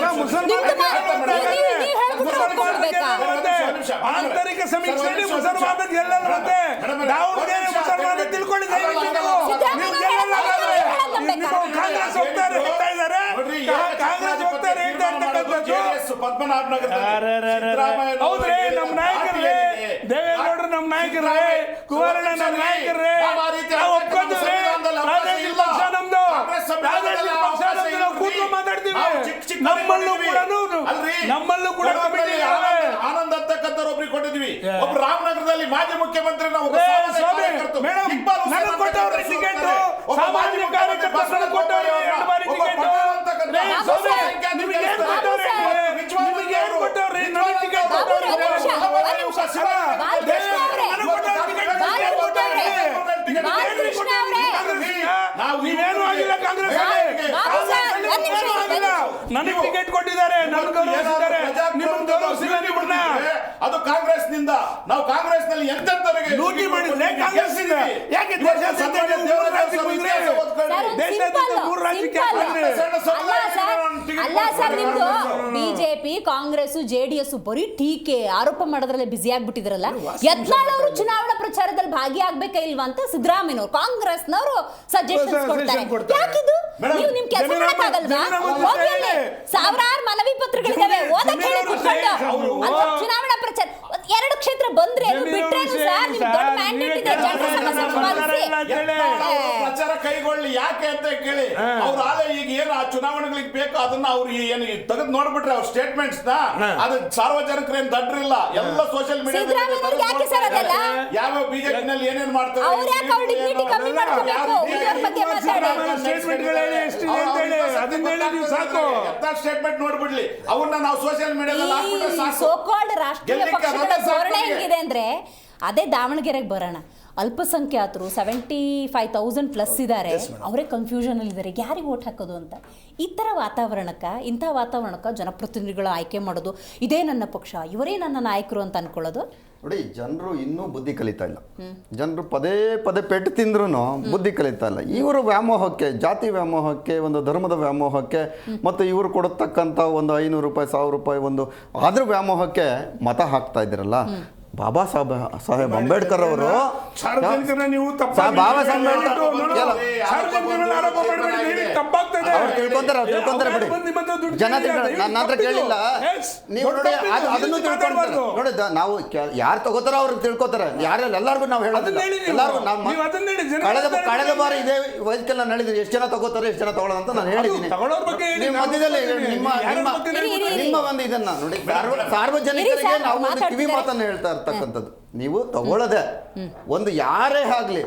ಆಂತರಿಕ ಸಮೀಕ್ಷೆಯಲ್ಲಿ ಮುಸಲ್ಮಾನ ಗೆಲ್ಲಲ್ವಂತೆ. ದಾವಣಗೆರೆ ಮುಸಲ್ಮಾನ ತಿಳ್ಕೊಳ್ಳಿ. ಕಾಂಗ್ರೆಸ್ ಹೋಗ್ತಾರೆ ಹೇಳ್ತಾ ಇದ್ದಾರೆ, ಕಾಂಗ್ರೆಸ್ ಹೋಗ್ತಾರೆ ಹೇಳ್ತಾ ಇರ್ತಕ್ಕಂಥದ್ದು. ಹೌದ್ರಿ, ನಮ್ಮ ನಾಯಕರೇ ದೇವೇಗೌಡರು, ನಮ್ಮ ನಾಯಕರೇ ಕುಮಾರಣ್ಣ, ನಮ್ಮ ನಾಯಕರೇ ನಾವು ಒಪ್ಕೊಂತೀವಿ. ರಾಜಕೀಯ ಪಕ್ಷ ನಮ್ದು, ರಾಜಕೀಯ ಪಕ್ಷ ನಮ್ದು, ನಾವು ಕೂತ್ಕೊಂಡು ಮಾತಾಡ್ತೀವಿ. ನಮ್ಮಲ್ಲೂ ಕೂಡ ಆನಂದ್ ಅಂತಕ್ಕಂಥವ್ರು ಒಬ್ರಿಗೆ ಕೊಟ್ಟಿದ್ವಿ. ಒಬ್ರು ರಾಮನಗರದಲ್ಲಿ ಮಾಜಿ ಮುಖ್ಯಮಂತ್ರಿ ಸಾಮಾನ್ಯ ಕಾರ್ಯಕರ್ತರು ಕೊಟ್ಟವ್ರೆ 2 ಬಾರಿ ಟಿಕೆಟ್. ನೀವೇನು ಆಗಿಲ್ಲ ಕಾಂಗ್ರೆಸ್ ನನಗೆ ಟಿಕೆಟ್ ಕೊಟ್ಟಿದ್ದಾರೆ, ನನ್ನ ಗೌರವಿಸಿದ್ದಾರೆ. ನಿಮ್ಮನ್ನು ಗೌರವಿಸಿಲ್ಲ ನಿಮ್ಮನ್ನ. ಅದು ಕಾಂಗ್ರೆಸ್ ನಿಂದ. ನಾವು ಕಾಂಗ್ರೆಸ್ ನಲ್ಲಿ ಎಂತೆಂತವರಿಗೆ ಲೂಟಿ ಮಾಡಿದ್ರೆ ಕಾಂಗ್ರೆಸ್ ಇಂದ ಯಾಕೆ ದೇಶಾದ್ಯಂತ 3 ರಾಜ್ಯಕ್ಕೆ ಬಂದ್ರೆ ದೇಶಾದ್ಯಂತ 3 ರಾಜ್ಯಕ್ಕೆ ಅಲ್ಲ ಸರ್, ನಿಮ್ದು ಬಿಜೆಪಿ ಕಾಂಗ್ರೆಸ್ ಜೆಡಿಎಸ್ ಬರೀ ಟೀಕೆ ಆರೋಪ ಮಾಡೋದ್ರಲ್ಲೇ ಬಿಸಿ ಆಗ್ಬಿಟ್ಟಿದ್ರಲ್ಲ. ಯತ್ನಾಳ್ ಅವರು ಚುನಾವಣಾ ಪ್ರಚಾರದಲ್ಲಿ ಭಾಗಿಯಾಗಬೇಕಾ ಇಲ್ವಾ ಅಂತ ಸಿದ್ದರಾಮಯ್ಯನವರು ಕಾಂಗ್ರೆಸ್ನವರು ಸಜೆಷನ್ಸ್ ಕೊಡ್ತಾರೆ. ಯಾಕಿದು? ನೀವು ನಿಮ್ ಕೆಲಸ ಮಾಡಕ್ಕಾಗಲ್ವಾ? ಸಾವಿರಾರು ಮನವಿ ಪತ್ರಗಳಿದಾವೆ, ಓದಕ್ಕೆ ಹೇಳಿ ಕೂತ್ಕೊಂಡು ಚುನಾವಣಾ ಪ್ರಚಾರ 2 ಕ್ಷೇತ್ರ ಬಂದ್ರೆ ಬಿಟ್ರೇನು ಸರ್? ನಿಮ್ ದೊಡ್ಡ ಮ್ಯಾಂಡೇಟ್ ಇದೆ, ಜನರ ಸಮಸ್ಯೆ ಪ್ರಚಾರ ಕೈಗೊಳ್ಳಿ. ಯಾಕೆ ಅಂತ ಕೇಳಿ, ಅವ್ರು ಆಲೆ ಈಗ ಏನು ಆ ಚುನಾವಣೆಗಳಿಗೆ ಬೇಕು ಅದನ್ನ ಅವ್ರು ಏನು ತೆಗೆದು ನೋಡ್ಬಿಟ್ರೆ ಅವ್ರ ಸ್ಟೇಟ್ಮೆಂಟ್ಸ್ ನ ಅದು ಸಾರ್ವಜನಿಕರು ಏನ್ ದಡ್ರಿಲ್ಲ, ಎಲ್ಲ ಸೋಷಿಯಲ್ ಮೀಡಿಯಾ ಯಾವ ಬಿಜೆಪಿ ನಲ್ಲಿ ಏನೇನ್ ಮಾಡ್ತಾರೆ ಸ್ಟೇಟ್ಮೆಂಟ್ ನೋಡ್ಬಿಡ್ಲಿ, ಅವನ್ನ ನಾವು ಸೋಷಿಯಲ್ ಮೀಡಿಯಾದಲ್ಲಿ ಸೋ ಕಾಲ್ಡ್ ರಾಷ್ಟ್ರೀಯ ಪಕ್ಷಗಳ ಧೋರಣೆ ಹೆಂಗಿದೆ ಅಂದ್ರೆ, ಅದೇ ದಾವಣಗೆರೆಗೆ ಬರೋಣ. ಅಲ್ಪಸಂಖ್ಯಾತರು 75,000 ಪ್ಲಸ್ ಇದ್ದಾರೆ, ಅವರೇ ಕನ್ಫ್ಯೂಷನಲ್ಲಿದ್ದಾರೆ ಯಾರಿಗೆ ವೋಟ್ ಹಾಕೋದು ಅಂತ. ಈ ಥರ ಇಂಥ ವಾತಾವರಣಕ್ಕೆ ಜನಪ್ರತಿನಿಧಿಗಳ ಆಯ್ಕೆ ಮಾಡೋದು, ಇದೇ ನನ್ನ ಪಕ್ಷ, ಇವರೇ ನನ್ನ ನಾಯಕರು ಅಂತ ಅನ್ಕೊಳ್ಳೋದು. ನೋಡಿ, ಜನರು ಇನ್ನೂ ಬುದ್ಧಿ ಕಲಿತಾ ಇಲ್ಲ. ಜನರು ಪದೇ ಪದೇ ಪೆಟ್ಟು ತಿಂದ್ರೂ ಬುದ್ಧಿ ಕಲಿತಾ ಇಲ್ಲ. ಇವರು ವ್ಯಾಮೋಹಕ್ಕೆ, ಜಾತಿ ವ್ಯಾಮೋಹಕ್ಕೆ, ಒಂದು ಧರ್ಮದ ವ್ಯಾಮೋಹಕ್ಕೆ ಮತ್ತು ಇವರು ಕೊಡತಕ್ಕಂಥ ಒಂದು 500 ರೂಪಾಯಿ 1000 ರೂಪಾಯಿ ಒಂದು ಅದ್ರ ವ್ಯಾಮೋಹಕ್ಕೆ ಮತ ಹಾಕ್ತಾ ಇದ್ದೀರಲ್ಲ. ಬಾಬಾ ಸಾಹೇಬ್ ಅಂಬೇಡ್ಕರ್ ಅವರು ತಿಳ್ಕೊಂತಾರೆ ಬಿಡಿ. ಜನ ನನ್ನ ಹತ್ರ ಕೇಳಿಲ್ಲ, ನೀವು ನೋಡಿ ಅದನ್ನು ತಿಳ್ಕೊಂತಾರೆ ನೋಡಿ. ನಾವು ಯಾರು ತಗೋತಾರೋ ಅವ್ರಿಗೆ ತಿಳ್ಕೊತಾರೆ, ಯಾರೆಲ್ಲ ಎಲ್ಲರಿಗೂ ನಾವು ಹೇಳೋದಿಲ್ಲ. ಎಲ್ಲರಿಗೂ ಕಳೆದ ಬಾರಿ ಇದೇ ವೈದ್ಯಕಲ್ಲಿ ನಾನು ಹೇಳಿದ್ದೀನಿ ಎಷ್ಟು ಜನ ತಗೋತಾರೆ ಎಷ್ಟು ಜನ ತಗೊಳ್ಳೋದು ಅಂತ ನಾನು ಹೇಳಿದ್ದೀನಿ. ನೀವು ಮಧ್ಯದಲ್ಲಿ ನಿಮ್ಮ ಒಂದು ಇದನ್ನ ನೋಡಿ, ಸಾರ್ವಜನಿಕರಿಗೆ ನಾವು ಒಂದು ಕಿವಿ ಮಾತನ್ನು ಹೇಳ್ತಾ ಇರ್ತಕ್ಕಂಥದ್ದು. ನೀವು ತಗೊಳ್ಳದೆ ಒಂದು ಯಾರೇ ಆಗ್ಲಿ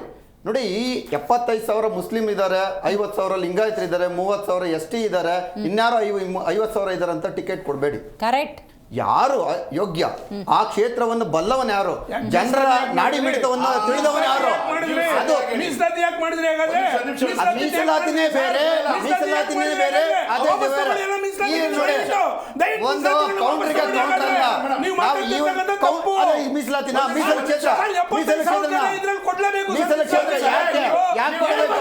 ನೋಡಿ, ಈ 75,000 ಮುಸ್ಲಿಂ ಇದ್ದಾರೆ, 50,000 ಲಿಂಗಾಯತರು ಇದ್ದಾರೆ, 30,000 ST ಇದ್ದಾರೆ, ಇನ್ಯಾರು 50,000 ಇದ್ದಾರೆ ಅಂತ ಟಿಕೆಟ್ ಕೊಡಬೇಡಿ. ಕರೆಕ್ಟ್. ಯಾರು ಯೋಗ್ಯ, ಆ ಕ್ಷೇತ್ರವನ್ನು ಬಲ್ಲವನ್ ಯಾರು, ಜನರ ನಾಡಿ ಮಿಡಿತವನ್ನು ತಿಳಿದವನ್ ಯಾರು, ಅದು ಮೀಸಲಾತಿನೇ ಬೇರೆ, ಮೀಸಲಾತಿನೇ ಬೇರೆ. ಅದೇ ಒಂದು ಕೌಂಟ್ರಿಗೆ ಕೌಂಟರ್ ಅಲ್ಲ. ನಾವು ಮೀಸಲಾತಿನ ಮೀಸಲು ಕ್ಷೇತ್ರ ಯಾಕೆ ಕೊಡಬೇಕು?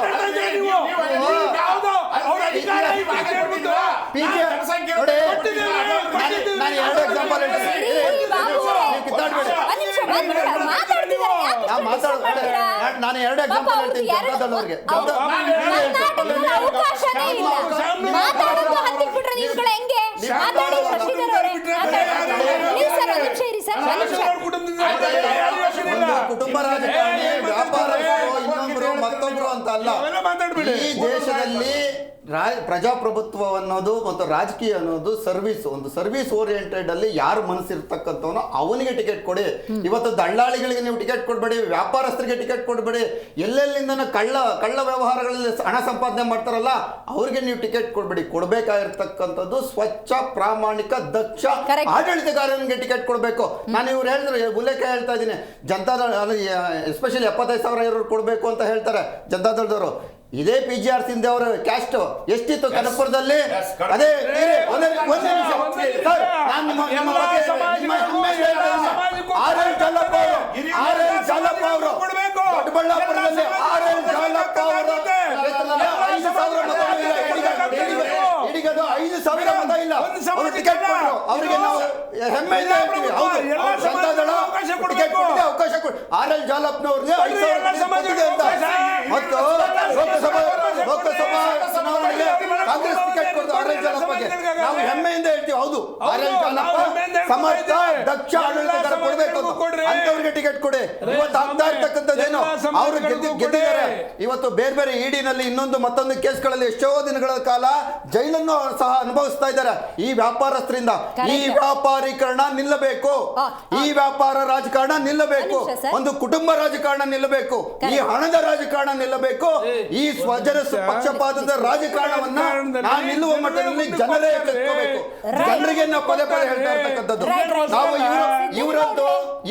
ನಾನು 2 ಎಕ್ಸಾಂಪಲ್ ನಾನು 2 ಎಕ್ಸಾಂಪಲ್ ಹೇಳ್ತೀನಿ ಜನತಾದಳವ್ರಿಗೆ. ಕುಟುಂಬ ರಾಜಕಾರಣಿ, ವ್ಯಾಪಾರ, ಇನ್ನೊಬ್ರು ಮತ್ತೊಬ್ರು ಅಂತ ಅಲ್ಲ. ಈ ದೇಶದಲ್ಲಿ ಪ್ರಜಾಪ್ರಭುತ್ವ ಅನ್ನೋದು ಮತ್ತು ರಾಜಕೀಯ ಅನ್ನೋದು ಒಂದು ಸರ್ವಿಸ್ ಓರಿಯೆಂಟೆಡ್ ಅಲ್ಲಿ ಯಾರು ಮನಸ್ಸಿರ್ತಕ್ಕಂಥವನು ಅವನಿಗೆ ಟಿಕೆಟ್ ಕೊಡಿ. ಇವತ್ತು ದಳ್ಳಾಳಿಗಳಿಗೆ ನೀವು ಟಿಕೆಟ್ ಕೊಡಬೇಡಿ, ವ್ಯಾಪಾರಸ್ಥರಿಗೆ ಟಿಕೆಟ್ ಕೊಡಬೇಡಿ. ಎಲ್ಲೆಲ್ಲಿಂದ ಕಳ್ಳ ವ್ಯವಹಾರಗಳಲ್ಲಿ ಹಣ ಸಂಪಾದನೆ ಮಾಡ್ತಾರಲ್ಲ ಅವ್ರಿಗೆ ನೀವು ಟಿಕೆಟ್ ಕೊಡಬೇಡಿ. ಕೊಡಬೇಕಾಗಿರ್ತಕ್ಕಂಥದ್ದು ಸ್ವಚ್ಛ, ಪ್ರಾಮಾಣಿಕ, ದಕ್ಷ ಆಡಳಿತಗಾರನಿಗೆ ಟಿಕೆಟ್ ಕೊಡಬೇಕು. ನಾನು ಇವ್ರು ಹೇಳಿದ್ರು ಉಲ್ಲೇಖ ಹೇಳ್ತಾ ಇದ್ದೀನಿ. ಜನತಾದಳ ಎಸ್ಪೆಷಲಿ 75,000 ಇವರು ಕೊಡಬೇಕು ಅಂತ ಹೇಳ್ತಾರೆ ಜನತಾದಳದವರು. ಇದೇ PGR ಸಿಂಧೆ ಅವರ ಕ್ಯಾಸ್ಟ್ ಎಷ್ಟಿತ್ತು ಕನಕಪುರದಲ್ಲಿ? ಅದೇ ದೊಡ್ಡಬಳ್ಳಾಪುರದಲ್ಲಿ ಇಡಿಗದು 5,000 ಮತ ಇಲ್ಲ. ಅವರು ಟಿಕೆಟ್ ಕೊಟ್ಟರು, ಅವರಿಗೆ ನಾವು ಹೆಮ್ಮೆಯಿಂದ ಹೇಳ್ತೀವಿ. ಹೌದು, ಜನತಾದಳ ಟಿಕೆಟ್ ಕೊಟ್ಟಿದೆ, ಅವಕಾಶ ಕೊಟ್ಟು RL ಜಾಲಪ್ನವ್ರಿಗೆ 5,000 ಅಂತ. ಮತ್ತು ಲೋಕಸಭಾ ಚುನಾವಣೆಗೆ ಕಾಂಗ್ರೆಸ್ ಟಿಕೆಟ್ ಕೊಡ್ತು RL ಜಾಲಪ್ಪಗೆ. ನಾವು ಹೆಮ್ಮೆಯಿಂದ ಹೇಳ್ತೀವಿ. ಹೌದು, RL ಜಾಲಪ್ಪ ಸಮರ್ಥ, ದಕ್ಷ ಆಡಳಿತಗಾರ ಕೊಡಬೇಕು ಅಂತವ್ರಿಗೆ ಟಿಕೆಟ್ ಕೊಡಿ. ಇವತ್ತು ಆಗ್ತಾ ಇರ್ತಕ್ಕಂಥದ್ದೇನು, ಅವರು ಗೆದ್ದಿದ್ದಾರೆ. ಇವತ್ತು ಬೇರೆ ಇಡಿನಲ್ಲಿ ಮತ್ತೊಂದು ಕೇಸ್ಗಳಲ್ಲಿ ಎಷ್ಟೋ ದಿನಗಳ ಕಾಲ ಜೈಲನ್ನು ಸಹ ಅನುಭವಿಸ್ತಾ ಇದ್ದಾರೆ ಈ ವ್ಯಾಪಾರಸ್ಥರಿಂದ. ಈ ವ್ಯಾಪಾರೀಕರಣ ನಿಲ್ಲಬೇಕು, ಈ ವ್ಯಾಪಾರ ರಾಜಕಾರಣ ನಿಲ್ಲಬೇಕು, ಒಂದು ಕುಟುಂಬ ರಾಜಕಾರಣ ನಿಲ್ಲಬೇಕು, ಈ ಹಣದ ರಾಜಕಾರಣ ನಿಲ್ಲಬೇಕು. ಈ ಸ್ವಜನ ಪಕ್ಷಪಾತದ ರಾಜಕಾರಣವನ್ನ ನಾವು ನಿಲ್ಲುವ ಮಟ್ಟದಲ್ಲಿ ಜನರೇ ಕಲ್ತ್ಕೋಬೇಕು. ಜನರಿಗೆ ನಾವು ಪದೇ ಹೇಳ್ತಾ ಇರ್ತಕ್ಕಂಥದ್ದು. ನಾವು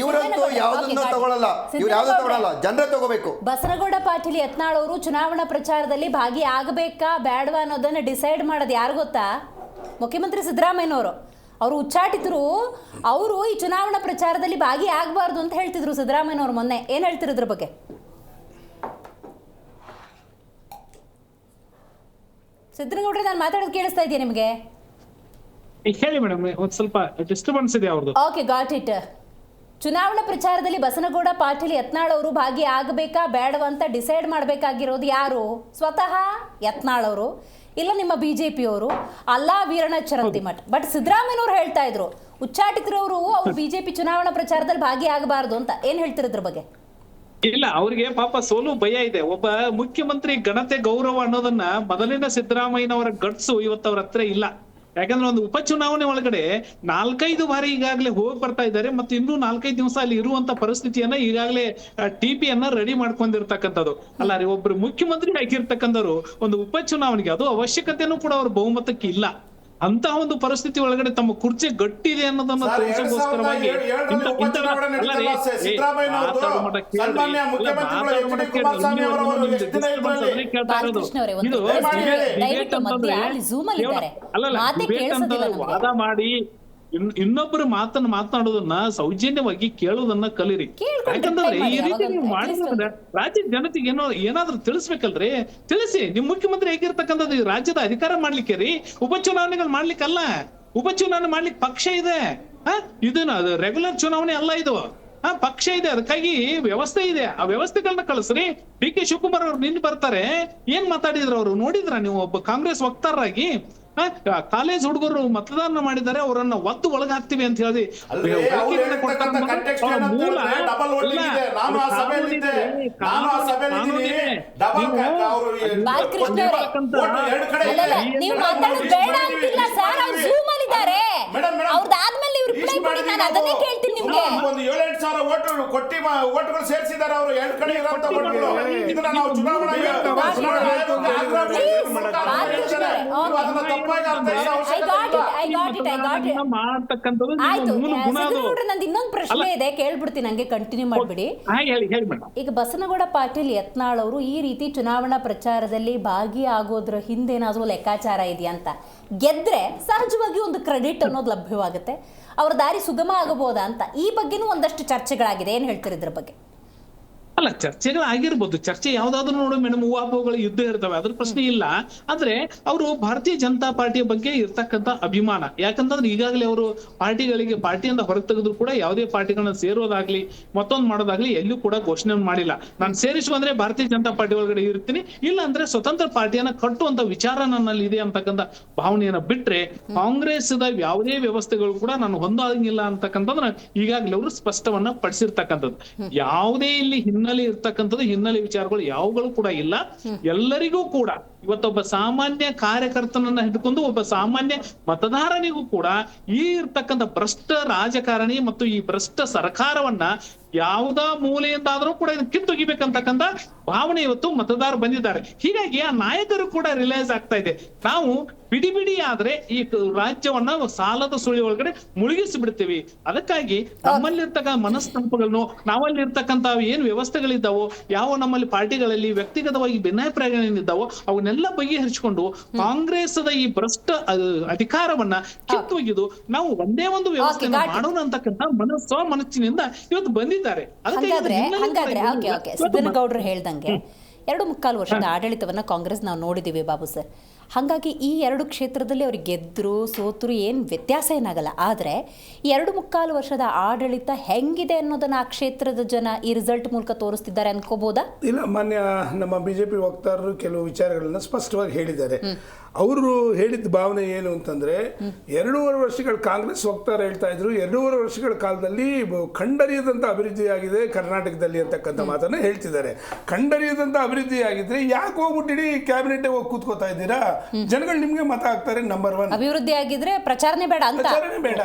ಇವರಂತೂ ಯಾವುದನ್ನು ತಗೊಳ್ಳಲ್ಲ, ಇವ್ರು ಯಾವ್ದು ತಗೊಳ್ಳಲ್ಲ, ಜನರೇ ತಗೋಬೇಕು. ಬಸನಗೌಡ ಪಾಟೀಲ್ ಯತ್ನಾಳ್ ಅವರು ಚುನಾವಣಾ ಪ್ರಚಾರದಲ್ಲಿ ಭಾಗಿ ಆಗಬೇಕಾ ಬೇಡವಾ ಅನ್ನೋದನ್ನ ಡಿಸೈಡ್ ಮಾಡೋದು ಯಾರು ಗೊತ್ತಾ? ಮುಖ್ಯಮಂತ್ರಿ ಸಿದ್ದರಾಮಯ್ಯನವರು. ಅವರು ಉಚ್ಚಾಟಿತರು. ಅವರು ಈ ಚುನಾವಣಾ ಪ್ರಚಾರದಲ್ಲಿ ಭಾಗಿ ಆಗಬಾರ್ದು ಅಂತ ಹೇಳ್ತಿದ್ರು ಸಿದ್ದರಾಮಯ್ಯನವರು. ಮೊನ್ನೆ ಏನ್ ಹೇಳ್ತಿರೋದ್ರ ಬಗ್ಗೆ? ಸಿದ್ದನಗೌಡ್ರೆ, ನಾನು ಮಾತಾಡೋದು ಕೇಳಿಸ್ತಾ ಇದೆಯಾ ನಿಮಗೆ? ಹೇಳಿ ಮೇಡಮ್, ಒಂದ್ ಸ್ವಲ್ಪ ಡಿಸ್ಟರ್ಬೆನ್ಸ್ ಇದೆ ಅವ್ರದ್ದು. Okay, got it. ಚುನಾವಣಾ ಪ್ರಚಾರದಲ್ಲಿ ಬಸನಗೌಡ ಪಾಟೀಲ್ ಯತ್ನಾಳ್ ಅವರು ಭಾಗಿ ಆಗಬೇಕಾ ಬೇಡವಾ ಅಂತ ಡಿಸೈಡ್ ಮಾಡಬೇಕಾಗಿರೋದು ಯಾರು? ಸ್ವತಃ ಯತ್ನಾಳ್ ಅವರು, ಇಲ್ಲ ನಿಮ್ಮ ಬಿಜೆಪಿಯವರು, ಅಲ್ಲ ವೀರಣ್ಣ ಚರಂತಿಮಠ್. ಬಟ್ ಸಿದ್ದರಾಮಯ್ಯನವರು ಹೇಳ್ತಾ ಇದ್ರು, ಉಚ್ಚಾಟಿತರವರು ಅವ್ರು ಬಿಜೆಪಿ ಚುನಾವಣಾ ಪ್ರಚಾರದಲ್ಲಿ ಭಾಗಿ ಆಗಬಾರ್ದು ಅಂತ. ಏನ್ ಹೇಳ್ತಿರೋದ್ರ ಬಗ್ಗೆ? ಇಲ್ಲ, ಅವ್ರಿಗೆ ಪಾಪ ಸೋಲು ಭಯ ಇದೆ. ಒಬ್ಬ ಮುಖ್ಯಮಂತ್ರಿ ಘನತೆ ಗೌರವ ಅನ್ನೋದನ್ನ ಮೊದಲಿನ ಸಿದ್ದರಾಮಯ್ಯನವರ ಗಟ್ಸು ಇವತ್ತು ಅವ್ರ ಹತ್ರ ಇಲ್ಲ. ಯಾಕಂದ್ರೆ ಒಂದು ಉಪಚುನಾವಣೆ ಒಳಗಡೆ 4-5 ಬಾರಿ ಈಗಾಗಲೇ ಹೋಗಿ ಬರ್ತಾ ಇದ್ದಾರೆ. ಮತ್ತೆ ಇನ್ನೂ 4-5 ದಿವಸ ಅಲ್ಲಿ ಇರುವಂತ ಪರಿಸ್ಥಿತಿಯನ್ನ ಈಗಾಗಲೇ TPಯನ್ನ ರೆಡಿ ಮಾಡ್ಕೊಂಡಿರ್ತಕ್ಕಂಥದ್ದು. ಅಲ್ಲ ರೀ, ಒಬ್ರು ಮುಖ್ಯಮಂತ್ರಿ ಆಗಿರ್ತಕ್ಕಂಥವ್ರು ಒಂದು ಉಪಚುನಾವಣೆಗೆ ಅದು ಅವಶ್ಯಕತೆನೂ ಕೂಡ ಅವ್ರ ಬಹುಮತಕ್ಕೆ ಇಲ್ಲ. ಅಂತ ಒಂದು ಪರಿಸ್ಥಿತಿ ಒಳಗಡೆ ತಮ್ಮ ಕುರ್ಚಿ ಗಟ್ಟಿದೆ ಅನ್ನೋದನ್ನ ಸರ್, ತೋರಿಸೋಗೋಸ್ಕರವಾಗಿ 2007ರಲ್ಲಿ ಉಪಚುನಾವಣೆ ನಡೀತಲ್ಲ, ಸಿದ್ದರಾಮಯ್ಯನವರು ಸನ್ಮಾನ್ಯ ಮುಖ್ಯಮಂತ್ರಿಗಳು ಎಚ್ ಡಿ ಕುಮಾರಸ್ವಾಮಿ ಅವರವರು ಎಷ್ಟು ದಿನ ಇದ್ರಲ್ಲಿ ಬಾಲಕೃಷ್ಣ ಅವರೇ, ಒಂದು ದಯವಿಟ್ಟು ಮಧ್ಯ ಅಲ್ಲಿ Zoom ಅಲ್ಲಿ ಇದ್ದಾರೆ, ಮಾತೇ ಕೇಳಿಸೋದಿಲ್ಲ ನಮ್ಗೆ. ವಾದ ಮಾಡಿ ಇನ್ನೊಬ್ಬರು ಮಾತನಾಡೋದನ್ನ ಸೌಜನ್ಯವಾಗಿ ಕೇಳೋದನ್ನ ಕಲೀರಿ. ಯಾಕಂದ್ರೆ ಈ ರೀತಿ ನೀವು ಮಾಡಿದ್ರೆ ರಾಜ್ಯದ ಜನತೆಗೆ ಏನಾದ್ರೂ ತಿಳಿಸ್ಬೇಕಲ್ರಿ. ತಿಳಿಸಿ. ನಿಮ್ ಮುಖ್ಯಮಂತ್ರಿ ಹೇಗಿರ್ತಕ್ಕಂಥದ್ದು ರಾಜ್ಯದ ಅಧಿಕಾರ ಮಾಡ್ಲಿಕ್ಕೆ ರೀ, ಉಪಚುನಾವಣೆಗಳು ಮಾಡ್ಲಿಕ್ಕಲ್ಲ. ಉಪಚುನಾವಣೆ ಮಾಡ್ಲಿಕ್ಕೆ ಪಕ್ಷ ಇದೆ. ಇದನ್ನ ರೆಗ್ಯುಲರ್ ಚುನಾವಣೆ ಅಲ್ಲ ಇದು. ಪಕ್ಷ ಇದೆ, ಅದಕ್ಕಾಗಿ ವ್ಯವಸ್ಥೆ ಇದೆ. ಆ ವ್ಯವಸ್ಥೆಗಳನ್ನ ಕಳಿಸ್ರಿ. ಡಿ ಕೆ ಶಿವಕುಮಾರ್ ಅವ್ರು ನಿನ್ನೆ ಬರ್ತಾರೆ, ಏನ್ ಮಾತಾಡಿದ್ರು ಅವರು ನೋಡಿದ್ರ ನೀವು? ಒಬ್ಬ ಕಾಂಗ್ರೆಸ್ ವಕ್ತಾರರಾಗಿ ಕಾಲೇಜ್ ಹುಡುಗರು ಮತದಾನ ಮಾಡಿದ್ದಾರೆ, ಅವರನ್ನ ಒದ್ದು ಒಳಗಾಗ್ತೀವಿ ಅಂತ ಹೇಳಿ ನೀವು ಮಾತಾಡೋದು ಬೇಡ ಅಂತಿಲ್ಲ ಸರ್, ಅವ್ರು Zoom ಅಲ್ಲಿ ಇದ್ದಾರೆ. ಅವ್ರದ್ದಾದ್ಮೇಲೆ ಇವ್ರು ರಿಪ್ಲೈ ಕೊಡಿ, ನಾನು ಅದನ್ನೇ ಕೇಳ್ತೀನಿ ನಿಮ್ಗೆ. ಒಂದು 7-8 ಸಾವಿರ ಓಟ್ಗಳು ಸೇರಿಸಿದ್ದಾರೆ ಅವರು, 2 ಕಡೆ ಇರುವಂತ ಓಟ್ಗಳು. ಇದನ್ನ ನಾವು ಚುನಾವಣಾ ನಂದು ಇನ್ನೊಂದು ಪ್ರಶ್ನೆ ಇದೆ, ಕೇಳ್ಬಿಡ್ತೀನಿ, ಹಂಗೆ ಕಂಟಿನ್ಯೂ ಮಾಡ್ಬಿಡಿ. ಈಗ ಬಸನಗೌಡ ಪಾಟೀಲ್ ಯತ್ನಾಳ್ ಅವರು ಈ ರೀತಿ ಚುನಾವಣಾ ಪ್ರಚಾರದಲ್ಲಿ ಭಾಗಿಯಾಗೋದ್ರ ಹಿಂದೇನಾದ್ರೂ ಲೆಕ್ಕಾಚಾರ ಇದೆಯಾ ಅಂತ? ಗೆದ್ರೆ ಸಹಜವಾಗಿ ಒಂದು ಕ್ರೆಡಿಟ್ ಅನ್ನೋದು ಲಭ್ಯವಾಗುತ್ತೆ, ಅವ್ರ ದಾರಿ ಸುಗಮ ಆಗಬಹುದಾ ಅಂತ ಈ ಬಗ್ಗೆನೂ ಒಂದಷ್ಟು ಚರ್ಚೆಗಳಾಗಿದೆ. ಏನ್ ಹೇಳ್ತೀರಿ ಇದ್ರ ಬಗ್ಗೆ? ಅಲ್ಲ, ಚರ್ಚೆಗಳು ಆಗಿರ್ಬೋದು. ಚರ್ಚೆ ಯಾವ್ದಾದ್ರು ನೋಡು ಮೇಡಮ್, ಹೂವಾಪೋಗಳು ಯುದ್ಧ ಇರ್ತವೆ, ಅದ್ರ ಪ್ರಶ್ನೆ ಇಲ್ಲ. ಆದ್ರೆ ಅವರು ಭಾರತೀಯ ಜನತಾ ಪಾರ್ಟಿಯ ಬಗ್ಗೆ ಇರ್ತಕ್ಕಂಥ ಅಭಿಮಾನ, ಯಾಕಂತಂದ್ರೆ ಈಗಾಗಲೇ ಅವರು ಪಾರ್ಟಿಯಿಂದ ಹೊರಗೆ ತೆಗೆದ್ರು ಕೂಡ ಯಾವುದೇ ಪಾರ್ಟಿಗಳನ್ನ ಸೇರೋದಾಗ್ಲಿ ಮತ್ತೊಂದು ಮಾಡೋದಾಗ್ಲಿ ಎಲ್ಲೂ ಕೂಡ ಘೋಷಣೆ ಮಾಡಿಲ್ಲ. ನಾನು ಸೇರಿಸುವಂದ್ರೆ ಭಾರತೀಯ ಜನತಾ ಪಾರ್ಟಿ ಒಳಗಡೆ ಇರ್ತೀನಿ, ಇಲ್ಲ ಅಂದ್ರೆ ಸ್ವತಂತ್ರ ಪಾರ್ಟಿಯನ್ನ ಕಟ್ಟುವಂತ ವಿಚಾರ ನನ್ನಲ್ಲಿ ಇದೆ ಅಂತಕ್ಕಂಥ ಭಾವನೆಯನ್ನ ಬಿಟ್ರೆ ಕಾಂಗ್ರೆಸ್ದ ಯಾವುದೇ ವ್ಯವಸ್ಥೆಗಳು ಕೂಡ ನಾನು ಹೊಂದಾಗಿಲ್ಲ ಅಂತಕ್ಕಂಥದ್ದು ಈಗಾಗಲೇ ಅವರು ಸ್ಪಷ್ಟವನ್ನ ಪಡಿಸಿರ್ತಕ್ಕಂಥದ್ದು. ಯಾವುದೇ ಇಲ್ಲಿ ಹಿನ್ನೆಲೆ ವಿಚಾರಗಳು ಯಾವುಗಳು ಕೂಡ ಇಲ್ಲ. ಎಲ್ಲರಿಗೂ ಕೂಡ ಇವತ್ತೊಬ್ಬ ಸಾಮಾನ್ಯ ಕಾರ್ಯಕರ್ತನನ್ನ ಹಿಡ್ಕೊಂಡು ಒಬ್ಬ ಸಾಮಾನ್ಯ ಮತದಾರನಿಗೂ ಕೂಡ ಈ ಇರ್ತಕ್ಕಂಥ ಭ್ರಷ್ಟ ರಾಜಕಾರಣಿ ಮತ್ತು ಈ ಭ್ರಷ್ಟ ಸರ್ಕಾರವನ್ನ ಯಾವುದ ಮೂಲೆಯಿಂದಾದ್ರೂ ಕೂಡ ಕಿತ್ತೊಗಿಬೇಕಂತಕ್ಕಂಥ ಭಾವನೆ ಇವತ್ತು ಮತದಾರರು ಬಂದಿದ್ದಾರೆ. ಹೀಗಾಗಿ ಆ ನಾಯಕರು ಕೂಡ ರಿಲೈಸ್ ಆಗ್ತಾ ಇದೆ, ನಾವು ಬಿಡಿ ಆದ್ರೆ ಈ ರಾಜ್ಯವನ್ನ ಸಾಲದ ಸುಳಿ ಒಳಗಡೆ ಮುಳುಗಿಸಿ ಬಿಡ್ತೀವಿ. ಅದಕ್ಕಾಗಿ ನಮ್ಮಲ್ಲಿರ್ತಕ್ಕ ಮನಸ್ತಂಪಗಳನ್ನು, ನಾವಲ್ಲಿರ್ತಕ್ಕಂಥ ಏನ್ ವ್ಯವಸ್ಥೆಗಳಿದ್ದಾವೋ, ಯಾವ ನಮ್ಮಲ್ಲಿ ಪಾರ್ಟಿಗಳಲ್ಲಿ ವ್ಯಕ್ತಿಗತವಾಗಿ ಭಿನ್ನಾಭಿಪ್ರಾಯಗಳೇನಿದ್ದಾವೋ ಅವನ್ನೆಲ್ಲ ಬಗೆಹರಿಸಿಕೊಂಡು ಕಾಂಗ್ರೆಸ್ದ ಈ ಭ್ರಷ್ಟ ಅಧಿಕಾರವನ್ನ ಕಿತ್ತೊಗೆದು ನಾವು ಒಂದೇ ಒಂದು ವ್ಯವಸ್ಥೆಯನ್ನು ಮಾಡೋಣ ಅಂತಕ್ಕಂಥ ಮನಸ್ಸಿನಿಂದ ಇವತ್ತು ಬಂದಿದ್ದಾರೆ. ಸಿದ್ದನಗೌಡರು ಹೇಳ್ದಂಗೆ 2.25 ವರ್ಷದ ಆಡಳಿತವನ್ನ ಕಾಂಗ್ರೆಸ್ ನಾವು ನೋಡಿದೀವಿ ಬಾಬು ಸರ್. ಹಾಗಾಗಿ ಈ 2 ಕ್ಷೇತ್ರದಲ್ಲಿ ಅವ್ರಿಗೆ ಗೆದ್ರು ಸೋತರು ಏನು ವ್ಯತ್ಯಾಸ ಏನಾಗಲ್ಲ. ಆದರೆ ಈ 2.25 ವರ್ಷದ ಆಡಳಿತ ಹೆಂಗಿದೆ ಅನ್ನೋದನ್ನ ಆ ಕ್ಷೇತ್ರದ ಜನ ಈ ರಿಸಲ್ಟ್ ಮೂಲಕ ತೋರಿಸ್ತಿದ್ದಾರೆ ಅನ್ಕೋಬಹುದಾ? ಇಲ್ಲ, ಮಾನ್ಯ ನಮ್ಮ ಬಿಜೆಪಿ ವಕ್ತಾರರು ಕೆಲವು ವಿಚಾರಗಳನ್ನ ಸ್ಪಷ್ಟವಾಗಿ ಹೇಳಿದ್ದಾರೆ. ಅವರು ಹೇಳಿದ ಭಾವನೆ ಏನು ಅಂತಂದ್ರೆ, 2.5 ವರ್ಷಗಳ ಕಾಂಗ್ರೆಸ್ ವಕ್ತಾರ ಹೇಳ್ತಾ ಇದ್ರು, 2.5 ವರ್ಷಗಳ ಕಾಲದಲ್ಲಿ ಖಂಡರಿಯದಂತ ಅಭಿವೃದ್ಧಿ ಆಗಿದೆ ಕರ್ನಾಟಕದಲ್ಲಿ ಅಂತಕ್ಕಂಥ ಮಾತನ್ನ ಹೇಳ್ತಿದ್ದಾರೆ. ಖಂಡರಿಯದಂತ ಅಭಿವೃದ್ಧಿ ಆಗಿದ್ರೆ ಯಾಕೆ ಹೋಗ್ಬಿಟ್ಟು ಇಡೀ ಕ್ಯಾಬಿನೆಟ್ ಹೋಗಿ ಕೂತ್ಕೋತಾ ಇದ್ದೀರಾ? ಜನಗಳು ನಿಮ್ಗೆ ಮತ ಹಾಕ್ತಾರೆ. ನಂಬರ್ 1 ಅಭಿವೃದ್ಧಿ ಆಗಿದ್ರೆ ಪ್ರಚಾರನೆ ಬೇಡ ಅಂತ. ಪ್ರಚಾರನೆ ಬೇಡ.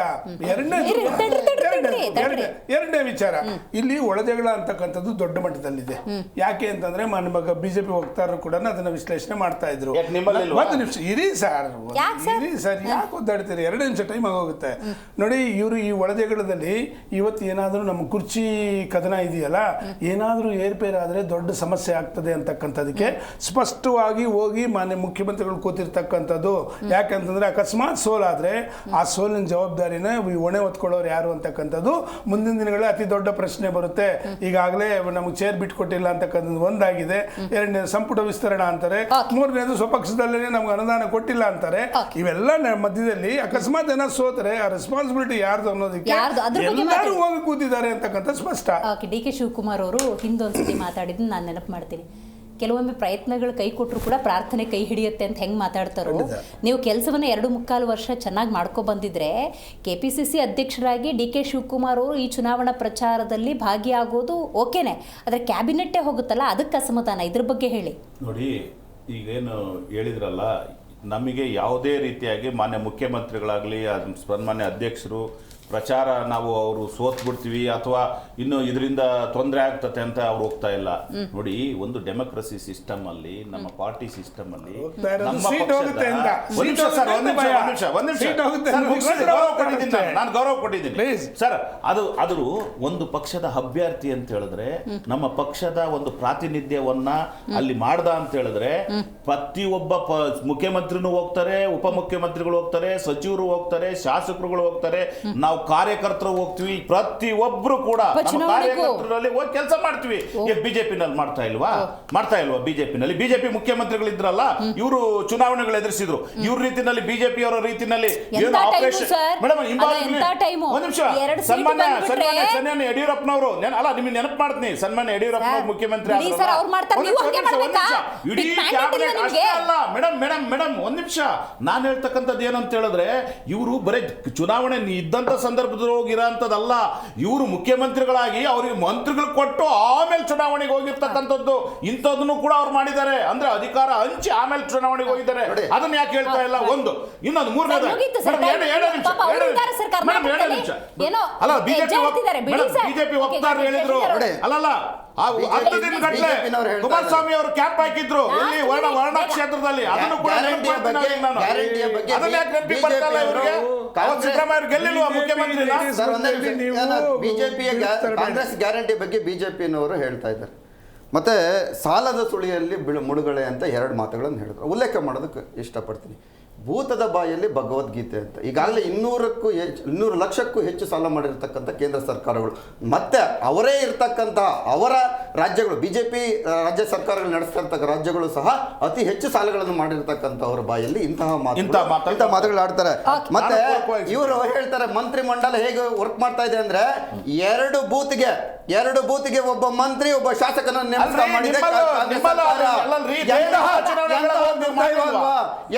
ಎರಡನೇ ವಿಚಾರ, ಇಲ್ಲಿ ಒಳಜಗಳ ಅಂತಕ್ಕಂಥದ್ದು ದೊಡ್ಡ ಮಟ್ಟದಲ್ಲಿದೆ. ಯಾಕೆ ಅಂತಂದ್ರೆ ನಮ್ಮ ಬಿಜೆಪಿ ವಕ್ತಾರರು ಕೂಡ ಅದನ್ನ ವಿಶ್ಲೇಷಣೆ ಮಾಡ್ತಾ ಇದ್ರು. ಒಂದು ನಿಮಿಷ ಇರಿ ಸರ್, ಯಾಕೆ ಒದ್ದಾಡ್ತೀರಿ? 2 ನಿಮಿಷ ಟೈಮ್ ಆಗೋಗುತ್ತೆ ನೋಡಿ. ಇವರು ಈ ಒಳಜಗಳದಲ್ಲಿ ಇವತ್ತು ಏನಾದರೂ ನಮ್ಮ ಕುರ್ಚಿ ಕದನ ಇದೆಯಲ್ಲ, ಏನಾದರೂ ಏರ್ಪೇರಾದ್ರೆ ದೊಡ್ಡ ಸಮಸ್ಯೆ ಆಗ್ತದೆ ಅಂತಕ್ಕಂಥದಕ್ಕೆ ಸ್ಪಷ್ಟವಾಗಿ ಹೋಗಿ ಮಾನ್ಯ ಮುಖ್ಯಮಂತ್ರಿಗಳು ಕೂತಿರ್ತಕ್ಕಂಥದ್ದು. ಯಾಕಂತಂದ್ರೆ ಅಕಸ್ಮಾತ್ ಸೋಲಾದ್ರೆ ಆ ಸೋಲಿನ ಜವಾಬ್ದಾರಿನ ಹೊಣೆ ಹೊತ್ಕೊಳ್ಳೋರು ಯಾರು ಅಂತಕ್ಕಂಥದ್ದು ಮುಂದಿನ ದಿನಗಳಲ್ಲಿ ಅತಿ ದೊಡ್ಡ ಪ್ರಶ್ನೆ ಬರುತ್ತೆ. ಈಗಾಗಲೇ ನಮಗೆ ಚೇರ್ ಬಿಟ್ಕೊಟ್ಟಿಲ್ಲ ಅಂತಕ್ಕಂಥದ್ದು ಒಂದಾಗಿದೆ. 2ನೇ ಸಂಪುಟ ವಿಸ್ತರಣೆ ಅಂತಾರೆ, 3ನೇದು ಸ್ವಪಕ್ಷದಲ್ಲೇ ನಮ್ಗೆ ಅನುದಾನ ಕೊಟ್ಟಿಲ್ಲ ಅಂತಾರೆ. ಇವೆಲ್ಲ ಮಧ್ಯದಲ್ಲಿ ಅಕಸ್ಮಾತ್ ಏನೋ ಸೋತರೆ ಆ ರೆಸ್ಪಾನ್ಸಿಬಿಲಿಟಿ ಯಾರ್ದು ಅನ್ನೋದಕ್ಕೆ ಎಲ್ಲರೂ ಹೋಗಿ ಕೂತಿದ್ದಾರೆ ಅಂತಕ್ಕಂಥ ಸ್ಪಷ್ಟ. ಡಿ ಕೆ ಶಿವಕುಮಾರ್ ಅವರು ಹಿಂದೊಂದ್ಸತಿ ಮಾತಾಡಿದ್ದು ನಾನು ನೆನಪು ಮಾಡ್ತೀನಿ. ಕೆಲವೊಮ್ಮೆ ಪ್ರಯತ್ನಗಳು ಕೈ ಕೊಟ್ಟರು ಕೂಡ ಪ್ರಾರ್ಥನೆ ಕೈ ಹಿಡಿಯುತ್ತೆ ಅಂತ ಹೆಂಗೆ ಮಾತಾಡ್ತಾರೋ, ನೀವು ಕೆಲಸವನ್ನು 2.25 ವರ್ಷ ಚೆನ್ನಾಗಿ ಮಾಡ್ಕೊ ಬಂದಿದ್ರೆ KPCC ಅಧ್ಯಕ್ಷರಾಗಿ ಡಿ ಕೆ ಶಿವಕುಮಾರ್ ಅವರು ಈ ಚುನಾವಣಾ ಪ್ರಚಾರದಲ್ಲಿ ಭಾಗಿಯಾಗೋದು ಓಕೆನೆ, ಆದರೆ ಕ್ಯಾಬಿನೆಟ್ಟೇ ಹೋಗುತ್ತಲ್ಲ, ಅದಕ್ಕೆ ಅಸಮಾಧಾನ. ಇದ್ರ ಬಗ್ಗೆ ಹೇಳಿ. ನೋಡಿ, ಈಗೇನು ಹೇಳಿದ್ರಲ್ಲ, ನಮಗೆ ಯಾವುದೇ ರೀತಿಯಾಗಿ ಮಾನ್ಯ ಮುಖ್ಯಮಂತ್ರಿಗಳಾಗಲಿ ಸನ್ಮಾನ್ಯ ಅಧ್ಯಕ್ಷರು ಪ್ರಚಾರ ನಾವು ಅವರು ಸೋತ್ ಬಿಡ್ತೀವಿ ಅಥವಾ ಇನ್ನು ಇದರಿಂದ ತೊಂದರೆ ಆಗ್ತತೆ ಅಂತ ಅವ್ರು ಹೋಗ್ತಾ ಇಲ್ಲ. ನೋಡಿ, ಒಂದು ಡೆಮೋಕ್ರಸಿ ಸಿಸ್ಟಮ್ ಅಲ್ಲಿ, ನಮ್ಮ ಪಾರ್ಟಿ ಸಿಸ್ಟಮ್ ಅಲ್ಲಿ ನಾನು ಗೌರವ ಕೊಟ್ಟಿದ್ದೀನಿ ಸರ್. ಅದು ಒಂದು ಪಕ್ಷದ ಅಭ್ಯರ್ಥಿ ಅಂತ ಹೇಳಿದ್ರೆ, ನಮ್ಮ ಪಕ್ಷದ ಒಂದು ಪ್ರಾತಿನಿಧ್ಯವನ್ನ ಅಲ್ಲಿ ಮಾಡ್ದ ಅಂತ ಹೇಳಿದ್ರೆ, ಪ್ರತಿಯೊಬ್ಬ ಮುಖ್ಯಮಂತ್ರಿನೂ ಹೋಗ್ತಾರೆ, ಉಪಮುಖ್ಯಮಂತ್ರಿಗಳು ಹೋಗ್ತಾರೆ, ಸಚಿವರು ಹೋಗ್ತಾರೆ, ಶಾಸಕರುಗಳು ಹೋಗ್ತಾರೆ, ನಾವು ಕಾರ್ಯಕರ್ತರು ಹೋಗ್ತೀವಿ, ಪ್ರತಿಯೊಬ್ರು ಕೂಡ ನಮ್ಮ ಕಾರ್ಯಕರ್ತರಲ್ಲಿ ಹೋಗಿ ಕೆಲಸ ಮಾಡ್ತೀವಿ. ಬಿಜೆಪಿನಲ್ಲಿ ಮಾಡ್ತಾ ಇಲ್ವಾ ಬಿಜೆಪಿನಲ್ಲಿ? ಬಿಜೆಪಿ ಮುಖ್ಯಮಂತ್ರಿಗಳಿದ್ರಲ್ಲ, ಇವರು ಚುನಾವಣೆಗಳು ಎದುರಿಸಿದ್ರು. ಇವ್ರ ರೀತಿನಲ್ಲಿ ಬಿಜೆಪಿ ಅವರ ರೀತಿನಲ್ಲಿ ಏನು ಆಪರೇಷನ್ ಮೇಡಮ್ ಒಂದ್ ನಿಮಿಷ, ಸನ್ಮಾನ್ಯ ಯಡಿಯೂರಪ್ಪನವರು ಅಲ್ಲ, ನಿಮ್ಗೆ ನೆನಪು ಮಾಡ್ತೀನಿ, ಸನ್ಮಾನ್ಯ ಯಡಿಯೂರಪ್ಪನವರು ಮುಖ್ಯಮಂತ್ರಿ ಇಡೀ ಕ್ಯಾಬಿನೆಟ್ ಅಷ್ಟೇ ಅಲ್ಲ ಮೇಡಮ್ ಒಂದ್ ನಿಮಿಷ, ನಾನು ಹೇಳ್ತಕ್ಕಂಥದ್ದು ಏನಂತ ಹೇಳಿದ್ರೆ, ಇವರು ಬರೀ ಚುನಾವಣೆ ಇದ್ದಂತ ಸಂದರ್ಭದಲ್ಲಿ ಹೋಗಿರೋಂಥದ್ದಲ್ಲ, ಇವರು ಮುಖ್ಯಮಂತ್ರಿಗಳಾಗಿ ಅವರಿಗೆ ಮಂತ್ರಿಗಳು ಕೊಟ್ಟು ಆಮೇಲೆ ಚುನಾವಣೆಗೆ ಹೋಗಿರ್ತಕ್ಕಂಥದ್ದು, ಇಂಥದ್ದನ್ನು ಕೂಡ ಅವ್ರು ಮಾಡಿದ್ದಾರೆ. ಅಂದ್ರೆ ಅಧಿಕಾರ ಹಂಚಿ ಆಮೇಲೆ ಚುನಾವಣೆಗೆ ಹೋಗಿದ್ದಾರೆ. ಅದನ್ನ ಯಾಕೆ ಹೇಳ್ತಾ ಇಲ್ಲ? ಒಂದು ಇನ್ನೊಂದು ಮೂರನೇದು ಅಲ್ಲ, ಬಿಜೆಪಿ ವಕ್ತಾರ ಹೇಳಿದ್ರು ಅಲ್ಲಲ್ಲ, 10 ದಿನಗಟ್ಟಲೆ ಕುಮಾರಸ್ವಾಮಿ ಅವರು ಕ್ಯಾಂಪ್ ಹಾಕಿದ್ರು ಎಲ್ಲಿ ವರ್ಣ ಕ್ಷೇತ್ರದಲ್ಲಿ. ಅದನ್ನು ಕೂಡ ಸಿದ್ದರಾಮಯ್ಯ ಗೆಲ್ಲಿಲ್ವಾ ಮುಖ್ಯಮಂತ್ರಿ? ಬಿಜೆಪಿಯ ಕಾಂಗ್ರೆಸ್ ಗ್ಯಾರಂಟಿ ಬಗ್ಗೆ ಬಿಜೆಪಿನವರು ಹೇಳ್ತಾ ಇದ್ದಾರೆ. ಮತ್ತೆ ಸಾಲದ ಸುಳಿಯಲ್ಲಿ ಮುಳುಗಡೆ ಅಂತ 2 ಮಾತುಗಳನ್ನು ಹೇಳಿದ್ರು. ಉಲ್ಲೇಖ ಮಾಡೋದಕ್ಕೆ ಇಷ್ಟಪಡ್ತೀನಿ. ಭೂತದ ಬಾಯಲ್ಲಿ ಭಗವದ್ಗೀತೆ ಅಂತ. ಈಗಾಗಲೇ 200 ಲಕ್ಷಕ್ಕೂ ಹೆಚ್ಚು ಸಾಲ ಮಾಡಿರ್ತಕ್ಕಂಥ ಕೇಂದ್ರ ಸರ್ಕಾರಗಳು, ಮತ್ತೆ ಅವರೇ ಇರ್ತಕ್ಕಂಥ ಅವರ ರಾಜ್ಯಗಳು, ಬಿಜೆಪಿ ರಾಜ್ಯ ಸರ್ಕಾರಗಳು ನಡೆಸ್ತಿರ್ತಕ್ಕ ರಾಜ್ಯಗಳು ಸಹ ಅತಿ ಹೆಚ್ಚು ಸಾಲಗಳನ್ನು ಮಾಡಿರ್ತಕ್ಕಂಥ ಅವರ ಬಾಯಲ್ಲಿ ಇಂತಹ ಮಾತುಗಳು ಆಡ್ತಾರೆ. ಮತ್ತೆ ಇವರು ಹೇಳ್ತಾರೆ, ಮಂತ್ರಿ ಮಂಡಲ ಹೇಗೆ ವರ್ಕ್ ಮಾಡ್ತಾ ಇದೆ ಅಂದ್ರೆ, 2 ಬೂತ್ಗೆ ಒಬ್ಬ ಮಂತ್ರಿ, ಒಬ್ಬ ಶಾಸಕನ ನೇಮಕ ಮಾಡಿದೆ.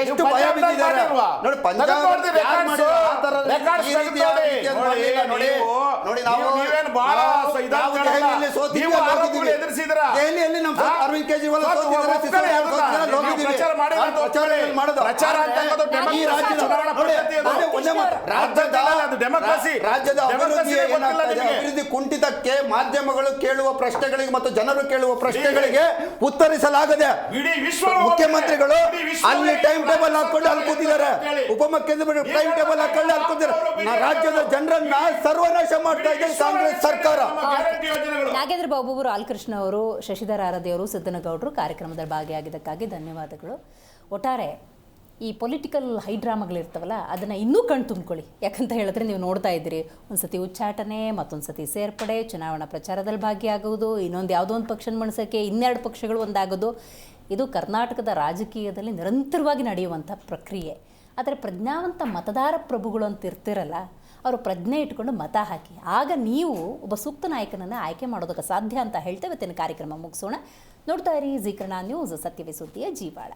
ಎಷ್ಟು ಭಯ ಬಿದ್ದಿದ್ದಾರೆ ನೋಡಿ. ಪಂಜಾಬ್ ನೋಡಿ, ನಾವು ದೆಹಲಿಯಲ್ಲಿ ನಮ್ಮ ಅರವಿಂದ್ ಕೇಜ್ರಿವಾಲ್ ರಾಜ್ಯದ ಅಭಿವೃದ್ಧಿ ಕುಂಠಿತಕ್ಕೆ ಮಾಧ್ಯಮಗಳು ಕೇಳುವ ಪ್ರಶ್ನೆಗಳಿಗೆ ಮತ್ತು ಜನರು ಕೇಳುವ ಪ್ರಶ್ನೆಗಳಿಗೆ ಉತ್ತರಿಸಲಾಗದೆ ಮುಖ್ಯಮಂತ್ರಿಗಳು ಅಲ್ಲಿ ಟೈಮ್ ಟೇಬಲ್ ಹಾಕೊಂಡು ಅಲ್ಲಿ ಕೂತಿದ್ದಾರೆ, ಉಪಮುಖ್ಯಮಂತ್ರಿ ಟೈಮ್ ಟೇಬಲ್ ಹಾಕೊಂಡು ಅಲ್ಲಿ ಕೂತಿದ್ದಾರೆ. ರಾಜ್ಯದ ಜನರನ್ನ ಸರ್ವನಾಶ ಮಾಡ್ತಾ ಇದೆ ಕಾಂಗ್ರೆಸ್ ಸರ್ಕಾರ. ನಾಗೇಂದ್ರ ಬಾಬು ಅವರು, ಆಲ್ಕೃಷ್ಣ ಅವರು, ಶಶಿಧರ್ ಆರಾಧ್ಯ ಅವರು, ಸಿದ್ದನಗೌಡರು ಕಾರ್ಯಕ್ರಮದಲ್ಲಿ ಭಾಗಿಯಾಗಿದ್ದಕ್ಕಾಗಿ ಧನ್ಯವಾದಗಳು. ಒಟ್ಟಾರೆ ಈ ಪೊಲಿಟಿಕಲ್ ಹೈಡ್ರಾಮಾಗಳಿರ್ತಾವಲ್ಲ, ಅದನ್ನು ಇನ್ನೂ ಕಣ್ ತುಂಬ್ಕೊಳ್ಳಿ. ಯಾಕಂತ ಹೇಳಿದ್ರೆ, ನೀವು ನೋಡ್ತಾ ಇದ್ದೀರಿ, ಒಂದು ಸತಿ ಉಚ್ಚಾಟನೆ, ಮತ್ತೊಂದು ಸತಿ ಸೇರ್ಪಡೆ, ಚುನಾವಣಾ ಪ್ರಚಾರದಲ್ಲಿ ಭಾಗಿಯಾಗುವುದು, ಇನ್ನೊಂದು ಯಾವುದೋ ಒಂದು ಪಕ್ಷನ ಮನಸ್ಸಕ್ಕೆ 2 ಪಕ್ಷಗಳು ಒಂದಾಗೋದು, ಇದು ಕರ್ನಾಟಕದ ರಾಜಕೀಯದಲ್ಲಿ ನಿರಂತರವಾಗಿ ನಡೆಯುವಂಥ ಪ್ರಕ್ರಿಯೆ. ಆದರೆ ಪ್ರಜ್ಞಾವಂತ ಮತದಾರ ಪ್ರಭುಗಳು ಅಂತ ಇರ್ತಿರಲ್ಲ, ಅವರು ಪ್ರಜ್ಞೆ ಇಟ್ಕೊಂಡು ಮತ ಹಾಕಿ, ಆಗ ನೀವು ಒಬ್ಬ ಸೂಕ್ತ ನಾಯಕನನ್ನು ಆಯ್ಕೆ ಮಾಡೋದಕ್ಕೆ ಸಾಧ್ಯ ಅಂತ ಹೇಳ್ತೇವೆ. ಇವತ್ತಿನ ಕಾರ್ಯಕ್ರಮ ಮುಗಿಸೋಣ. ನೋಡ್ತಾ ಇರಿ ಜೀ ಕನ್ನಡ ನ್ಯೂಸ್, ಸತ್ಯವೇ ಸುದ್ದಿಯ ಜೀವಾಳ.